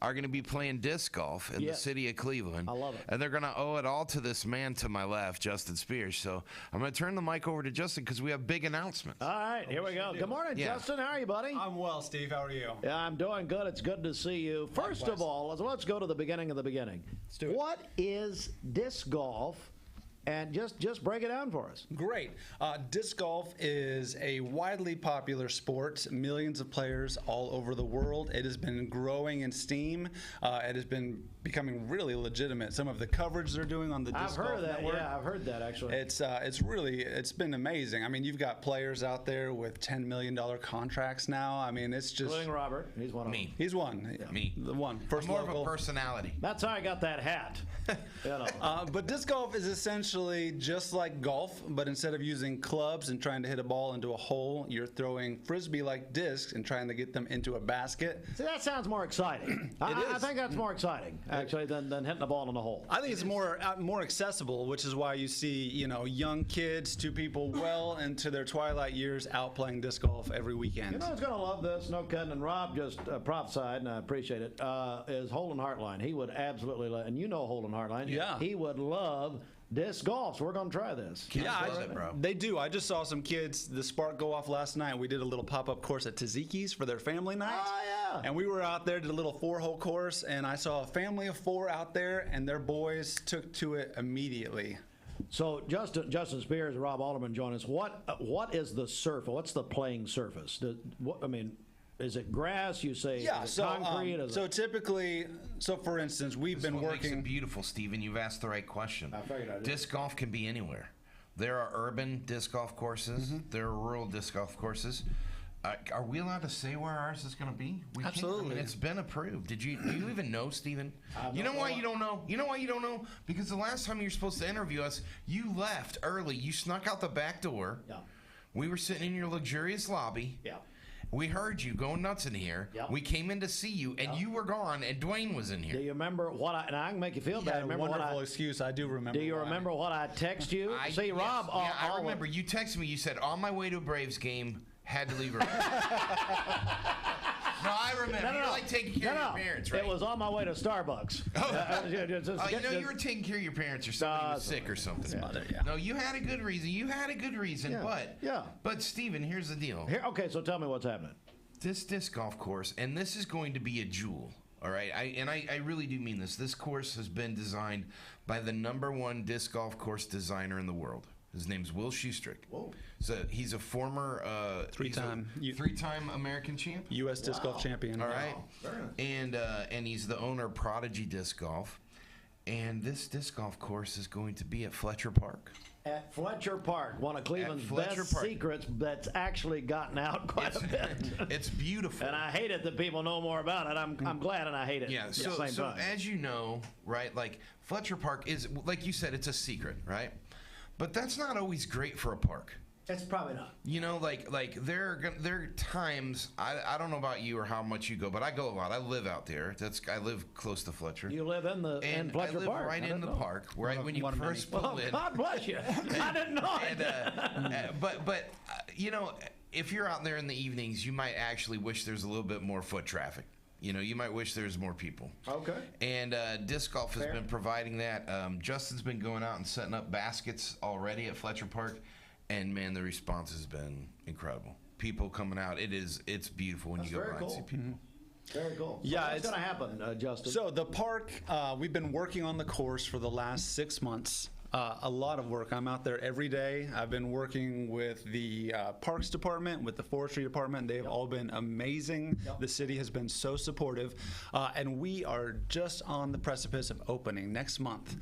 Speaker 7: Are going to be playing disc golf in the city of Cleveland.
Speaker 3: I love it.
Speaker 7: And they're going to owe it all to this man to my left, Justin Spears. So I'm going to turn the mic over to Justin because we have big announcements.
Speaker 3: All right, here we go. Good morning, Justin. How are you, buddy?
Speaker 21: I'm well, Steve. How are you?
Speaker 3: Yeah, I'm doing good. It's good to see you. First of all, let's go to the beginning of the beginning.
Speaker 21: Let's do it.
Speaker 3: What is disc golf? And just break it down for us.
Speaker 21: Great. Disc golf is a widely popular sport. Millions of players all over the world. It has been growing in steam. It has been becoming really legitimate. Some of the coverage they're doing on the Disc Golf Network.
Speaker 3: Yeah, I've heard that actually.
Speaker 21: It's been amazing. I mean, you've got players out there with $10 million contracts now. I mean, it's just
Speaker 3: including Robert. He's one of them.
Speaker 21: He's one.
Speaker 7: Yeah. Me.
Speaker 21: The one. First
Speaker 7: more
Speaker 21: local.
Speaker 7: of a personality.
Speaker 3: That's how I got that hat.
Speaker 21: But disc golf is essentially just like golf, but instead of using clubs and trying to hit a ball into a hole, you're throwing frisbee-like discs and trying to get them into a basket.
Speaker 3: See, that sounds more exciting. I think that's more exciting, actually, than hitting a ball in a hole.
Speaker 21: I think it's more accessible, which is why you see, young kids, two people well into their twilight years out playing disc golf every weekend.
Speaker 3: You know who's going to love this? No kidding. And Rob just prophesied, and I appreciate it, is Holden Hartline. He would absolutely love, and you know Holden Hartline.
Speaker 21: Yeah.
Speaker 3: He would love disc golf, so we're going to try this.
Speaker 21: They do. I just saw some kids, the spark go off last night. We did a little pop-up course at Taziki's for their family night.
Speaker 3: Oh, yeah.
Speaker 21: And we were out there, did a little 4-hole course, and I saw a family of 4 out there, and their boys took to it immediately.
Speaker 3: So Justin Spears, Rob Alderman join us. What is the surface? What's the playing surface? Is it grass? You say concrete?
Speaker 21: Typically, for instance, we've been working.
Speaker 7: Makes it beautiful, Stephen. You've asked the right question.
Speaker 3: I figured I did.
Speaker 7: Disc golf can be anywhere. There are urban disc golf courses. There are rural disc golf courses. Are we allowed to say where ours is going to be? We
Speaker 21: Absolutely.
Speaker 7: Can't. I mean, it's been approved. Do you even know, Stephen? You know why you don't know? You know why you don't know? Because the last time you were supposed to interview us, you left early. You snuck out the back door.
Speaker 3: Yeah.
Speaker 7: We were sitting in your luxurious lobby.
Speaker 3: Yeah.
Speaker 7: We heard you going nuts in here.
Speaker 3: Yep.
Speaker 7: We came in to see you, and you were gone, and Dwayne was in here.
Speaker 3: Do you remember what I? And I can make you feel bad. Remember
Speaker 21: wonderful excuse. I do remember.
Speaker 3: Do you remember what I text you? See, Rob.
Speaker 7: I remember. You texted me. You said, "On my way to a Braves game, had to leave early." No, I remember. You were like taking care of your parents, right?
Speaker 3: It was on my way to Starbucks.
Speaker 7: You were taking care of your parents, or somebody was sick or something. No, you had a good reason. But Stephen, here's the deal.
Speaker 3: Okay, so tell me what's happening.
Speaker 7: This disc golf course, and this is going to be a jewel. All right, I really do mean this. This course has been designed by the #1 disc golf course designer in the world. His name's Will Schustrick.
Speaker 3: Whoa.
Speaker 7: So he's a former three-time American champ,
Speaker 21: U.S. disc golf champion.
Speaker 7: All right, and he's the owner of Prodigy Disc Golf, and this disc golf course is going to be at Fletcher Park.
Speaker 3: At Fletcher Park, one of Cleveland's best secrets that's actually gotten out quite a bit.
Speaker 7: It's beautiful,
Speaker 3: and I hate it that people know more about it. I'm glad, and I hate it.
Speaker 7: Yeah.
Speaker 3: At the same time.
Speaker 7: As you know, right? Like Fletcher Park is, like you said, it's a secret, right? But that's not always great for a park.
Speaker 3: It's probably not.
Speaker 7: You know, like there are times, I don't know about you or how much you go, but I go a lot. I live out there. I live close to Fletcher.
Speaker 3: You live in Fletcher
Speaker 7: I live
Speaker 3: Park.
Speaker 7: right in the park, right when you first pull in.
Speaker 3: God bless you. I didn't know it.
Speaker 7: But you know, if you're out there in the evenings, you might actually wish there's a little bit more foot traffic. You know, you might wish there's more people.
Speaker 3: Okay.
Speaker 7: And disc golf has been providing that. Justin's been going out and setting up baskets already at Fletcher Park, and man, the response has been incredible. People coming out, it's beautiful when you go by and see people.
Speaker 3: Very cool.
Speaker 21: Yeah,
Speaker 3: so what's going to happen, Justin?
Speaker 21: So the park, we've been working on the course for the last 6 months. A lot of work. I'm out there every day. I've been working with the Parks Department, with the Forestry Department. They've all been amazing. The city has been so supportive. And we are just on the precipice of opening next month.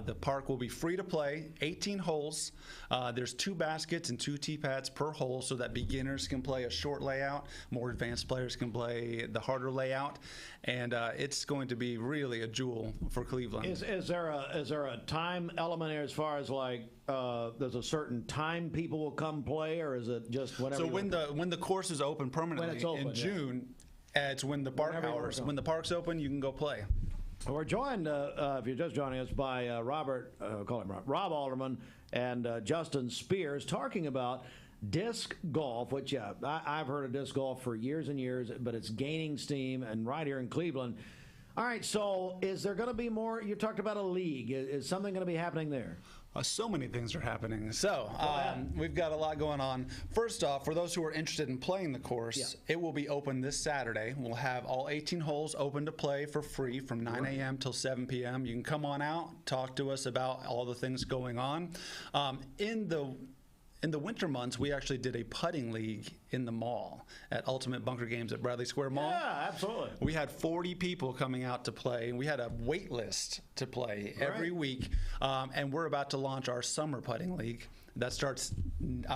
Speaker 21: The park will be free to play, 18 holes. There's 2 baskets and 2 tee pads per hole so that beginners can play a short layout. More advanced players can play the harder layout. And it's going to be really a jewel for Cleveland.
Speaker 3: Is there a time element as far as like there's a certain time people will come play, or is it just whenever?
Speaker 21: So when the course is open permanently in June, it's when the park hours. When the park's open, you can go play.
Speaker 3: We're joined, if you're just joining us, by Rob Alderman and Justin Spears, talking about disc golf, which I've heard of disc golf for years and years, but it's gaining steam, and right here in Cleveland. All right, so is there going to be more? You talked about a league. Is something going to be happening there?
Speaker 21: So many things are happening. So we've got a lot going on. First off, for those who are interested in playing the course, it will be open this Saturday. We'll have all 18 holes open to play for free from 9 a.m. till 7 p.m. You can come on out, talk to us about all the things going on. In the winter months, we actually did a putting league in the mall at Ultimate Bunker Games at Bradley Square Mall.
Speaker 3: Yeah, absolutely.
Speaker 21: We had 40 people coming out to play, and we had a wait list to play every week. And we're about to launch our summer putting league. That starts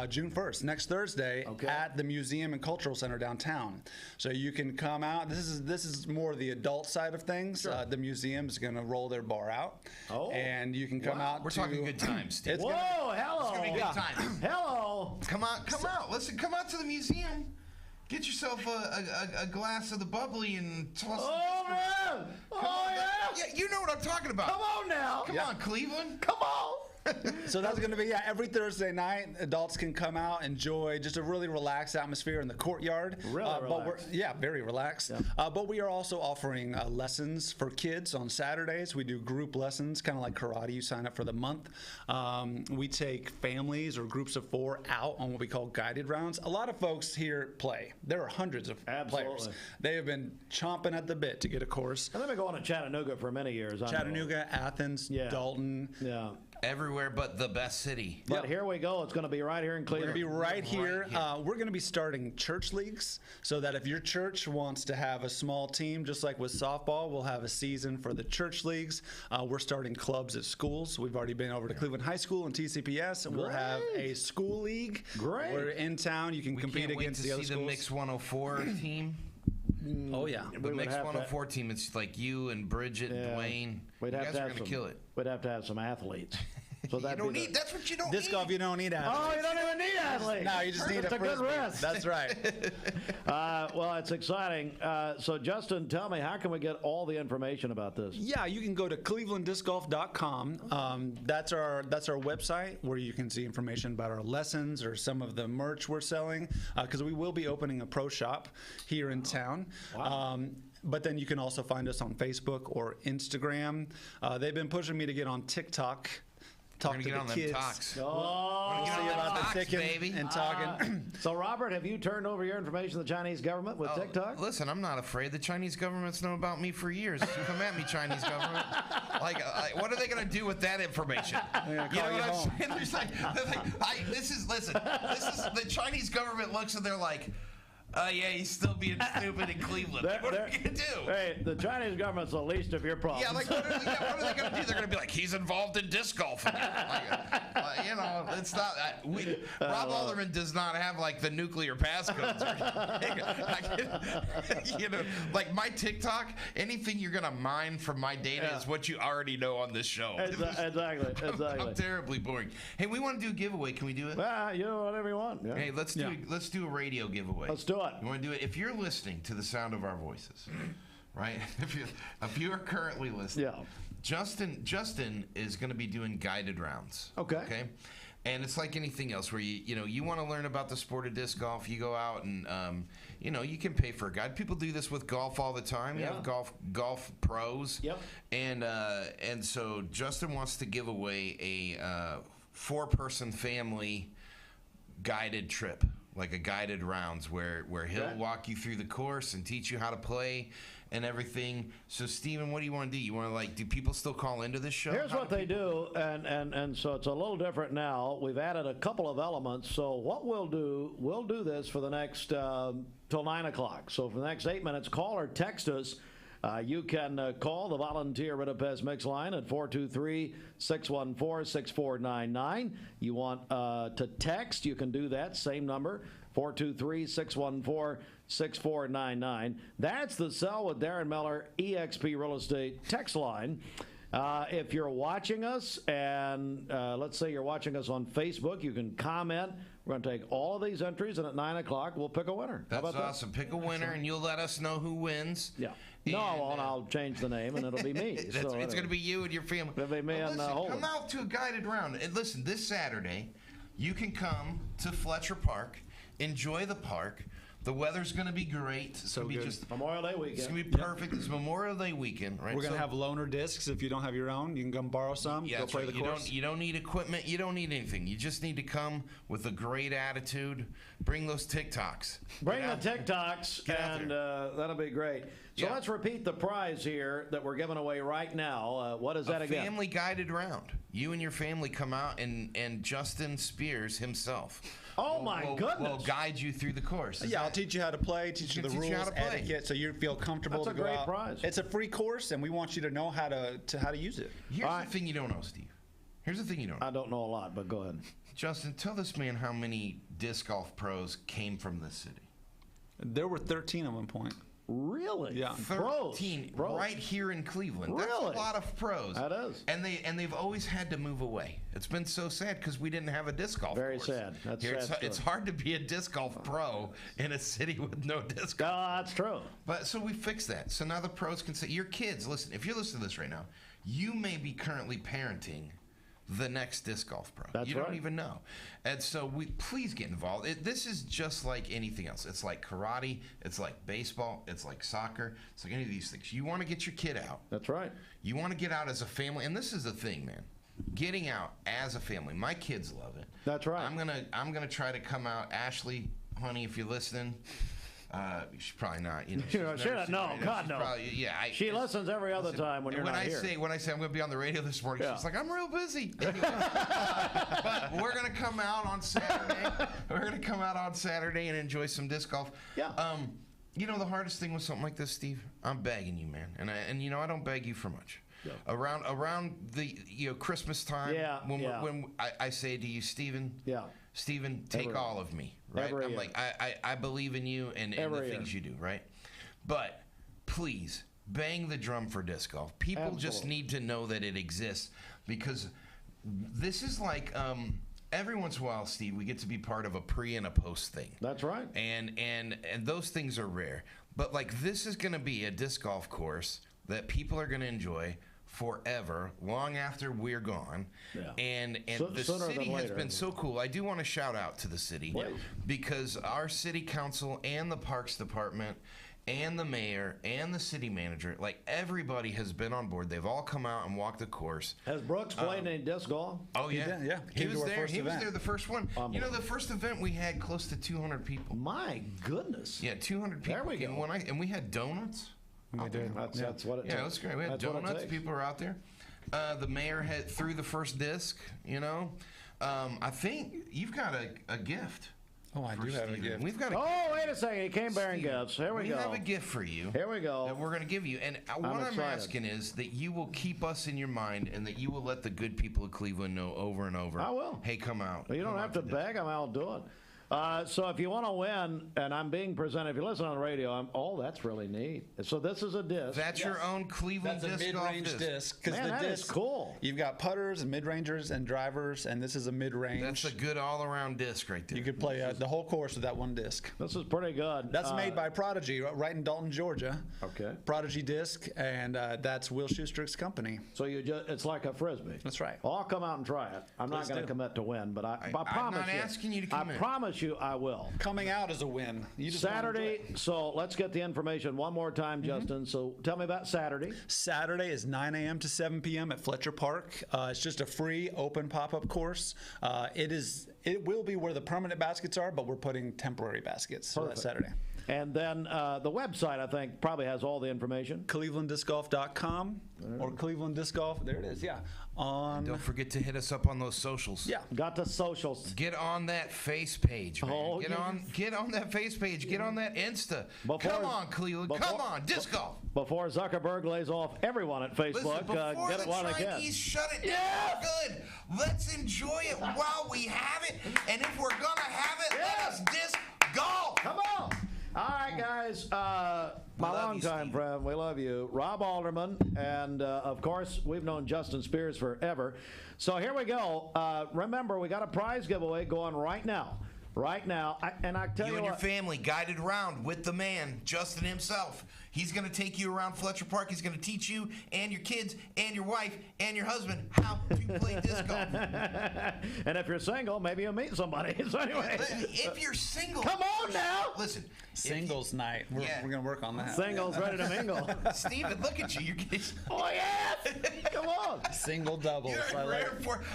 Speaker 21: June 1st, next Thursday, at the Museum and Cultural Center downtown. So you can come out. This is more the adult side of things.
Speaker 3: Sure.
Speaker 21: The museum is going to roll their bar out, and you can come out.
Speaker 7: We're talking good times, Steve.
Speaker 3: Whoa, hello.
Speaker 7: It's gonna be good times.
Speaker 3: Hello.
Speaker 7: Come out. Listen, come out to the museum. Get yourself a glass of the bubbly and toss.
Speaker 3: Oh man!
Speaker 7: Yeah, you know what I'm talking about.
Speaker 3: Come on now.
Speaker 7: Come on, Cleveland.
Speaker 3: Come on.
Speaker 21: So that's going to be every Thursday night. Adults can come out, enjoy just a really relaxed atmosphere in the courtyard.
Speaker 3: Really relaxed.
Speaker 21: Very relaxed. Yeah. But we are also offering lessons for kids on Saturdays. We do group lessons, kind of like karate. You sign up for the month. We take families or groups of 4 out on what we call guided rounds. A lot of folks here play. There are hundreds of players. They have been chomping at the bit to get a course.
Speaker 3: And they've been going to Chattanooga for many years.
Speaker 21: Chattanooga, Athens, Dalton.
Speaker 3: Yeah.
Speaker 7: Everywhere but the best city.
Speaker 3: But here we go. It's going to be right here in
Speaker 21: We're
Speaker 3: Cleveland.
Speaker 21: going to be right here. We're going to be starting church leagues so that if your church wants to have a small team, just like with softball, we'll have a season for the church leagues. We're starting clubs at schools. We've already been over to Cleveland High School and TCPS, and we'll have a school league.
Speaker 3: Great.
Speaker 21: We're in town. You can compete against the other schools.
Speaker 7: The Mix 104 team.
Speaker 21: Oh, yeah.
Speaker 7: The Mix 104 team, it's like you and Bridget and Dwayne.
Speaker 3: We'd
Speaker 7: You
Speaker 3: have
Speaker 7: guys
Speaker 3: to
Speaker 7: are
Speaker 3: have
Speaker 7: going to kill it.
Speaker 3: We'd have to have some athletes. So
Speaker 7: You don't need, that's what you don't
Speaker 21: Disc
Speaker 7: need.
Speaker 21: golf, you don't need athletes.
Speaker 3: Oh, you don't even need athletes.
Speaker 21: No, you just need
Speaker 3: It's
Speaker 21: a
Speaker 3: a good
Speaker 21: frisbee.
Speaker 3: risk.
Speaker 21: That's right.
Speaker 3: Well, it's exciting. So, Justin, tell me, how can we get all the information about this?
Speaker 21: Yeah, you can go to clevelanddiscgolf.com. That's our website where you can see information about our lessons or some of the merch we're selling, because we will be opening a pro shop here in town.
Speaker 3: Wow.
Speaker 21: But then you can also find us on Facebook or Instagram. They've been pushing me to get on TikTok. Talk to
Speaker 7: get
Speaker 21: the
Speaker 7: on them
Speaker 21: kids.
Speaker 7: talks.
Speaker 3: Oh,
Speaker 21: See about the ticking and talking.
Speaker 3: So, Robert, have you turned over your information to the Chinese government with TikTok?
Speaker 7: Listen, I'm not afraid. The Chinese government's known about me for years. Come at me, Chinese government. Like, what are they going to do with that information? You know what I'm saying? This is the Chinese government looks and they're like, yeah, he's still being stupid in Cleveland. What are we going to do?
Speaker 3: Hey, the Chinese government's the least of your problems.
Speaker 7: Yeah, like, what are they going to do? They're going to be like, he's involved in disc golf again. You know, it's not. Rob Alderman does not have, like, the nuclear passcodes. You know, like, my TikTok, anything you're going to mine from my data is what you already know on this show.
Speaker 3: Exactly.
Speaker 7: I'm terribly boring. Hey, we want to do a giveaway. Can we do it?
Speaker 3: You know, whatever you want. Yeah.
Speaker 7: Hey, let's do a radio giveaway.
Speaker 3: Let's do it.
Speaker 7: You want to do it? If you're listening to the sound of our voices, right? If you are currently listening, Justin is going to be doing guided rounds. Okay. And it's like anything else where you want to learn about the sport of disc golf. You go out and you can pay for a guide. People do this with golf all the time. You have golf pros. Yep. And so Justin wants to give away a 4-person family guided trip. Like a guided rounds where he'll walk you through the course and teach you how to play and everything. So, Steven, what do you want to do? You want to, do people still call into this show?
Speaker 3: Here's what they do, and so it's a little different now. We've added a couple of elements. So what we'll do this for the next till 9 o'clock. So for the next 8 minutes, call or text us. You can call the Volunteer Budapest Mix line at 423-614-6499. You want to text, you can do that, same number, 423-614-6499. That's the Sell with Darren Miller EXP Real Estate text line. If you're watching us, and let's say you're watching us on Facebook, you can comment. We're going to take all of these entries, and at 9 o'clock, we'll pick a winner.
Speaker 7: That's awesome. Pick a winner, and you'll let us know who wins.
Speaker 3: Yeah. No, I won't. I'll change the name, and it'll be me.
Speaker 7: It's going to be you and your family.
Speaker 3: It'll be me and Holden.
Speaker 7: Come out to a guided round. And listen, this Saturday, you can come to Fletcher Park, enjoy the park. The weather's going to be great. It's
Speaker 21: So
Speaker 7: going to be
Speaker 21: good.
Speaker 7: just
Speaker 3: Memorial Day weekend.
Speaker 7: It's going to be perfect. It's Memorial Day weekend, right?
Speaker 21: We're going to have loaner discs. If you don't have your own, you can come borrow some.
Speaker 7: Yeah,
Speaker 21: go
Speaker 7: that's
Speaker 21: play
Speaker 7: right.
Speaker 21: the course.
Speaker 7: You don't need equipment. You don't need anything. You just need to come with a great attitude. Bring those TikToks.
Speaker 3: Bring the TikToks, and that'll be great. So let's repeat the prize here that we're giving away right now. What is that again?
Speaker 7: Family guided round. You and your family come out, and Justin Spears himself.
Speaker 3: Oh my goodness!
Speaker 7: Will guide you through the course.
Speaker 21: Yeah, I'll teach you how to play, teach you the rules, etiquette, so you feel comfortable
Speaker 3: That's
Speaker 21: to
Speaker 3: a
Speaker 21: go
Speaker 3: great
Speaker 21: out.
Speaker 3: prize.
Speaker 21: It's a free course, and we want you to know how to use it.
Speaker 7: Here's the thing you don't know, Steve. Here's the thing you don't know.
Speaker 3: I don't know a lot, but go ahead.
Speaker 7: Justin, tell this man how many disc golf pros came from this city.
Speaker 21: There were 13 at one point.
Speaker 3: Really?
Speaker 21: Yeah.
Speaker 7: 13 right here in Cleveland. That's
Speaker 3: Really?
Speaker 7: a lot of pros.
Speaker 3: That is.
Speaker 7: And they've always had to move away. It's been so sad because we didn't have a disc golf
Speaker 3: Very
Speaker 7: course.
Speaker 3: sad. That's
Speaker 7: Here,
Speaker 3: sad.
Speaker 7: it's hard to be a disc golf pro in a city with no disc golf.
Speaker 3: No, that's true.
Speaker 7: But so we fixed that. So now the pros can say, your kids, listen, if you're listening to this right now, you may be currently parenting the next disc golf pro.
Speaker 3: That's
Speaker 7: you don't
Speaker 3: right.
Speaker 7: even know. And so please get involved. This is just like anything else. It's like karate. It's like baseball. It's like soccer. It's like any of these things. You want to get your kid out.
Speaker 3: That's right.
Speaker 7: You want to get out as a family. And this is the thing, man. Getting out as a family. My kids love it.
Speaker 3: That's right.
Speaker 7: I'm gonna try to come out. Ashley, honey, if you're listening, She's probably not. You know,
Speaker 3: God, no. She listens every other time when you're not here.
Speaker 7: When I say I'm going to be on the radio this morning, she's like, I'm real busy. But we're going to come out on Saturday. And enjoy some disc golf.
Speaker 3: Yeah.
Speaker 7: You know, the hardest thing with something like this, Steve, I'm begging you, man. And I don't beg you for much. Yeah. Around the Christmas time, when I say to you, Stephen, take all of me, right? I'm like, I believe in you and the things you do, right? But please bang the drum for disc golf. People just need to know that it exists, because this is like every once in a while, Steve, we get to be part of a pre and a post thing.
Speaker 3: That's right.
Speaker 7: And those things are rare. But like, this is going to be a disc golf course that people are going to enjoy forever, long after we're gone. Yeah. And the city has been so cool. I do want to shout out to the city, because our city council and the parks department and the mayor and the city manager, like, everybody has been on board. They've all come out and walked the course.
Speaker 3: Has Brooks played any disc golf?
Speaker 7: Oh yeah, He was there. He was there the first one.
Speaker 3: You
Speaker 7: know, the first event we had close to 200 people.
Speaker 3: My goodness.
Speaker 7: Yeah, 200 people.
Speaker 3: There we go.
Speaker 7: And we had donuts.
Speaker 3: We did. That's what it takes.
Speaker 7: Yeah, it was great. We had donuts. People were out there. The mayor threw the first disc. You know, I think you've got a gift.
Speaker 21: Oh, I do have a gift.
Speaker 7: We've got.
Speaker 3: Oh, wait a second! He came bearing gifts. Here we go.
Speaker 7: We have a gift for you.
Speaker 3: Here we go.
Speaker 7: That we're going to give you. And what I'm asking is that you will keep us in your mind, and that you will let the good people of Cleveland know over and over.
Speaker 3: I will.
Speaker 7: Hey, come out.
Speaker 3: Well, you don't have to beg. I'll do it. So if you want to win, and I'm being presented, if you listen on the radio, that's really neat. So this is a disc.
Speaker 7: That's your own Cleveland
Speaker 21: disc. That's a mid-range disc.
Speaker 3: Man, that is cool.
Speaker 21: You've got putters and mid-rangers and drivers, and this is a mid-range.
Speaker 7: That's a good all-around disc right there.
Speaker 21: You could play the whole course with that one disc.
Speaker 3: This is pretty good.
Speaker 21: That's made by Prodigy, right in Dalton, Georgia.
Speaker 3: Okay.
Speaker 21: Prodigy disc, and that's Will Schustrick's company.
Speaker 3: So it's like a Frisbee.
Speaker 21: That's right.
Speaker 3: Well, I'll come out and try it. I'm not going to commit to win, but I promise you.
Speaker 7: I'm not asking you to commit.
Speaker 3: I promise you I will.
Speaker 21: Coming out is a win.
Speaker 3: Saturday, so let's get the information one more time, Justin. So tell me about Saturday.
Speaker 21: Saturday is 9 a.m. to 7 p.m. at Fletcher Park. It's just a free open pop-up course. It will be where the permanent baskets are, but we're putting temporary baskets that Saturday.
Speaker 3: And then the website, I think, probably has all the information.
Speaker 21: ClevelandDiscGolf.com or Cleveland Disc Golf. There it is, yeah.
Speaker 7: And don't forget to hit us up on those socials.
Speaker 3: Yeah, got the socials.
Speaker 7: Get on that face page, man. Get on that face page. Get on that Insta. Come on, Cleveland. Come on, disc golf.
Speaker 3: Before Zuckerberg lays off everyone at Facebook,
Speaker 7: before
Speaker 3: get it while they can.
Speaker 7: the Chinese shut it down, good. Let's enjoy it while we have it. And if we're gonna have it, let us disc golf.
Speaker 3: Come on. All right, guys. My longtime friend, we love you, Rob Alderman, and of course, we've known Justin Spears forever. So here we go. Remember, we got a prize giveaway going right now. Right now, I tell you
Speaker 7: and your
Speaker 3: what,
Speaker 7: family guided around with the man, Justin himself. He's going to take you around Fletcher Park. He's going to teach you and your kids and your wife and your husband how to play disc golf.
Speaker 3: And if you're single, maybe you'll meet somebody. So anyway,
Speaker 7: if you're single,
Speaker 3: come on now.
Speaker 7: Listen,
Speaker 21: singles night. We're going to work on that.
Speaker 3: Singles ready to mingle.
Speaker 7: Steven, look at you. You're getting.
Speaker 3: Oh yeah, come on.
Speaker 21: Single doubles.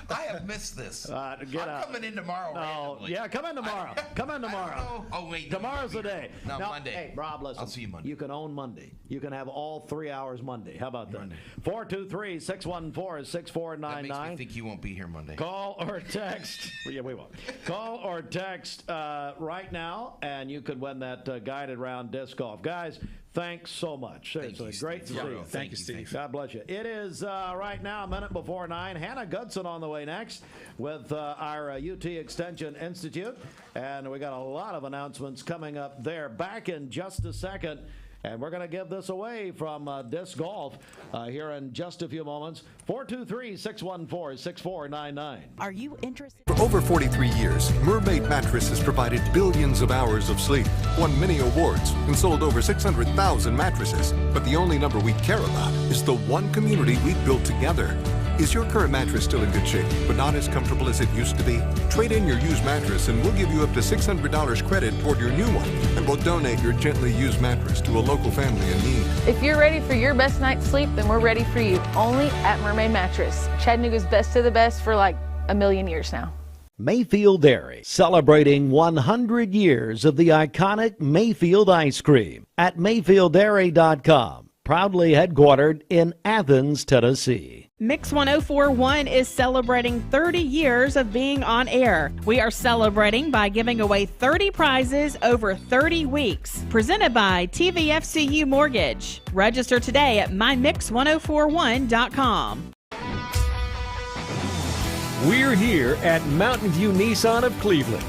Speaker 7: I have missed this. I'm coming in tomorrow.
Speaker 3: No, yeah, come in tomorrow. Come in tomorrow.
Speaker 7: Oh wait,
Speaker 3: tomorrow's the day.
Speaker 7: No, Monday.
Speaker 3: Hey, Rob, listen.
Speaker 7: I'll see you Monday.
Speaker 3: You can own Monday. You can have all 3 hours Monday. How about that? 423-614-6499.
Speaker 7: That makes me think you won't be here Monday.
Speaker 3: Call or text. Yeah, we won't. Call or text right now, and you could win that guided round disc golf. Guys, thanks so much. Seriously, great to see you.
Speaker 21: Thank you, Steve.
Speaker 3: God bless you. It is right now a minute before 9. Hannah Goodson on the way next with our UT Extension Institute. And we got a lot of announcements coming up there. Back in just a second. And we're going to give this away from Disc Golf here in just a few moments. 423-614-6499.
Speaker 20: Are you interested?
Speaker 2: For over 43 years, Mermaid Mattress has provided billions of hours of sleep, won many awards, and sold over 600,000 mattresses. But the only number we care about is the one community we've built together. Is your current mattress still in good shape, but not as comfortable as it used to be? Trade in your used mattress and we'll give you up to $600 credit toward your new one. And we'll donate your gently used mattress to a local family in need.
Speaker 6: If you're ready for your best night's sleep, then we're ready for you. Only at Mermaid Mattress. Chattanooga's best of the best for like a million years now.
Speaker 15: Mayfield Dairy, celebrating 100 years of the iconic Mayfield ice cream at MayfieldDairy.com. Proudly headquartered in Athens, Tennessee.
Speaker 10: Mix 1041 is celebrating 30 years of being on air. We are celebrating by giving away 30 prizes over 30 weeks. Presented by TVFCU Mortgage. Register today at mymix1041.com.
Speaker 5: We're here at Mountain View Nissan of Cleveland.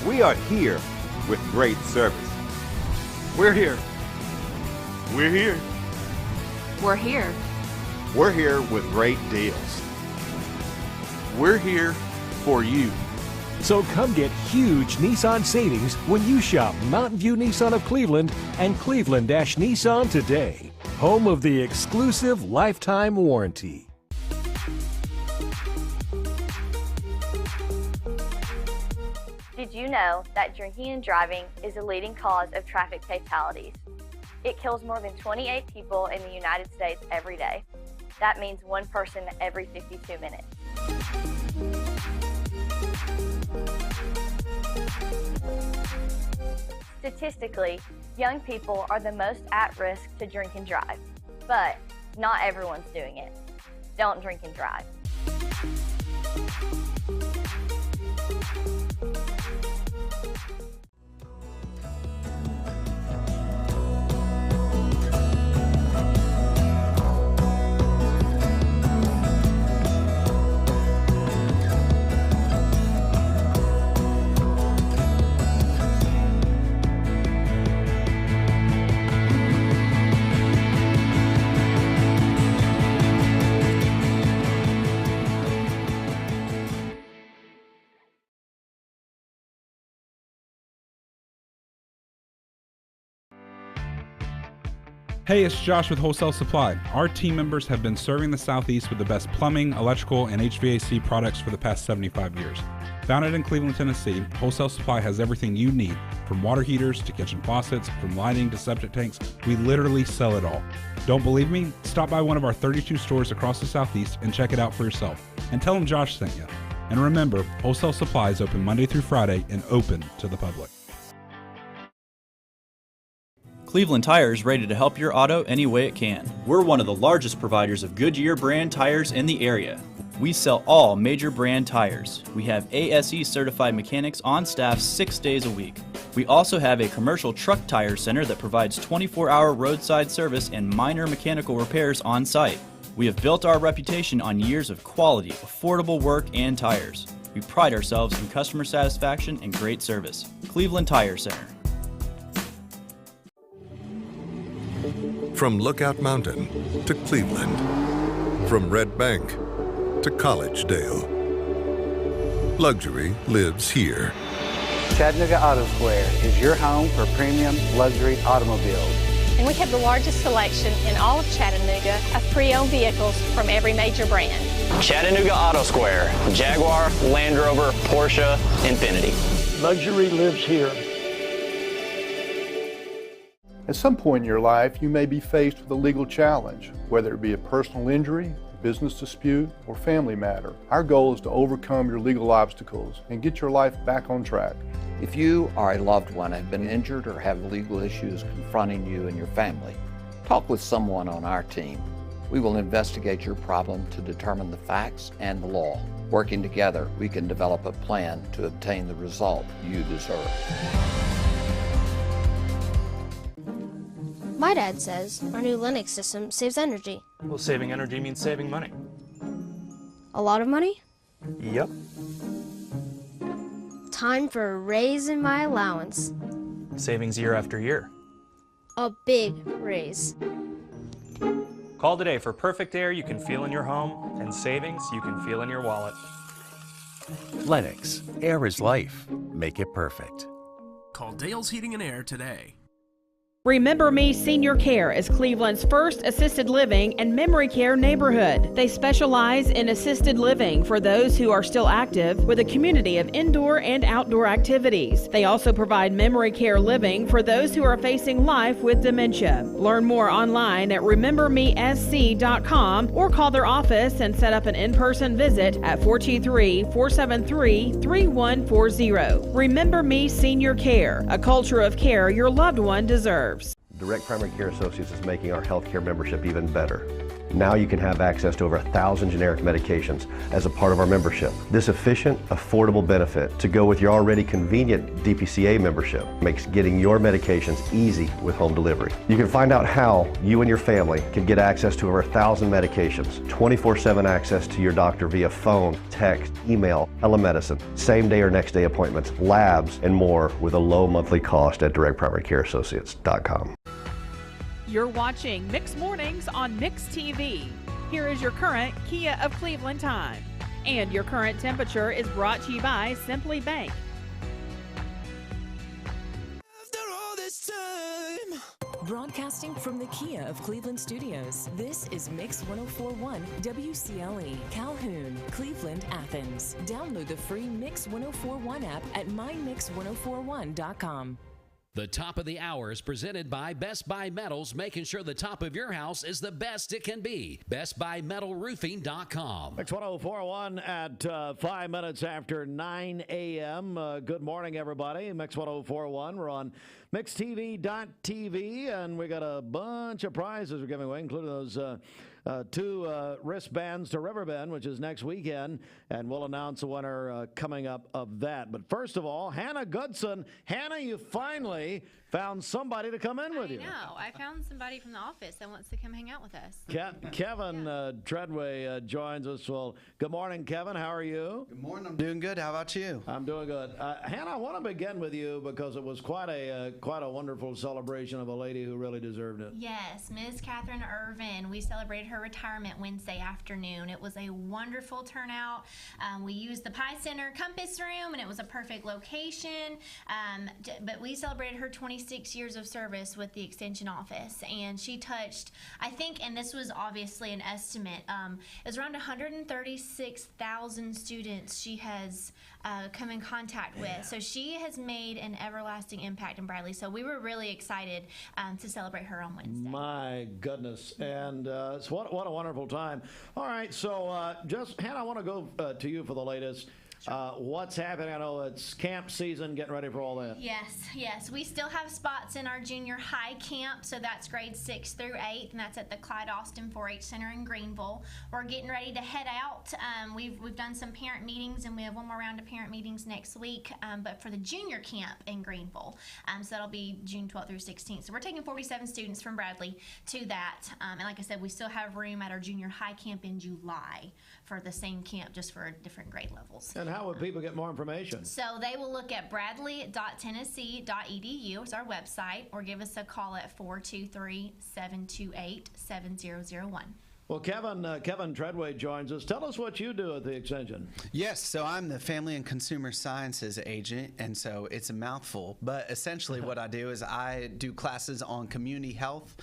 Speaker 8: We are here with great service.
Speaker 5: We're here.
Speaker 8: We're here.
Speaker 22: We're here.
Speaker 8: We're here with great deals.
Speaker 5: We're here for you. So come get huge Nissan savings when you shop Mountain View Nissan of Cleveland and Cleveland-Nissan today. Home of the exclusive lifetime warranty.
Speaker 23: Did you know that drinking and driving is a leading cause of traffic fatalities? It kills more than 28 people in the United States every day. That means one person every 52 minutes. Statistically, young people are the most at risk to drink and drive, but not everyone's doing it. Don't drink and drive.
Speaker 24: Hey, it's Josh with Wholesale Supply. Our team members have been serving the Southeast with the best plumbing, electrical, and HVAC products for the past 75 years. Founded in Cleveland, Tennessee, Wholesale Supply has everything you need, from water heaters to kitchen faucets, from lighting to septic tanks. We literally sell it all. Don't believe me? Stop by one of our 32 stores across the Southeast and check it out for yourself. And tell them Josh sent you. And remember, Wholesale Supply is open Monday through Friday and open to the public.
Speaker 25: Cleveland Tire is ready to help your auto any way it can. We're one of the largest providers of Goodyear brand tires in the area. We sell all major brand tires. We have ASE certified mechanics on staff 6 days a week. We also have a commercial truck tire center that provides 24-hour roadside service and minor mechanical repairs on site. We have built our reputation on years of quality, affordable work and tires. We pride ourselves in customer satisfaction and great service. Cleveland Tire Center.
Speaker 2: From Lookout Mountain to Cleveland, from Red Bank to Collegedale, luxury lives here.
Speaker 26: Chattanooga Auto Square is your home for premium luxury automobiles.
Speaker 27: And we have the largest selection in all of Chattanooga of pre-owned vehicles from every major brand.
Speaker 28: Chattanooga Auto Square, Jaguar, Land Rover, Porsche, Infiniti.
Speaker 29: Luxury lives here.
Speaker 30: At some point in your life, you may be faced with a legal challenge, whether it be a personal injury, business dispute, or family matter. Our goal is to overcome your legal obstacles and get your life back on track.
Speaker 31: If you or a loved one have been injured or have legal issues confronting you and your family, talk with someone on our team. We will investigate your problem to determine the facts and the law. Working together, we can develop a plan to obtain the result you deserve.
Speaker 32: My dad says our new Linux system saves energy.
Speaker 33: Well, saving energy means saving money.
Speaker 32: A lot of money?
Speaker 33: Yep.
Speaker 32: Time for a raise in my allowance.
Speaker 33: Savings year after year.
Speaker 32: A big raise.
Speaker 33: Call today for perfect air you can feel in your home and savings you can feel in your wallet.
Speaker 34: Lennox, air is life. Make it perfect.
Speaker 35: Call Dale's Heating and Air today.
Speaker 10: Remember Me Senior Care is Cleveland's first assisted living and memory care neighborhood. They specialize in assisted living for those who are still active with a community of indoor and outdoor activities. They also provide memory care living for those who are facing life with dementia. Learn more online at remembermesc.com or call their office and set up an in-person visit at 423-473-3140. Remember Me Senior Care, a culture of care your loved one deserves.
Speaker 1: Direct Primary Care Associates is making our healthcare membership even better. Now you can have access to over 1,000 generic medications as a part of our membership. This efficient, affordable benefit to go with your already convenient DPCA membership makes getting your medications easy with home delivery. You can find out how you and your family can get access to over 1,000 medications, 24/7 access to your doctor via phone, text, email, telemedicine, same day or next day appointments, labs, and more with a low monthly cost at directprimarycareassociates.com.
Speaker 10: You're watching Mix Mornings on Mix TV. Here is your current Kia of Cleveland time. And your current temperature is brought to you by Simply Bank.
Speaker 4: Broadcasting from the Kia of Cleveland studios, this is Mix 104.1 WCLE, Calhoun, Cleveland, Athens. Download the free Mix 104.1 app at mymix1041.com.
Speaker 7: The top of the hour is presented by Best Buy Metals, making sure the top of your house is the best it can be. BestBuyMetalRoofing.com.
Speaker 3: Mix 104.1 at 5 minutes after 9 a.m. Good morning, everybody. Mix 104.1. We're on MixTV.tv, and we got a bunch of prizes we're giving away, including those two wristbands to Riverbend, which is next weekend, and we'll announce a winner coming up of that. But first of all, Hannah Goodson. Hannah, you finally found somebody to come in with you.
Speaker 9: I know. I found somebody from the office that wants to come hang out with us.
Speaker 3: Kevin Treadway joins us. Well, good morning, Kevin. How are you?
Speaker 11: Good morning. I'm doing good. How about you?
Speaker 3: I'm doing good. Hannah, I want to begin with you because it was quite a wonderful celebration of a lady who really deserved it.
Speaker 9: Yes, Ms. Catherine Irvin. We celebrated her retirement Wednesday afternoon. It was a wonderful turnout. We used the Pie Center Compass Room, and it was a perfect location. But we celebrated her 26 years of service with the Extension Office, and she touched, I think, and this was obviously an estimate, it was around 136,000 students she has come in contact with. So she has made an everlasting impact in Bradley. So we were really excited to celebrate her on Wednesday.
Speaker 3: My goodness. And so what a wonderful time. All right, so just, Hannah, I want to go to you for the latest. What's happening? I know it's camp season, getting ready for all that.
Speaker 9: Yes. We still have spots in our junior high camp, so that's grades 6 through 8, and that's at the Clyde Austin 4-H Center in Greenville. We're getting ready to head out. We've done some parent meetings, and we have one more round of parent meetings next week, but for the junior camp in Greenville. So that'll be June 12th through 16th. So we're taking 47 students from Bradley to that. And like I said, we still have room at our junior high camp in July for the same camp, just for different grade levels.
Speaker 3: And how would people get more information?
Speaker 9: So they will look at bradley.tennessee.edu is our website, or give us a call at 423-728-7001.
Speaker 3: Well, Kevin Treadway joins us. Tell us what you do at the Extension.
Speaker 11: Yes, so I'm the Family and Consumer Sciences agent, and so it's a mouthful. But essentially what I do is I do classes on community health,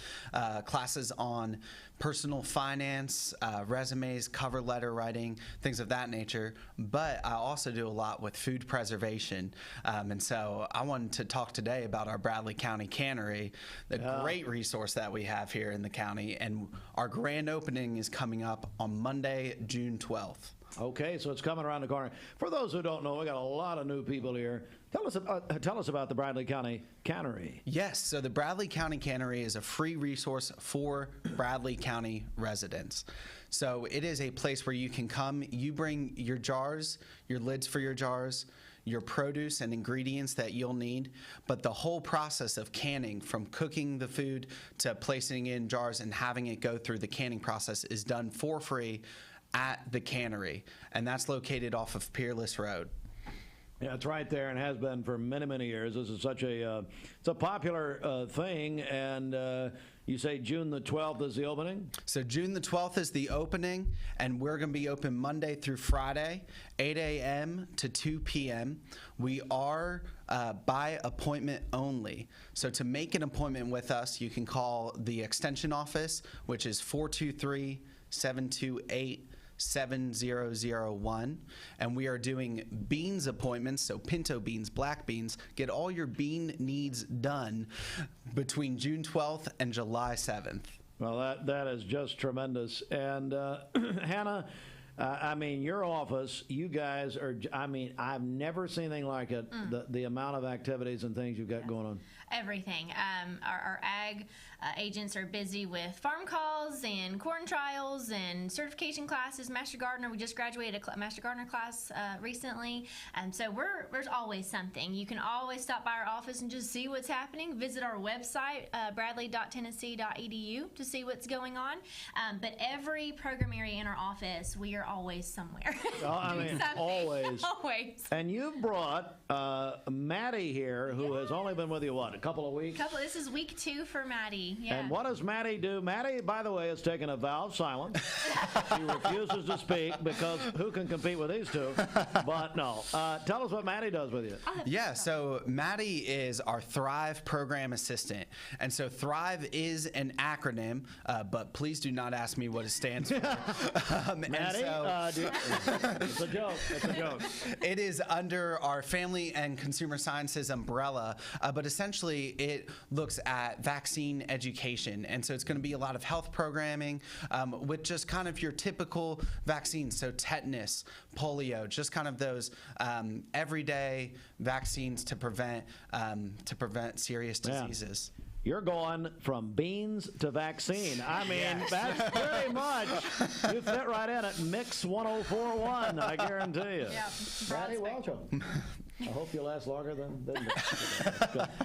Speaker 11: classes on personal finance, resumes, cover letter writing, things of that nature. But I also do a lot with food preservation. And so I wanted to talk today about our Bradley County Cannery, the great resource that we have here in the county. And our grand opening is coming up on Monday, June 12th.
Speaker 3: Okay, so it's coming around the corner. For those who don't know, we got a lot of new people here. Tell us about the Bradley County Cannery.
Speaker 11: Yes, so the Bradley County Cannery is a free resource for Bradley County residents. So it is a place where you can come, you bring your jars, your lids for your jars, your produce and ingredients that you'll need, but the whole process of canning, from cooking the food to placing in jars and having it go through the canning process, is done for free at the cannery, and that's located off of Peerless Road.
Speaker 3: Yeah, it's right there and has been for many, many years. This is such it's a popular thing, and You say June the 12th is the opening?
Speaker 11: So June the 12th is the opening, and we're going to be open Monday through Friday, 8 a.m. to 2 p.m. We are by appointment only. So to make an appointment with us, you can call the extension office, which is 423-728-7001, and we are doing beans appointments, so pinto beans, black beans. Get all your bean needs done between June 12th and July 7th.
Speaker 3: Well, that is just tremendous. And Hannah, I mean, your office, you guys are, I mean, I've never seen anything like it, the amount of activities and things you've got going on.
Speaker 9: Everything. Our ag agents are busy with farm calls and corn trials and certification classes. Master Gardener, we just graduated a Master Gardener class recently, and so there's always something. You can always stop by our office and just see what's happening. Visit our website, bradley.tennessee.edu, to see what's going on. But every program area in our office, we are always somewhere.
Speaker 3: I mean, always.
Speaker 9: Always.
Speaker 3: And you brought Maddie here, who has only been with you, what, a couple of weeks?
Speaker 9: This is week 2 for Maddie. Yeah.
Speaker 3: And what does Maddie do? Maddie, by the way, has taken a vow of silence. She refuses to speak because who can compete with these two? But no. Tell us what Maddie does with you.
Speaker 11: Yeah, so Maddie is our Thrive program assistant. And so Thrive is an acronym, but please do not ask me what it stands for.
Speaker 3: Maddie, it's a joke. It's a joke.
Speaker 11: It is under our Family and Consumer Sciences umbrella, but essentially it looks at vaccine education. And so it's going to be a lot of health programming with just kind of your typical vaccines. So tetanus, polio, just kind of those everyday vaccines to prevent serious diseases.
Speaker 3: Yeah. You're going from beans to vaccine. I mean, that's pretty much, you fit right in at Mix 1041, I guarantee you.
Speaker 9: Yeah.
Speaker 3: Maddie, welcome. I hope you last longer than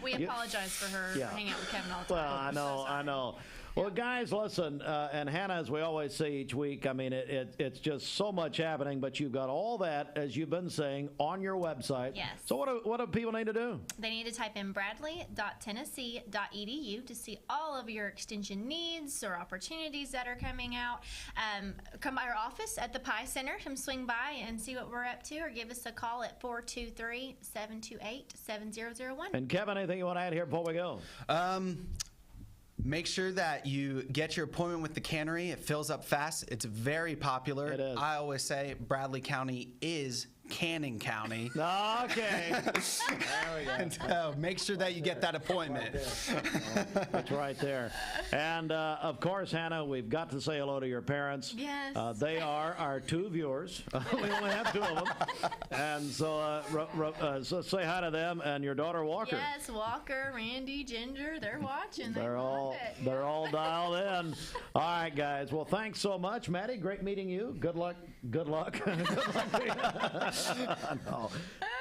Speaker 9: We apologize for her hanging out with Kevin all the time.
Speaker 3: Well, I know. Well, guys, listen, and Hannah, as we always say each week, I mean, it's just so much happening, but you've got all that, as you've been saying, on your website.
Speaker 9: Yes.
Speaker 3: So what do people need to do?
Speaker 9: They need to type in bradley.tennessee.edu to see all of your extension needs or opportunities that are coming out. Come by our office at the Pie Center. Come swing by and see what we're up to, or give us a call at 423-728-7001.
Speaker 3: And Kevin, anything you want to add here before we go?
Speaker 11: Make sure that you get your appointment with the cannery. It fills up fast. It's very popular.
Speaker 3: It is.
Speaker 11: I always say Bradley County is Canning County.
Speaker 3: Okay. There we go.
Speaker 11: And so make sure that you get that appointment.
Speaker 3: It's right there. And, of course, Hannah, we've got to say hello to your parents.
Speaker 9: Yes.
Speaker 3: They are our 2 viewers. We only have 2 of them. And so, so say hi to them and your daughter, Walker.
Speaker 9: Yes, Walker, Randy, Ginger, they're watching.
Speaker 3: They're all dialed in. All right, guys. Well, thanks so much. Maddie, great meeting you. Good luck. Good luck. Good luck to you. No.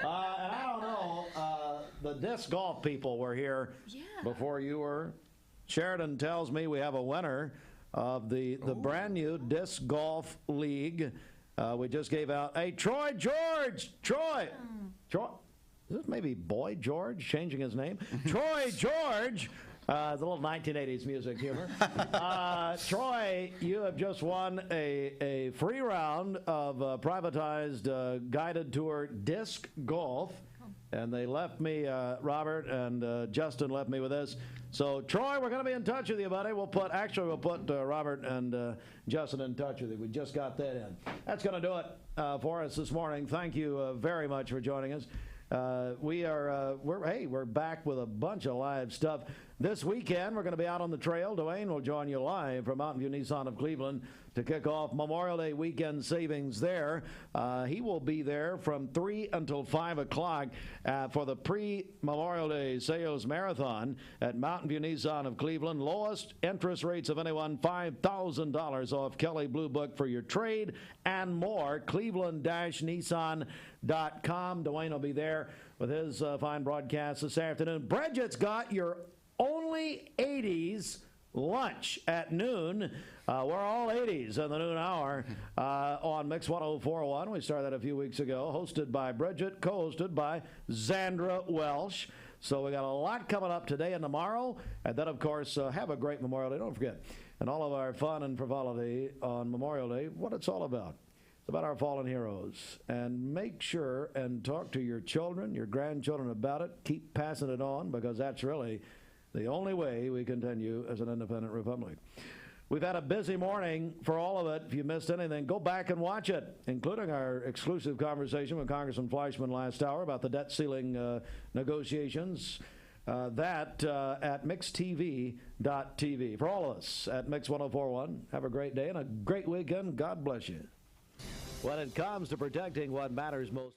Speaker 3: And I don't know, the disc golf people were here before you were. Sheridan tells me we have a winner of the brand new Disc Golf League. We just gave out a Troy George. Troy. Is this maybe Boy George changing his name? Troy George. The little 1980s music humor. Troy, you have just won a free round of privatized guided tour disc golf. And they left me, Robert and Justin left me with this. So, Troy, we're going to be in touch with you, buddy. We'll put Robert and Justin in touch with you. We just got that in. That's going to do it for us this morning. Thank you very much for joining us. We're back with a bunch of live stuff. This weekend, we're going to be out on the trail. Dwayne will join you live from Mountain View Nissan of Cleveland to kick off Memorial Day weekend savings there. He will be there from 3 until 5 o'clock for the pre-Memorial Day sales marathon at Mountain View Nissan of Cleveland. Lowest interest rates of anyone, $5,000 off Kelley Blue Book for your trade and more. Cleveland-Nissan.com. Dwayne will be there with his fine broadcast this afternoon. Bridget's got your only 80s lunch at noon. We're all 80s in the noon hour on Mix 1041. We started that a few weeks ago, hosted by Bridget, co-hosted by Zandra Welsh. So we got a lot coming up today and tomorrow. And then, of course, have a great Memorial Day. Don't forget. And all of our fun and frivolity on Memorial Day, what it's all about. It's about our fallen heroes. And make sure and talk to your children, your grandchildren about it. Keep passing it on, because that's really the only way we continue as an independent republic. We've had a busy morning for all of it. If you missed anything, go back and watch it, including our exclusive conversation with Congressman Fleischmann last hour about the debt ceiling negotiations. That at mixtv.tv. For all of us at Mix 1041, have a great day and a great weekend. God bless you. When it comes to protecting what matters most.